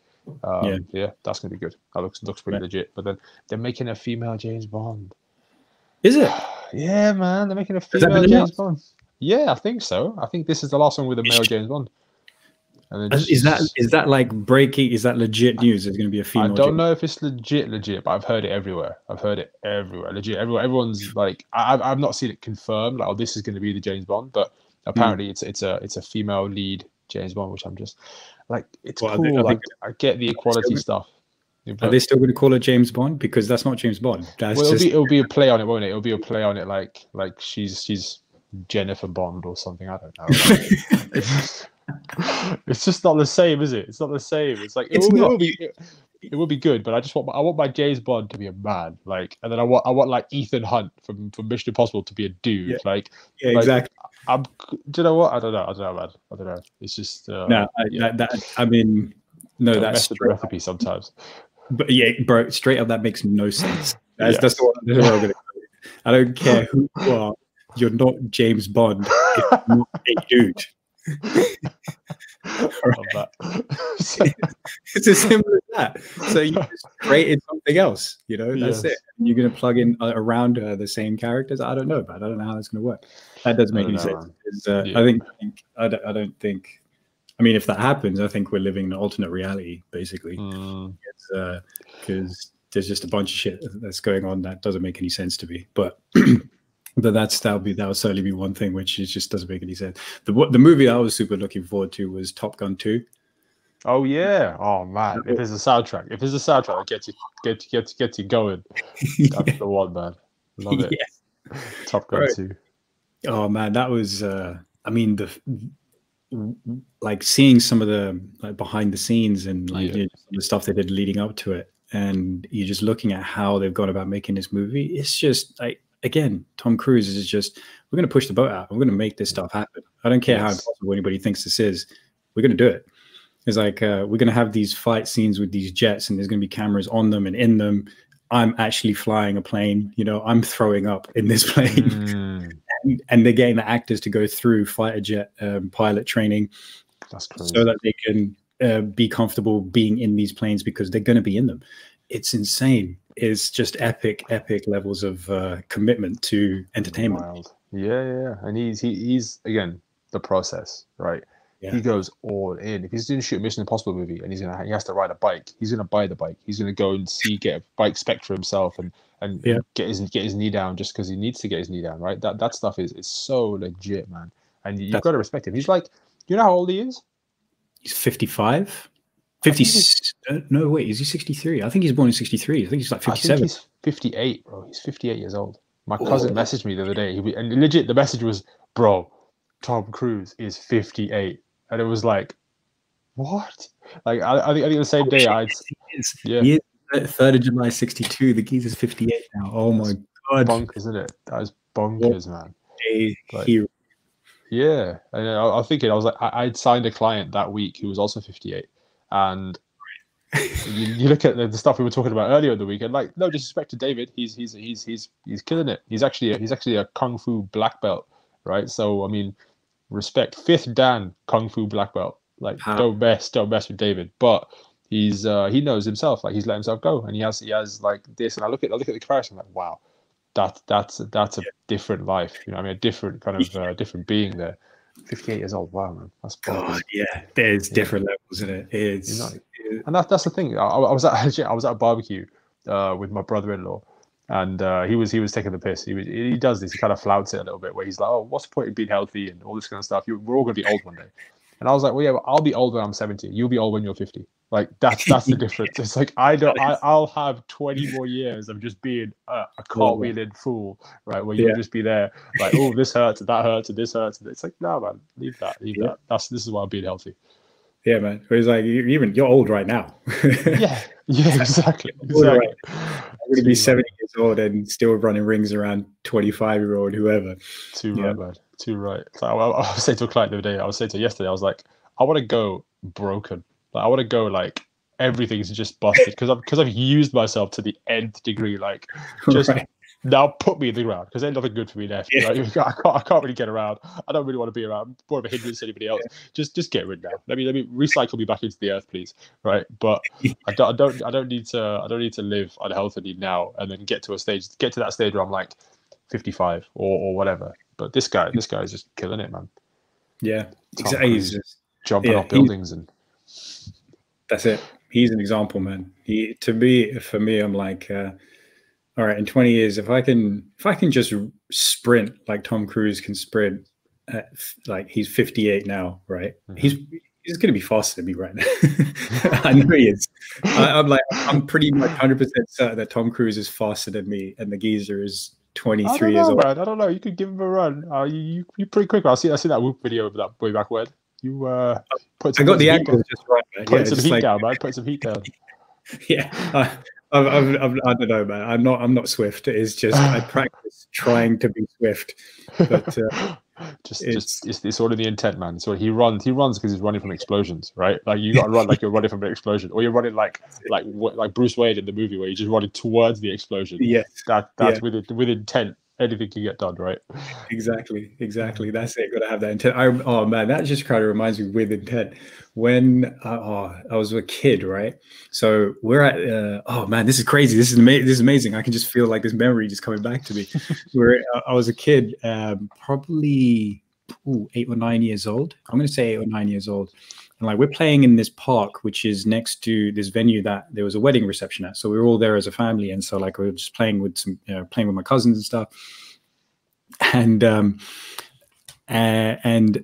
Yeah, that's gonna be good. That looks pretty legit. But then they're making a female James Bond. Is it? Yeah, man, they're making a female James Bond. Yeah, I think so. I think this is the last one with a male James Bond. And then is that like breaking? Is that legit news? There's going to be a female. I don't know if it's legit, but I've heard it everywhere. Legit. Everyone's like, I've not seen it confirmed. Like, this is going to be the James Bond, but apparently it's a female lead James Bond, which I'm just like, it's cool. I get the equality stuff. Are they still going to call it James Bond? Because that's not James Bond. It'll be a play on it, won't it? It'll be a play on it, like she's Jennifer Bond or something. I don't know. It's just not the same, is it? It's not the same. It's like it will be good, but I want my James Bond to be a man, like, and then I want like Ethan Hunt from Mission Impossible to be a dude, exactly. Do you know what? I don't know, man. I don't know. It's just I mean, no, that's the recipe sometimes. But yeah, bro, straight up, that makes no sense. That's the one I'm gonna. I don't care who you are. You're not James Bond. If you're not a dude. It's as simple as that. So you just created something else, that's it. You're going to plug in around the same characters. I don't know, but I don't know how that's going to work. That doesn't make any sense. I don't think. I mean, if that happens, I think we're living in an alternate reality, basically. Because there's just a bunch of shit that's going on that doesn't make any sense to me. But that'll certainly be one thing which just doesn't make any sense. The movie I was super looking forward to was Top Gun 2. Oh yeah! Oh man! If there's a soundtrack, that gets you going. That's the one, man. Love it. Yeah. Top Gun 2. Oh man, that was. I mean, like seeing some of the behind the scenes and the stuff they did leading up to it, and you're just looking at how they've gone about making this movie. It's just like, again, Tom Cruise is just we're going to push the boat out. We're going to make this stuff happen. I don't care how impossible anybody thinks this is. We're going to do it. It's like, we're going to have these fight scenes with these jets, and there's going to be cameras on them and in them. I'm actually flying a plane, you know, I'm throwing up in this plane. And they're getting the actors to go through fighter jet pilot training. That's crazy. So that they can be comfortable being in these planes, because they're going to be in them. It's insane. It's just epic levels of commitment to entertainment. Wild. Yeah. And he's again, the process, right? Yeah. He goes all in. If he's going to shoot a Mission Impossible movie and he has to ride a bike, he's going to buy the bike. He's going to go and get a bike spec for himself and get his knee down just because he needs to get his knee down, right? That stuff is so legit, man. And you've got to respect him. He's like, you know how old he is? He's 55. 50. No, wait, is he 63? I think he's born in 63. I think he's like 57. I think he's 58, bro. He's 58 years old. My cousin messaged me the other day, and legit, the message was, bro, Tom Cruise is 58. And it was like, what? Like, I think the same day He is 3rd of July 62. The geezer's 58 now. Oh my God. Bonkers, isn't it? That is bonkers, man. Hero. Yeah. And I was thinking, I was like, I'd signed a client that week who was also 58. And you look at the stuff we were talking about earlier in the week, and like, no disrespect to David, he's killing it. He's actually a kung fu black belt, right? So I mean, respect. 5th Dan kung fu black belt. Like, don't mess with David. But he knows himself. Like, he's let himself go, and he has like this. And I look at the comparison, like, wow, that's a different life. You know, I mean, a different kind of different being there. 58 years old. Wow, man, that's God. Yeah, there's different levels in it. It's and that's the thing. I was at a barbecue with my brother-in-law, and he was taking the piss. He does this. He kind of flouts it a little bit, where he's like, "Oh, what's the point of being healthy and all this kind of stuff? We're all gonna be old one day." And I was like, "Well, yeah, but I'll be old when I'm 70. You'll be old when you're 50. Like, that's the difference. It's like I'll have 20 more years of just being a cartwheeling fool, right? Where you'll just be there, like, oh, this hurts, and that hurts, and this hurts. And it's like, no, man, leave that. This is why I'm being healthy. Yeah, man. It's like you're old right now. yeah, exactly. I'm going to be 70 years old and still running rings around 25-year-old whoever. Right, man. Too right. So I was saying to a client the other day, I was saying to yesterday, I was like, I want to go broken. Like, I want to go like everything's just busted because I've used myself to the nth degree. Like, just now put me in the ground, because there's nothing good for me left. Yeah. Right? I can't really get around. I don't really want to be around. I'm more of a hindrance to anybody else. Just get rid now. Let me recycle me back into the earth, please. Right? But I don't need to live unhealthily now and then get to that stage where I'm like 55 or whatever. But this guy is just killing it, man. Yeah, exactly. He's just jumping off buildings, and that's it. He's an example, man. For me, I'm like, all right, in 20 years, if I can just sprint like Tom Cruise can sprint, like he's 58 now, right? Mm-hmm. He's going to be faster than me right now. I know he is. I'm pretty much 100% certain that Tom Cruise is faster than me, and the geezer is 23 years old. Man. I don't know. You could give him a run. You're pretty quick. I see that Whoop video of that way back when. You put some. I got the angle just right, man. Put some heat down, man. Put some heat down. Yeah, I don't know, man. I'm not swift. It's just I practice trying to be swift, but it's all in the intent, man. So he runs because he's running from explosions, right? Like, you got to run like you're running from an explosion, or you're running like Bruce Wayne in the movie, where you're just running towards the explosion. Yes, that's with intent. Anything can get done, right? Exactly. That's it. Got to have that intent. Oh man, that just kind of reminds me, with intent. When I was a kid, right? So we're at. Oh man, this is crazy. This is amazing. I can just feel like this memory just coming back to me. I was a kid, probably 8 or 9 years old. I'm going to say 8 or 9 years old. And like, we're playing in this park, which is next to this venue that there was a wedding reception at. So we were all there as a family. And so like, we were just playing with my cousins and stuff. And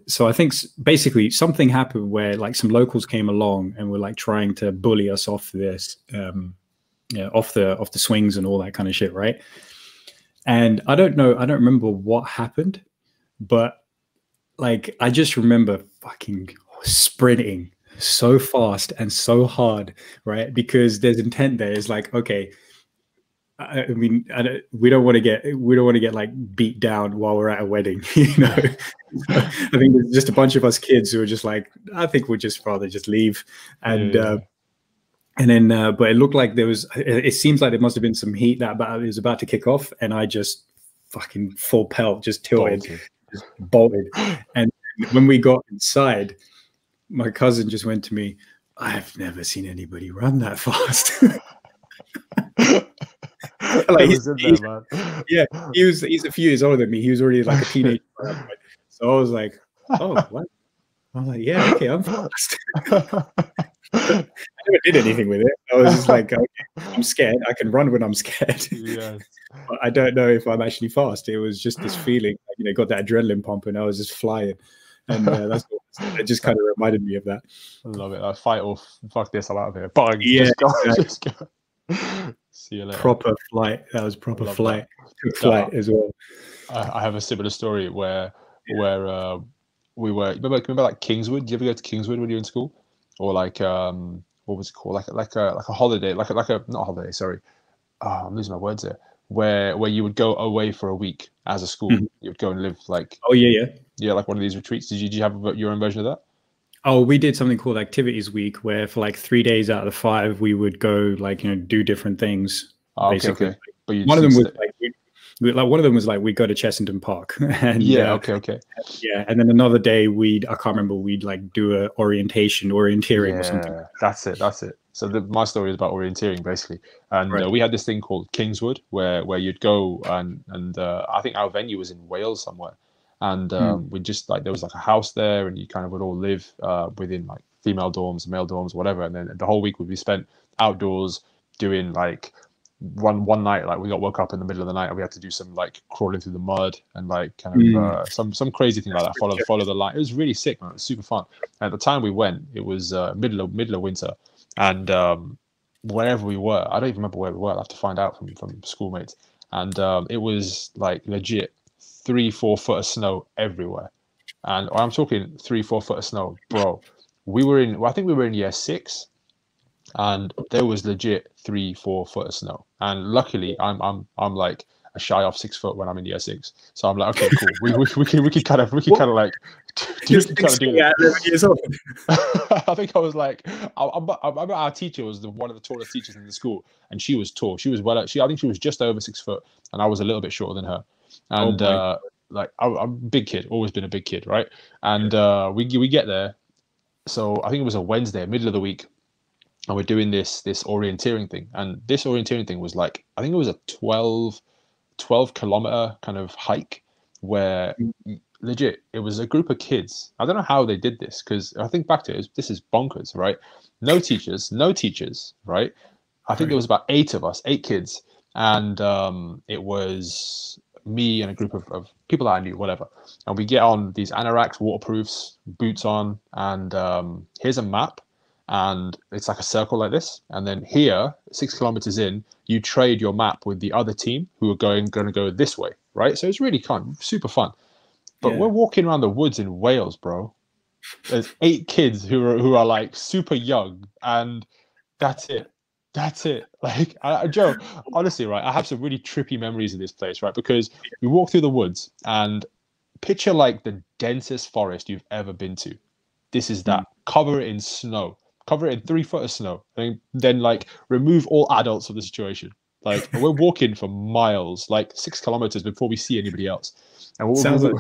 so I think basically something happened where like some locals came along and were like trying to bully us off this, off the swings and all that kind of shit. Right. And I don't remember what happened, but like, I just remember fucking sprinting so fast and so hard, right? Because there's intent there. It's like, okay, I mean, we don't want to get like beat down while we're at a wedding, you know. I think there's just a bunch of us kids who are just like, I think we'd just rather just leave, and then but it looked like there was. It seems like there must have been some heat that it was about to kick off, and I just fucking full pelt, just tilted, just bolted, and when we got inside, my cousin just went to me, I've never seen anybody run that fast. Like he's a few years older than me. He was already like a teenager. So I was like, oh, what? I was like, yeah, okay, I'm fast. I never did anything with it. I was just like, okay, I'm scared. I can run when I'm scared. Yes. But I don't know if I'm actually fast. It was just this feeling, you know, got that adrenaline pump, and I was just flying. And it just kind of reminded me of that. I love it. Like, fight or fuck this, I'm out of here. Bang, yeah, just go. See you later. Proper flight. That was proper flight. Good flight as well. I have a similar story where we were. Remember like Kingswood? Did you ever go to Kingswood when you were in school, or like what was it called? Like a holiday, like a not a holiday. Sorry, I'm losing my words there. Where you would go away for a week as a school. Mm-hmm. You would go and live like like one of these retreats. Did you have your own version of that? Oh, we did something called Activities Week, where for like 3 days out of the 5, we would go like, you know, do different things. Basically, okay. But one of them was like we'd go to Chessington Park, and okay. Yeah, and then another day I can't remember, we'd like do a orienteering or something. That's it. So my story is about orienteering basically, and we had this thing called Kingswood, where you'd go and I think our venue was in Wales somewhere. And we just like, there was like a house there, and you kind of would all live within like female dorms, male dorms, whatever. And then the whole week would be spent outdoors doing like one night, like we got woke up in the middle of the night and we had to do some like crawling through the mud and like kind of some crazy thing like that. Follow the line. It was really sick, man. It was super fun. And at the time we went, it was middle of winter, and wherever we were, I don't even remember where we were. I'll have to find out from schoolmates. And it was like legit 3-4 foot of snow everywhere, and I'm talking 3-4 foot of snow, bro. I think we were in year 6, and there was legit 3-4 foot of snow. And luckily, I'm like a shy off 6 foot when I'm in year 6, so I'm like, okay, cool. we can kind of like do it. I think I was like, our teacher was one of the tallest teachers in the school, and she was tall. She was I think she was just over 6 foot, and I was a little bit shorter than her. And like I'm a big kid, always been a big kid, right? And we get there. So I think it was a Wednesday, middle of the week, and we're doing this orienteering thing. And this orienteering thing was like, I think it was a 12 kilometer kind of hike, where legit it was a group of kids. I don't know how they did this, because I think back to it, this is bonkers, right? No teachers, right? I think there was about 8 of us, 8 kids, and it was me and a group of people that I knew, whatever. And we get on these anoraks, waterproofs, boots on, and here's a map, and it's like a circle like this. And then here, 6 kilometers in, you trade your map with the other team who are going to go this way, right? So it's really super fun. But we're walking around the woods in Wales, bro. There's 8 kids who are like super young, and that's it. Like, Joe, honestly, right, I have some really trippy memories of this place, right? Because we walk through the woods, and picture like the densest forest you've ever been to. This is that. Cover it in snow. Cover it in 3 foot of snow. And then like remove all adults from the situation. Like, we're walking for miles, like 6 kilometers before we see anybody else. And sounds like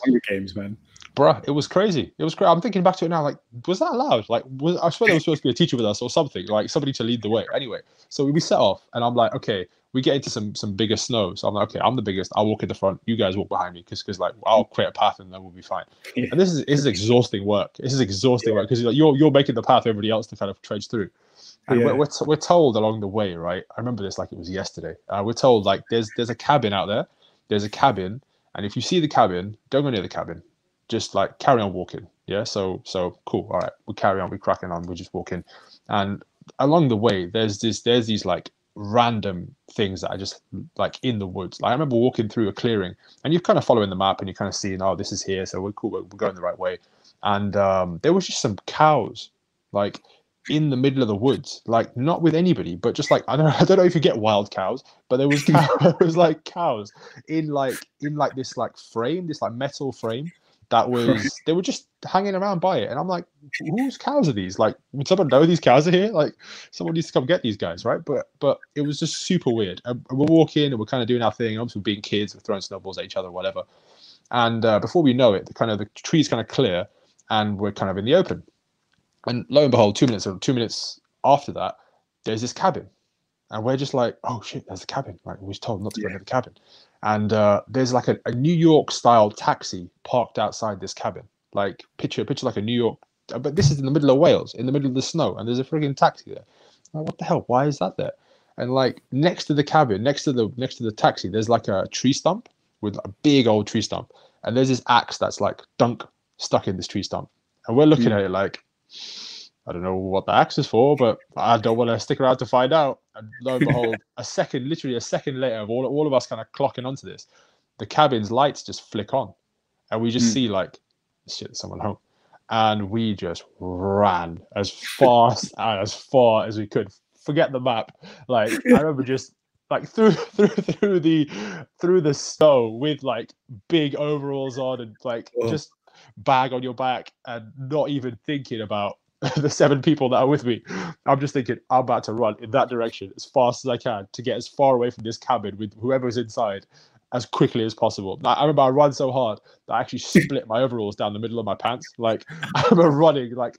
Hunger Games, man. Bruh, it was crazy. I'm thinking back to it now, like, was that allowed? Like, I swear there was supposed to be a teacher with us or something, like somebody to lead the way. Anyway, so we set off, and I'm like, okay, we get into some bigger snow. So I'm like, okay, I'm the biggest. I'll walk in the front. You guys walk behind me, because like I'll create a path, and then we'll be fine. Yeah. And this is exhausting work. This is exhausting work, because like, you're making the path for everybody else to kind of trudge through. And we're told along the way, right? I remember this like it was yesterday. We're told like there's a cabin out there. There's a cabin, and if you see the cabin, don't go near the cabin. Just like carry on walking. Yeah. So cool. All right. We carry on. We're cracking on. We're just walking. And along the way, there's these like random things that are just like in the woods. Like, I remember walking through a clearing, and you're kind of following the map, and you're kind of seeing, oh, this is here. So we're cool. We're going the right way. And there was just some cows, like in the middle of the woods, like not with anybody, but just like I don't know if you get wild cows, but there was there was like cows in this like frame, this like metal frame that was they were just hanging around by it, and I'm like, whose cows are these? Like, would someone know these cows are here? Like, someone needs to come get these guys, right? But it was just super weird. And we're walking and we're kind of doing our thing. Obviously, we're being kids, we're throwing snowballs at each other, whatever. And before we know it, the tree's kind of clear, and we're kind of in the open. And lo and behold, 2 minutes after that, there's this cabin, and we're just like, oh shit, there's a cabin. Like, we was told not to go near the cabin. And there's like a New York style taxi parked outside this cabin. Like picture like a New York, but this is in the middle of Wales, in the middle of the snow, and there's a frigging taxi there. Like, what the hell? Why is that there? And like next to the cabin, next to the taxi, there's like a tree stump with a big old tree stump, and there's this axe that's like stuck in this tree stump, and we're looking at it like, I don't know what the axe is for, but I don't want to stick around to find out. And lo and behold, literally a second later, of all of us kind of clocking onto this, the cabin's lights just flick on, and we just see like, shit, there's someone home, and we just ran as fast and as far as we could. Forget the map. Like, I remember just like through the snow with like big overalls on and like just bag on your back and not even thinking about the 7 people that are with me. I'm just thinking, I'm about to run in that direction as fast as I can to get as far away from this cabin with whoever's inside as quickly as possible. I remember I ran so hard that I actually split my overalls down the middle of my pants. Like, I remember running like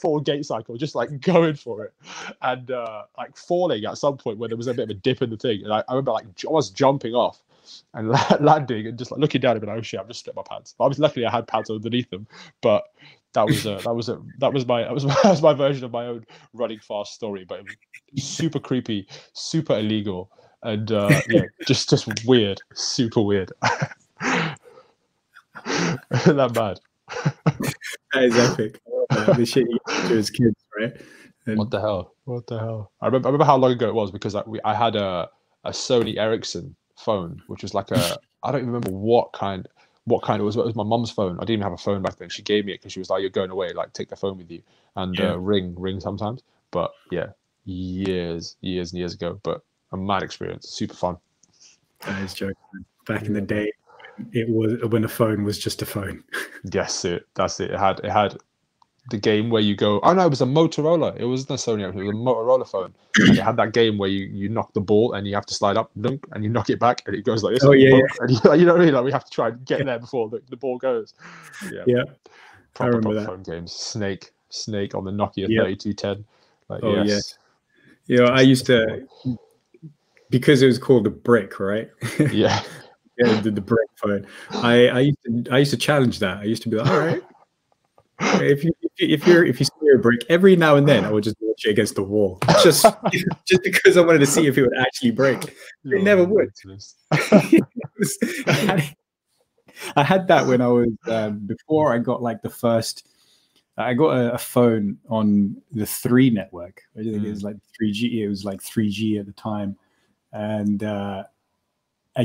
full gate cycle, just like going for it, and like falling at some point where there was a bit of a dip in the thing. And I remember like almost jumping off and landing and just like looking down and being like, oh shit, I've just split my pants. Luckily I had pants underneath them, but that was my version of my own running fast story. But it was super creepy, super illegal, and yeah, just weird, super weird. That bad. That is epic. The shit you get to as kids, right? And what the hell? I remember how long ago it was, because I had a Sony Ericsson phone, which was like I don't even remember what kind it was. It was my mum's phone. I didn't even have a phone back then. She gave me it because she was like, you're going away, like take the phone with you and ring sometimes. But yeah, years and years ago, but a mad experience, super fun. That is joking. Back in the day, it was when a phone was just a phone. Yes, that's it. It had the game where you go, oh no, it was a Motorola. It wasn't a Sony, it was a Motorola phone. And it had that game where you knock the ball and you have to slide up, dunk, and you knock it back and it goes like this. Oh yeah, and you know what I mean? Like, we have to try and get there before the ball goes. Yeah. Proper phone games. Snake on the Nokia 3210. Like, oh yes. Yeah. You know, I used to, because it was called the brick, right? Yeah. Yeah, the brick phone. I used to challenge that. I used to be like, all right, if you see a brick, every now and then I would just watch it against the wall, just because I wanted to see if it would actually break. It never would. I had that when I was before I got like the first. I got a phone on the 3 network. I think it was like 3G. It was like 3G at the time, and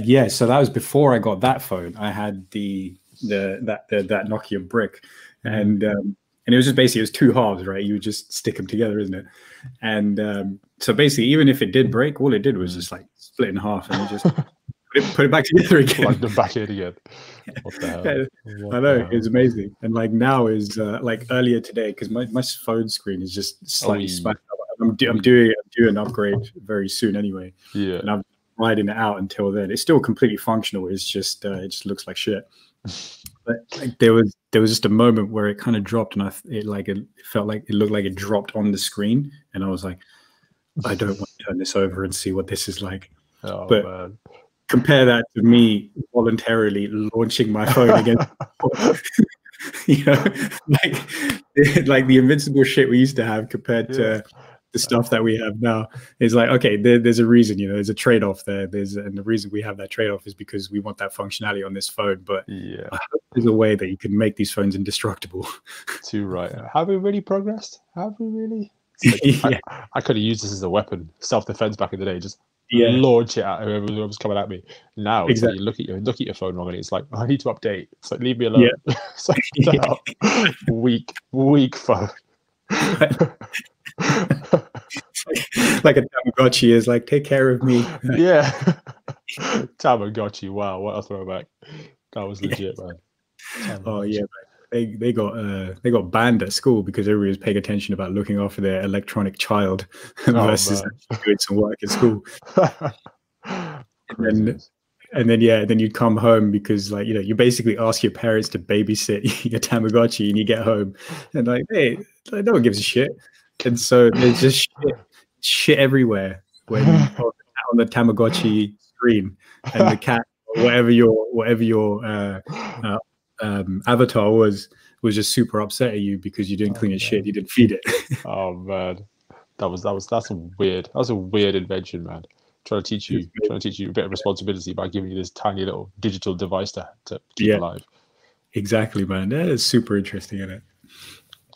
yeah, so that was before I got that phone. I had that Nokia brick, and it was just basically, it was 2 halves, right? You would just stick them together, isn't it? And so basically, even if it did break, all it did was just like split in half and just put it back together again. Plug them back in again. What the hell? I know, it was amazing. And like now is like earlier today, because my phone screen is just slightly smashed up. I'm doing an upgrade very soon anyway. Yeah. And I'm riding it out until then. It's still completely functional. It's just it just looks like shit. But like, there was just a moment where it kind of dropped, and it felt like it looked like it dropped on the screen, and I was like, I don't want to turn this over and see what this is like. Oh, but man. Compare that to me voluntarily launching my phone against, you know, like the invincible shit we used to have compared to the stuff that we have now. Is like, okay, there's a reason, you know, there's a trade-off there. And the reason we have that trade-off is because we want that functionality on this phone. But yeah, I hope there's a way that you can make these phones indestructible. Too right. Have we really progressed? Have we really? Like, I could have used this as a weapon, self-defense back in the day. Just launch it at whoever was coming at me. Now it's like you look at your phone wrong and it's like, I need to update. It's like, leave me alone. It's like, weak phone. Like a Tamagotchi is like, take care of me. Yeah. Tamagotchi. Wow, what a throwback. That was legit, man. Oh yeah, man. They got banned at school because everybody was paying attention about looking after their electronic child versus doing some work at school. And then then you'd come home because, like, you know, you basically ask your parents to babysit your Tamagotchi, and you get home and like, hey, no one gives a shit. And so there's just shit everywhere when on the Tamagotchi screen, and the cat, or whatever your avatar was just super upset at you because you didn't clean its shit, you didn't feed it. Oh man, that's a weird invention, man. Trying to teach you a bit of responsibility by giving you this tiny little digital device to keep alive. Exactly, man. That is super interesting, isn't it?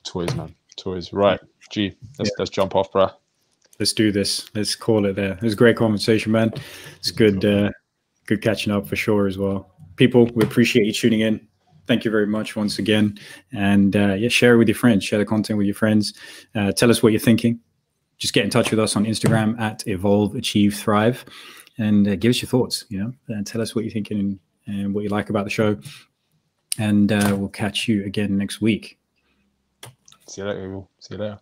Toys, man. Toys. Right. Gee, let's jump off, bruh. Let's do this. Let's call it there. It was a great conversation, man. It's good good catching up for sure as well. People, we appreciate you tuning in. Thank you very much once again. And share it with your friends. Share the content with your friends. Tell us what you're thinking. Just get in touch with us on Instagram at Evolve, Achieve, Thrive, and give us your thoughts. You know, and tell us what you're thinking and what you like about the show. And we'll catch you again next week. See you later. See you later.